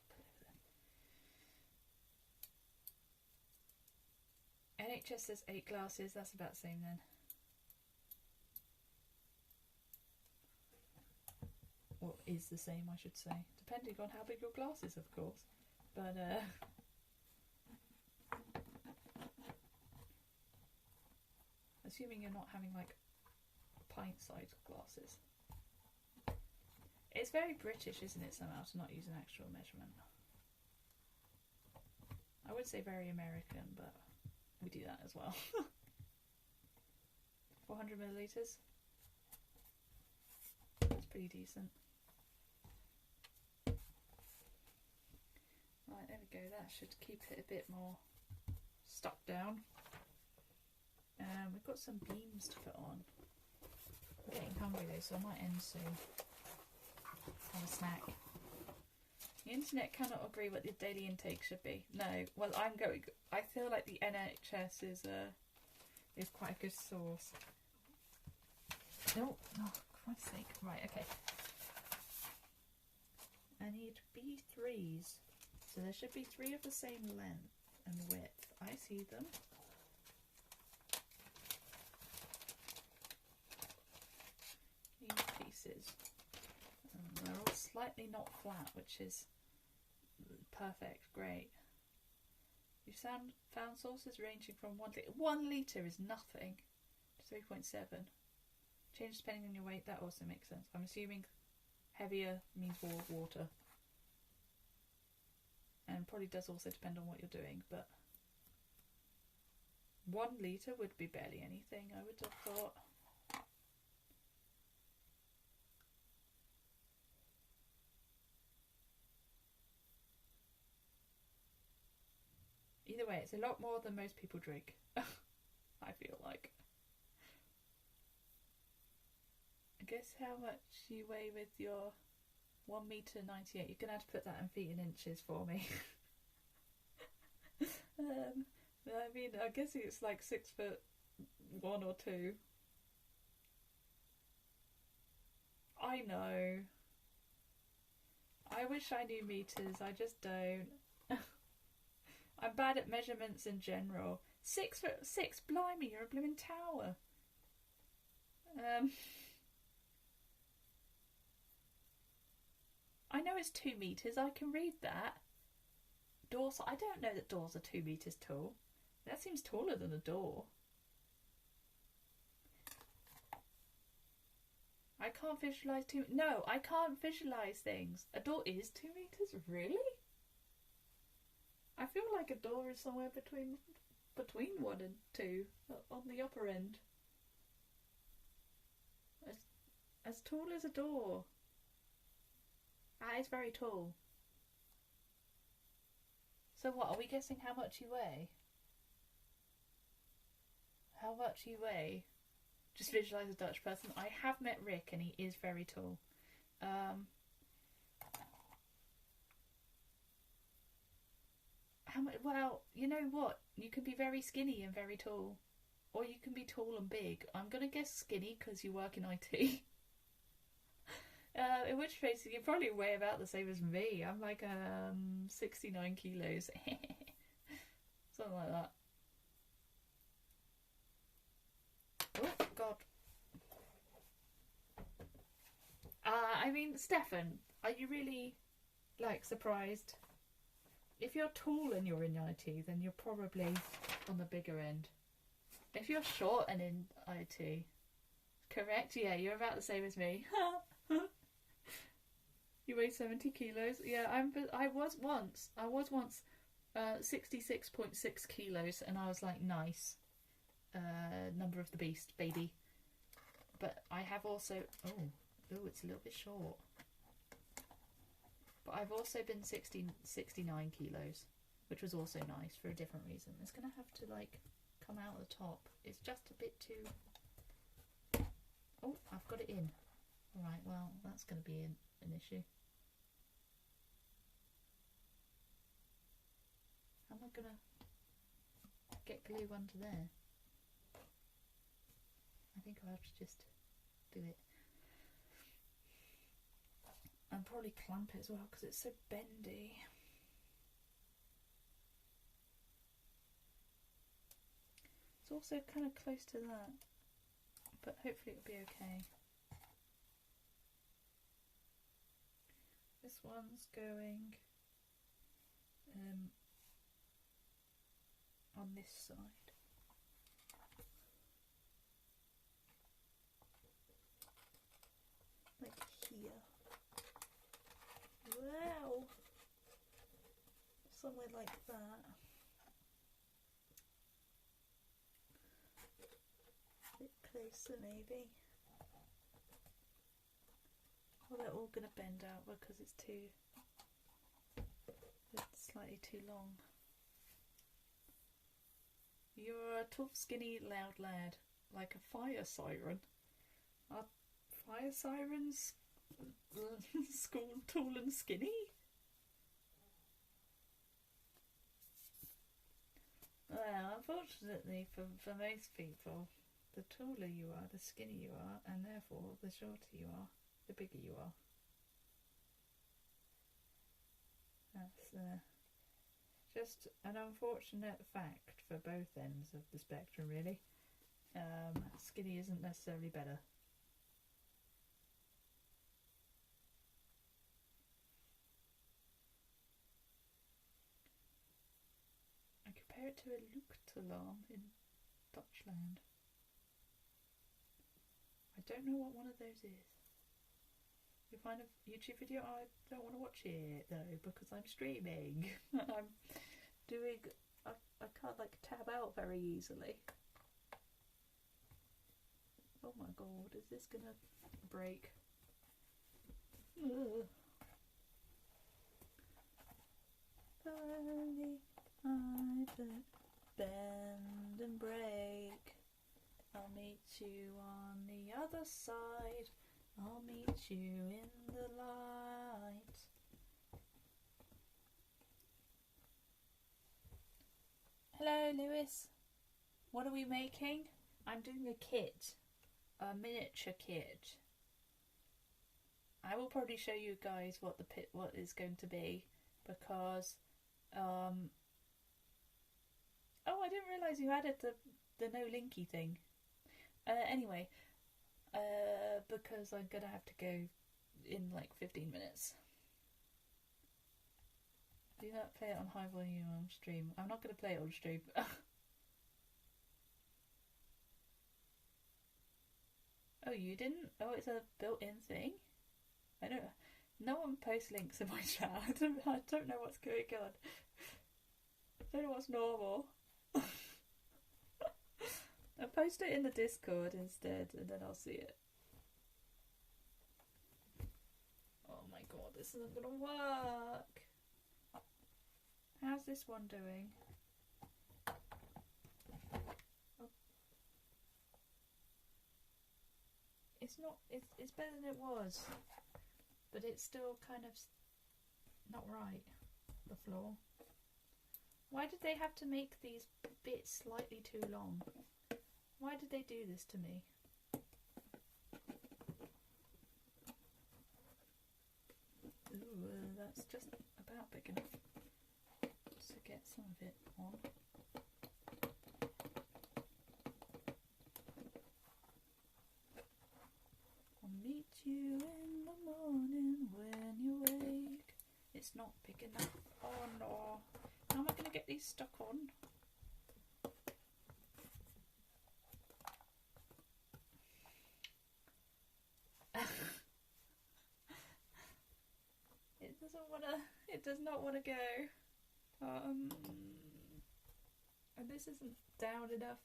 over there. NHS says 8 glasses. That's about the same then. Or is the same, I should say. Depending on how big your glass is, of course. But, assuming you're not having like pint-sized glasses. It's very British, isn't it, somehow, to not use an actual measurement. I would say very American, but we do that as well. 400 millilitres. That's pretty decent. Right, there we go. That should keep it a bit more stuck down. We've got some beams to put on. I'm getting hungry though, so I might end soon. Have a snack. The internet cannot agree what the daily intake should be. No, well, I feel like the NHS is quite a good source. Oh, for Christ's sake. Right, okay. I need B3s. So there should be 3 of the same length and width. I see them. These pieces. They're all slightly not flat, which is perfect. Great. You've found sources ranging from 1 litre. 1 litre is nothing to 3.7. Change depending on your weight. That also makes sense. I'm assuming heavier means more water. And probably does also depend on what you're doing, but 1 litre would be barely anything, I would have thought. Either way, it's a lot more than most people drink, I feel like. I guess how much you weigh with your 1 metre 98. You're gonna have to put that in feet and inches for me. I mean, I guess it's like 6'1" or 2. I know. I wish I knew meters. I just don't. I'm bad at measurements in general. 6'6", blimey, you're a blooming tower. I know it's 2 metres, I can read that. Doors, I don't know that doors are 2 metres tall. That seems taller than a door. I can't visualise no, I can't visualise things. A door is 2 metres? Really? I feel like a door is somewhere between 1 and 2, on the upper end. As tall as a door. That is very tall. So what, are we guessing how much you weigh? How much you weigh? Just visualise a Dutch person. I have met Rick and he is very tall. How much? Well, you know what? You can be very skinny and very tall. Or you can be tall and big. I'm going to guess skinny because you work in IT. In which case you probably weigh about the same as me. I'm like 69 kilos. Something like that. Oh god. I mean, Steffan, are you really like surprised? If you're tall and you're in IT, then you're probably on the bigger end. If you're short and in IT, correct? Yeah, you're about the same as me. You weigh 70 kilos. Yeah, I was once 66.6 kilos, and I was like, nice. Number of the beast, baby. But I have also... Oh, it's a little bit short. But I've also been 69 kilos, which was also nice for a different reason. It's going to have to, like, come out the top. It's just a bit too... Oh, I've got it in. Alright, well, that's going to be an issue. How am I going to get glue onto there? I think I'll have to just do it. And probably clamp it as well because it's so bendy. It's also kind of close to that, but hopefully it'll be okay. This one's going on this side. Like here. Wow! Somewhere like that. A bit closer maybe. Well, they're all going to bend out because it's slightly too long. You're a tough, skinny, loud lad, like a fire siren. Are fire sirens school tall and skinny? Well, unfortunately for most people, the taller you are, the skinnier you are, and therefore the shorter you are, the bigger you are. That's just an unfortunate fact for both ends of the spectrum, really. Skinny isn't necessarily better. I compare it to a luchtalarm in Dutchland. I don't know what one of those is. You find a YouTube video, I don't want to watch it though because I'm streaming. I'm doing, I can't like tab out very easily. Oh my god, is this gonna break? Ugh. Slowly I bend and break. I'll meet you on the other side. I'll meet you in the light. Hello, Lewis. What are we making? I'm doing a kit, a miniature kit. I will probably show you guys what is going to be because oh, I didn't realise you added the no linky thing. Anyway, because I'm gonna have to go in like 15 minutes. Do not play it on high volume on stream. I'm not gonna play it on stream. Oh, you didn't? Oh, it's a built-in thing? I don't. No one posts links in my chat. I don't know what's going on. I don't know what's normal. I'll post it in the Discord instead and then I'll see it. Oh my god, this isn't gonna work. How's this one doing? Oh. It's not, it's better than it was. But it's still kind of not right, the floor. Why did they have to make these bits slightly too long? Why did they do this to me? Ooh, that's just about big enough to get some of it on. I'll meet you in the morning when you wake. It's not big enough. Oh no. How am I going to get these stuck on? It does not want to go. And this isn't down enough.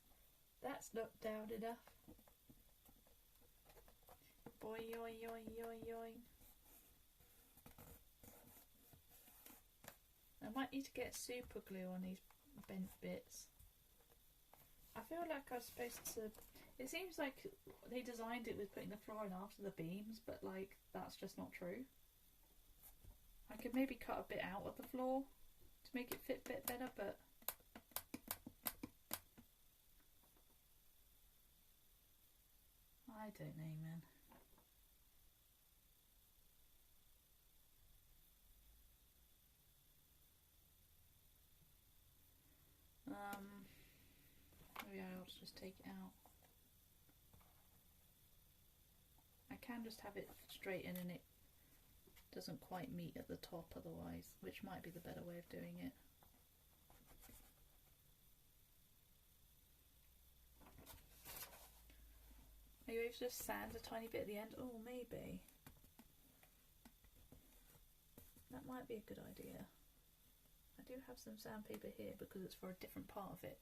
That's not down enough. Boy, yoy, yoy, yoy, yoy. I might need to get super glue on these bent bits. I feel like I was supposed to... It seems like they designed it with putting the floor in after the beams, but like that's just not true. I could maybe cut a bit out of the floor to make it fit a bit better, but I don't know, man. Maybe I'll just take it out. I can just have it straighten and it doesn't quite meet at the top otherwise, which might be the better way of doing it. Maybe it's just sand a tiny bit at the end. Oh, maybe. That might be a good idea. I do have some sandpaper here because it's for a different part of it,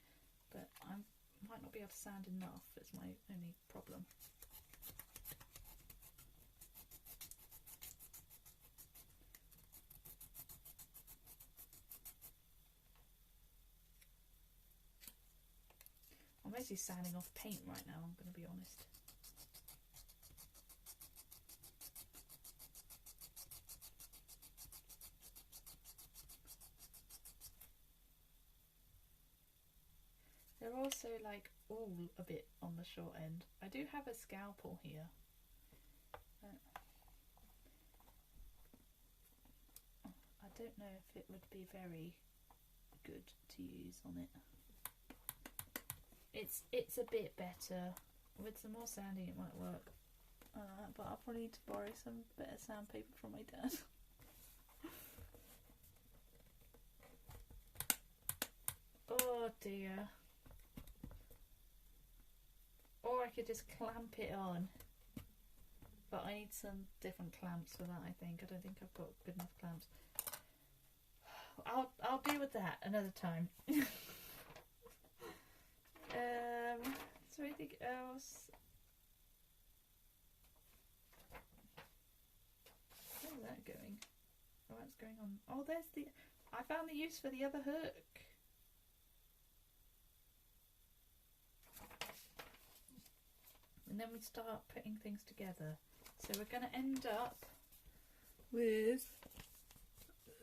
but I might not be able to sand enough. It's my only problem. I'm mostly sanding off paint right now, I'm going to be honest. They're also like all a bit on the short end. I do have a scalpel here. I don't know if it would be very good to use on it. It's a bit better. With some more sanding it might work. But I'll probably need to borrow some better sandpaper from my dad. Oh dear. Or I could just clamp it on. But I need some different clamps for that, I think. I don't think I've got good enough clamps. I'll deal with that another time. Is there anything else? Where's that going? Oh, that's going on. Oh, there's the... I found the use for the other hook. And then we start putting things together. So we're going to end up with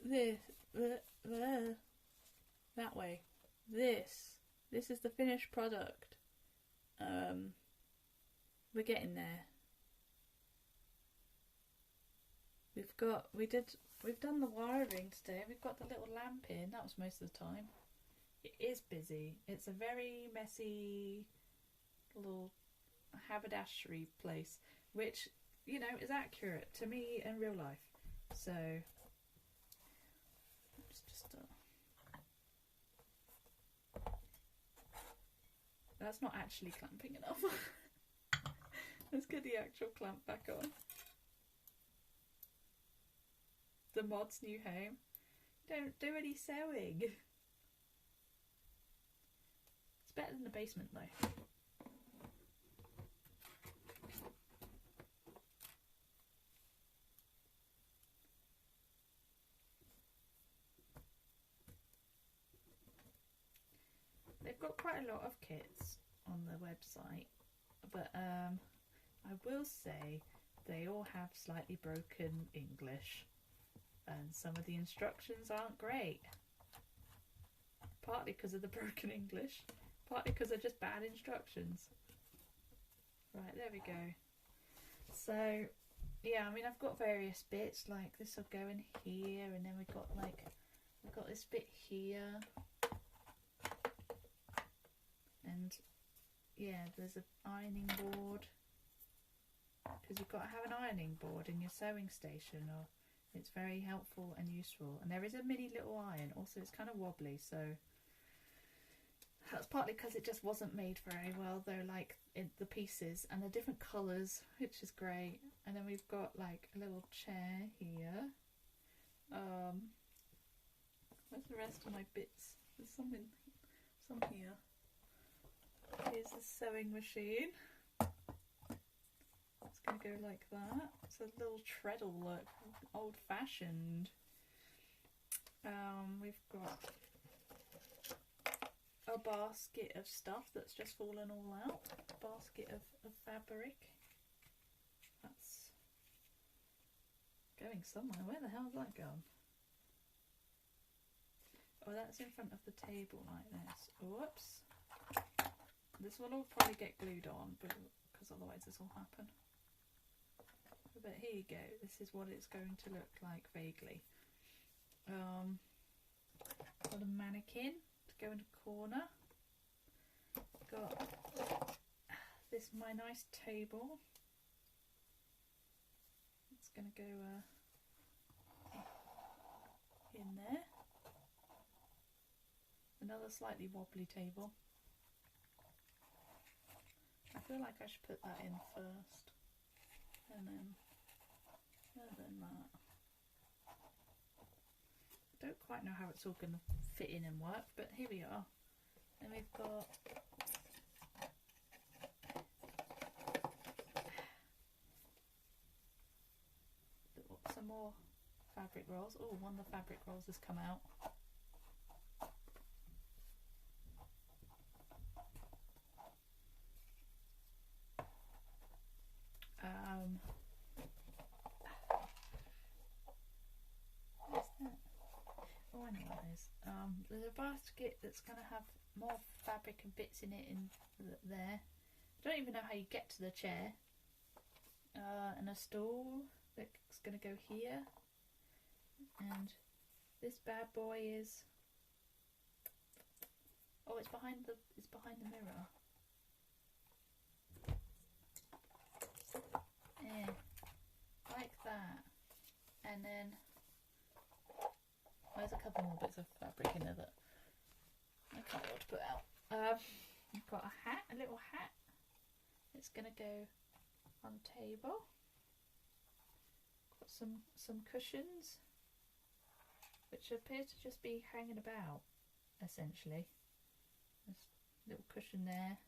this, that way. This is the finished product. We're getting there. We've done the wiring today. We've got the little lamp in. That was most of the time. It is busy. It's a very messy little haberdashery place, which, you know, is accurate to me in real life. So let's just that's not actually clamping enough. Let's get the actual clamp back on. The mod's new home. Don't do any sewing. It's better than the basement though. They've got quite a lot of kits on the website, but I will say they all have slightly broken English and some of the instructions aren't great. Partly because of the broken English, partly because they're just bad instructions. Right, there we go. So yeah, I mean, I've got various bits, like this will go in here, and then we've got this bit here. And yeah, there's an ironing board, because you've got to have an ironing board in your sewing station, or it's very helpful and useful. And there is a mini little iron. Also, it's kind of wobbly, so that's partly because it just wasn't made very well. They're like the pieces, and they're different colours, which is great. And then we've got like a little chair here. Where's the rest of my bits? There's some here. Here's the sewing machine. It's going to go like that. It's a little treadle look, old fashioned. We've got a basket of stuff that's just fallen all out. A basket of fabric. That's going somewhere. Where the hell's that gone? Oh, that's in front of the table like this. Whoops. This will all probably get glued on, because otherwise this will happen. But here you go. This is what it's going to look like vaguely. Got a mannequin to go in a corner. Got this my nice table. It's going to go in there. Another slightly wobbly table. I feel like I should put that in first, and then that. I don't quite know how it's all going to fit in and work, but here we are. And we've got some more fabric rolls. Oh, one of the fabric rolls has come out. What's that? Oh, I know what it is. There's a basket that's going to have more fabric and bits in it there. I don't even know how you get to the chair. And a stool that's going to go here. And this bad boy is... Oh, it's behind the mirror. Yeah, like that. And then there's a couple more bits of fabric in there that I can't wait to put out. I've got a hat, a little hat. It's gonna go on table. Got some cushions, which appear to just be hanging about, essentially. There's a little cushion there.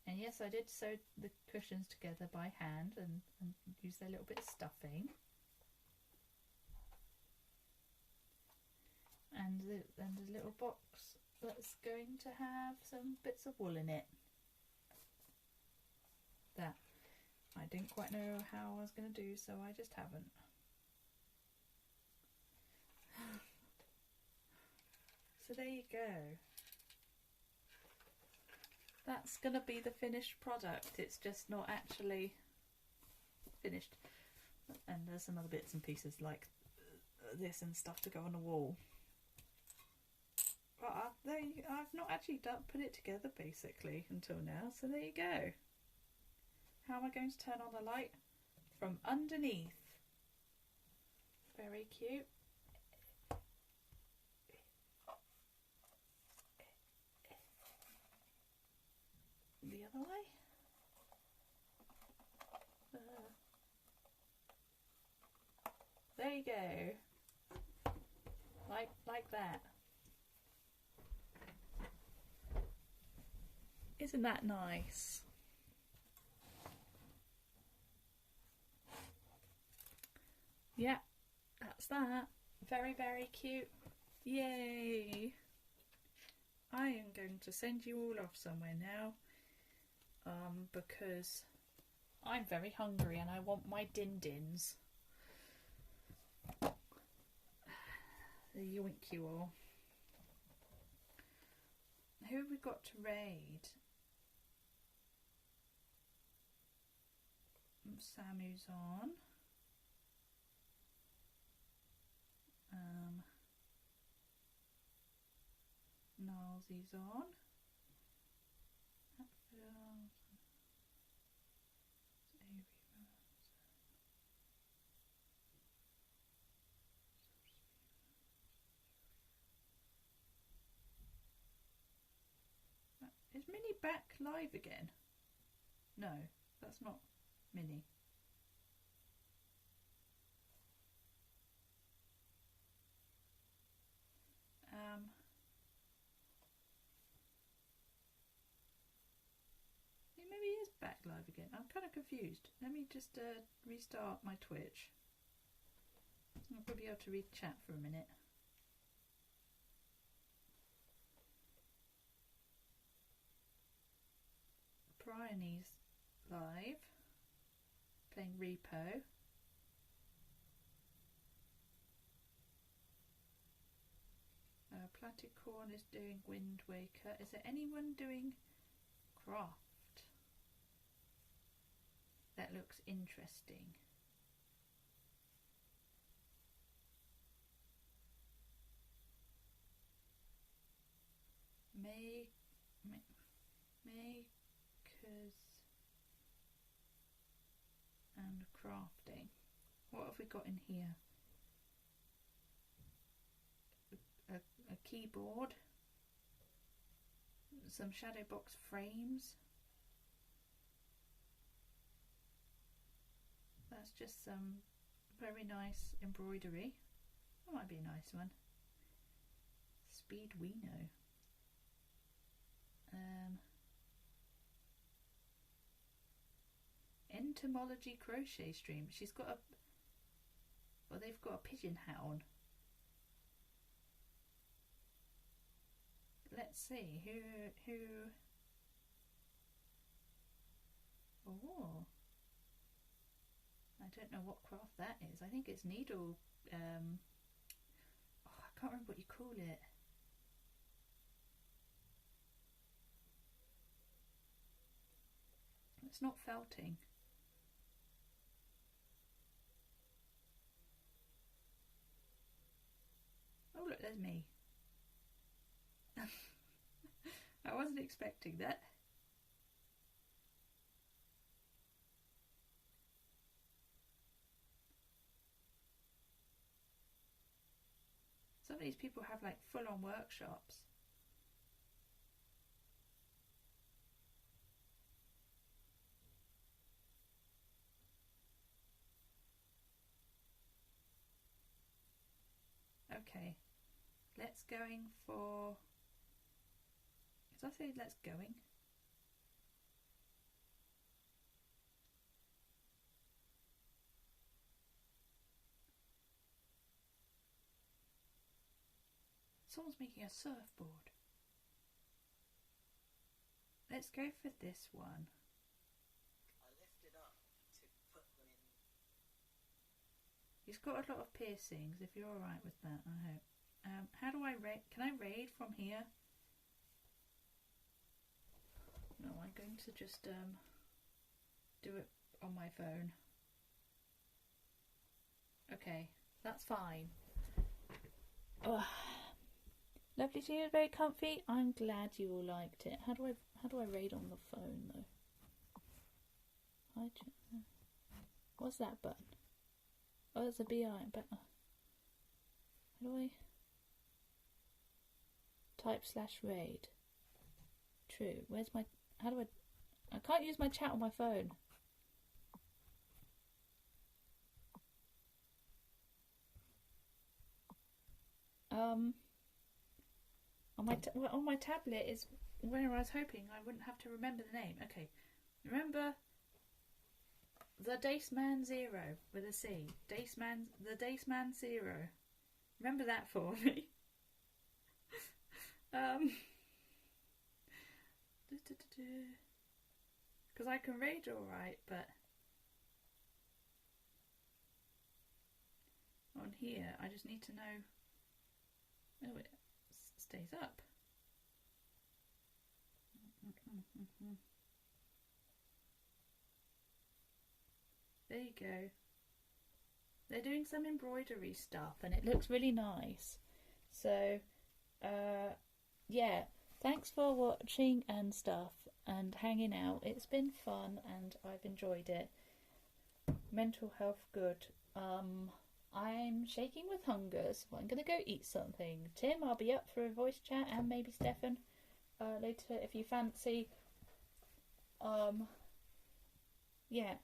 And yes, I did sew the cushions together by hand and use their little bit of stuffing. And there's a little box that's going to have some bits of wool in it. That I didn't quite know how I was going to do, so I just haven't. So there you go. That's going to be the finished product. It's just not actually finished. And there's some other bits and pieces like this and stuff to go on the wall. But I've not actually put it together basically until now. So there you go. How am I going to turn on the light? From underneath. Very cute. The other way. There you go. Like that. Isn't that nice? Yeah, that's that. Very, very cute. Yay! I am going to send you all off somewhere now. Because I'm very hungry and I want my din-dins. Yoink you all. Who have we got to raid? Samu's on. Niles's on. Is Minnie back live again? No, that's not Minnie. I'm kind of confused. Let me just restart my Twitch. I'll probably be able to read chat for a minute. Bryony's live, playing Repo. Platicorn is doing Wind Waker. Is there anyone doing Craft? That looks interesting. Makers and crafting. What have we got in here? A keyboard, some shadow box frames. That's just some very nice embroidery. That might be a nice one. Speedwino. Entomology crochet stream. She's got a, well, they've got a pigeon hat on. Let's see who. Oh, I don't know what craft that is. I think it's needle. Oh, I can't remember what you call it. It's not felting. Oh look, there's me. I wasn't expecting that. Some of these people have like full-on workshops. Okay, let's going for. Did I say let's going? Someone's making a surfboard. Let's go for this one. I lifted up to put them in. He's got a lot of piercings, if you're alright with that, I hope. How do I raid? Can I raid from here? No, I'm going to just do it on my phone. Okay, that's fine. Oh, lovely to hear, very comfy. I'm glad you all liked it. How do I raid on the phone though? What's that button? Oh, there's a BI button. How do I type /raid? True. Where's my? How do I can't use my chat on my phone. On my tablet is where I was hoping I wouldn't have to remember the name. Okay, remember the Daceman Zero with a C. The Daceman Zero. Remember that for me. Because I can raid alright, but on here I just need to know. Oh, it stays up. There you go. They're doing some embroidery stuff and it looks really nice. So, yeah, thanks for watching and stuff and hanging out. It's been fun and I've enjoyed it. Mental health good. I'm shaking with hunger, so I'm gonna go eat something. Tim, I'll be up for a voice chat, and maybe Steffan later if you fancy. Yeah,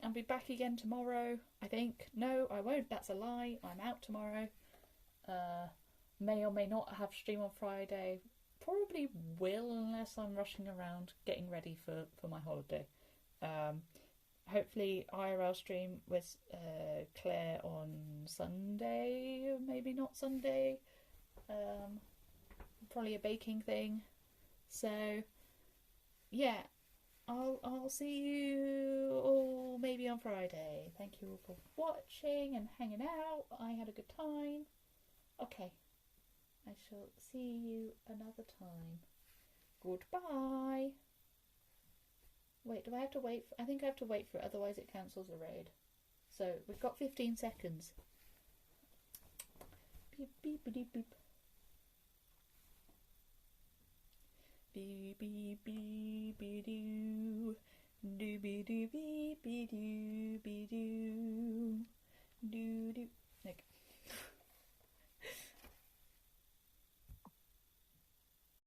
I'll be back again tomorrow, I think. No, I won't, that's a lie. I'm out tomorrow. May or may not have stream on Friday. Probably will, unless I'm rushing around getting ready for my holiday. Hopefully IRL stream with Claire on Sunday, maybe not Sunday. Probably a baking thing. So yeah, I'll see you all maybe on Friday. Thank you all for watching and hanging out. I had a good time. Okay, I shall see you another time. Goodbye. Wait, do I have to wait? I think I have to wait for it, otherwise it cancels the raid. So we've got 15 seconds. Beep beep beep beep. Beep beep beep beep doo. Doo beep doo beep beep doo beep doo. Doo doo.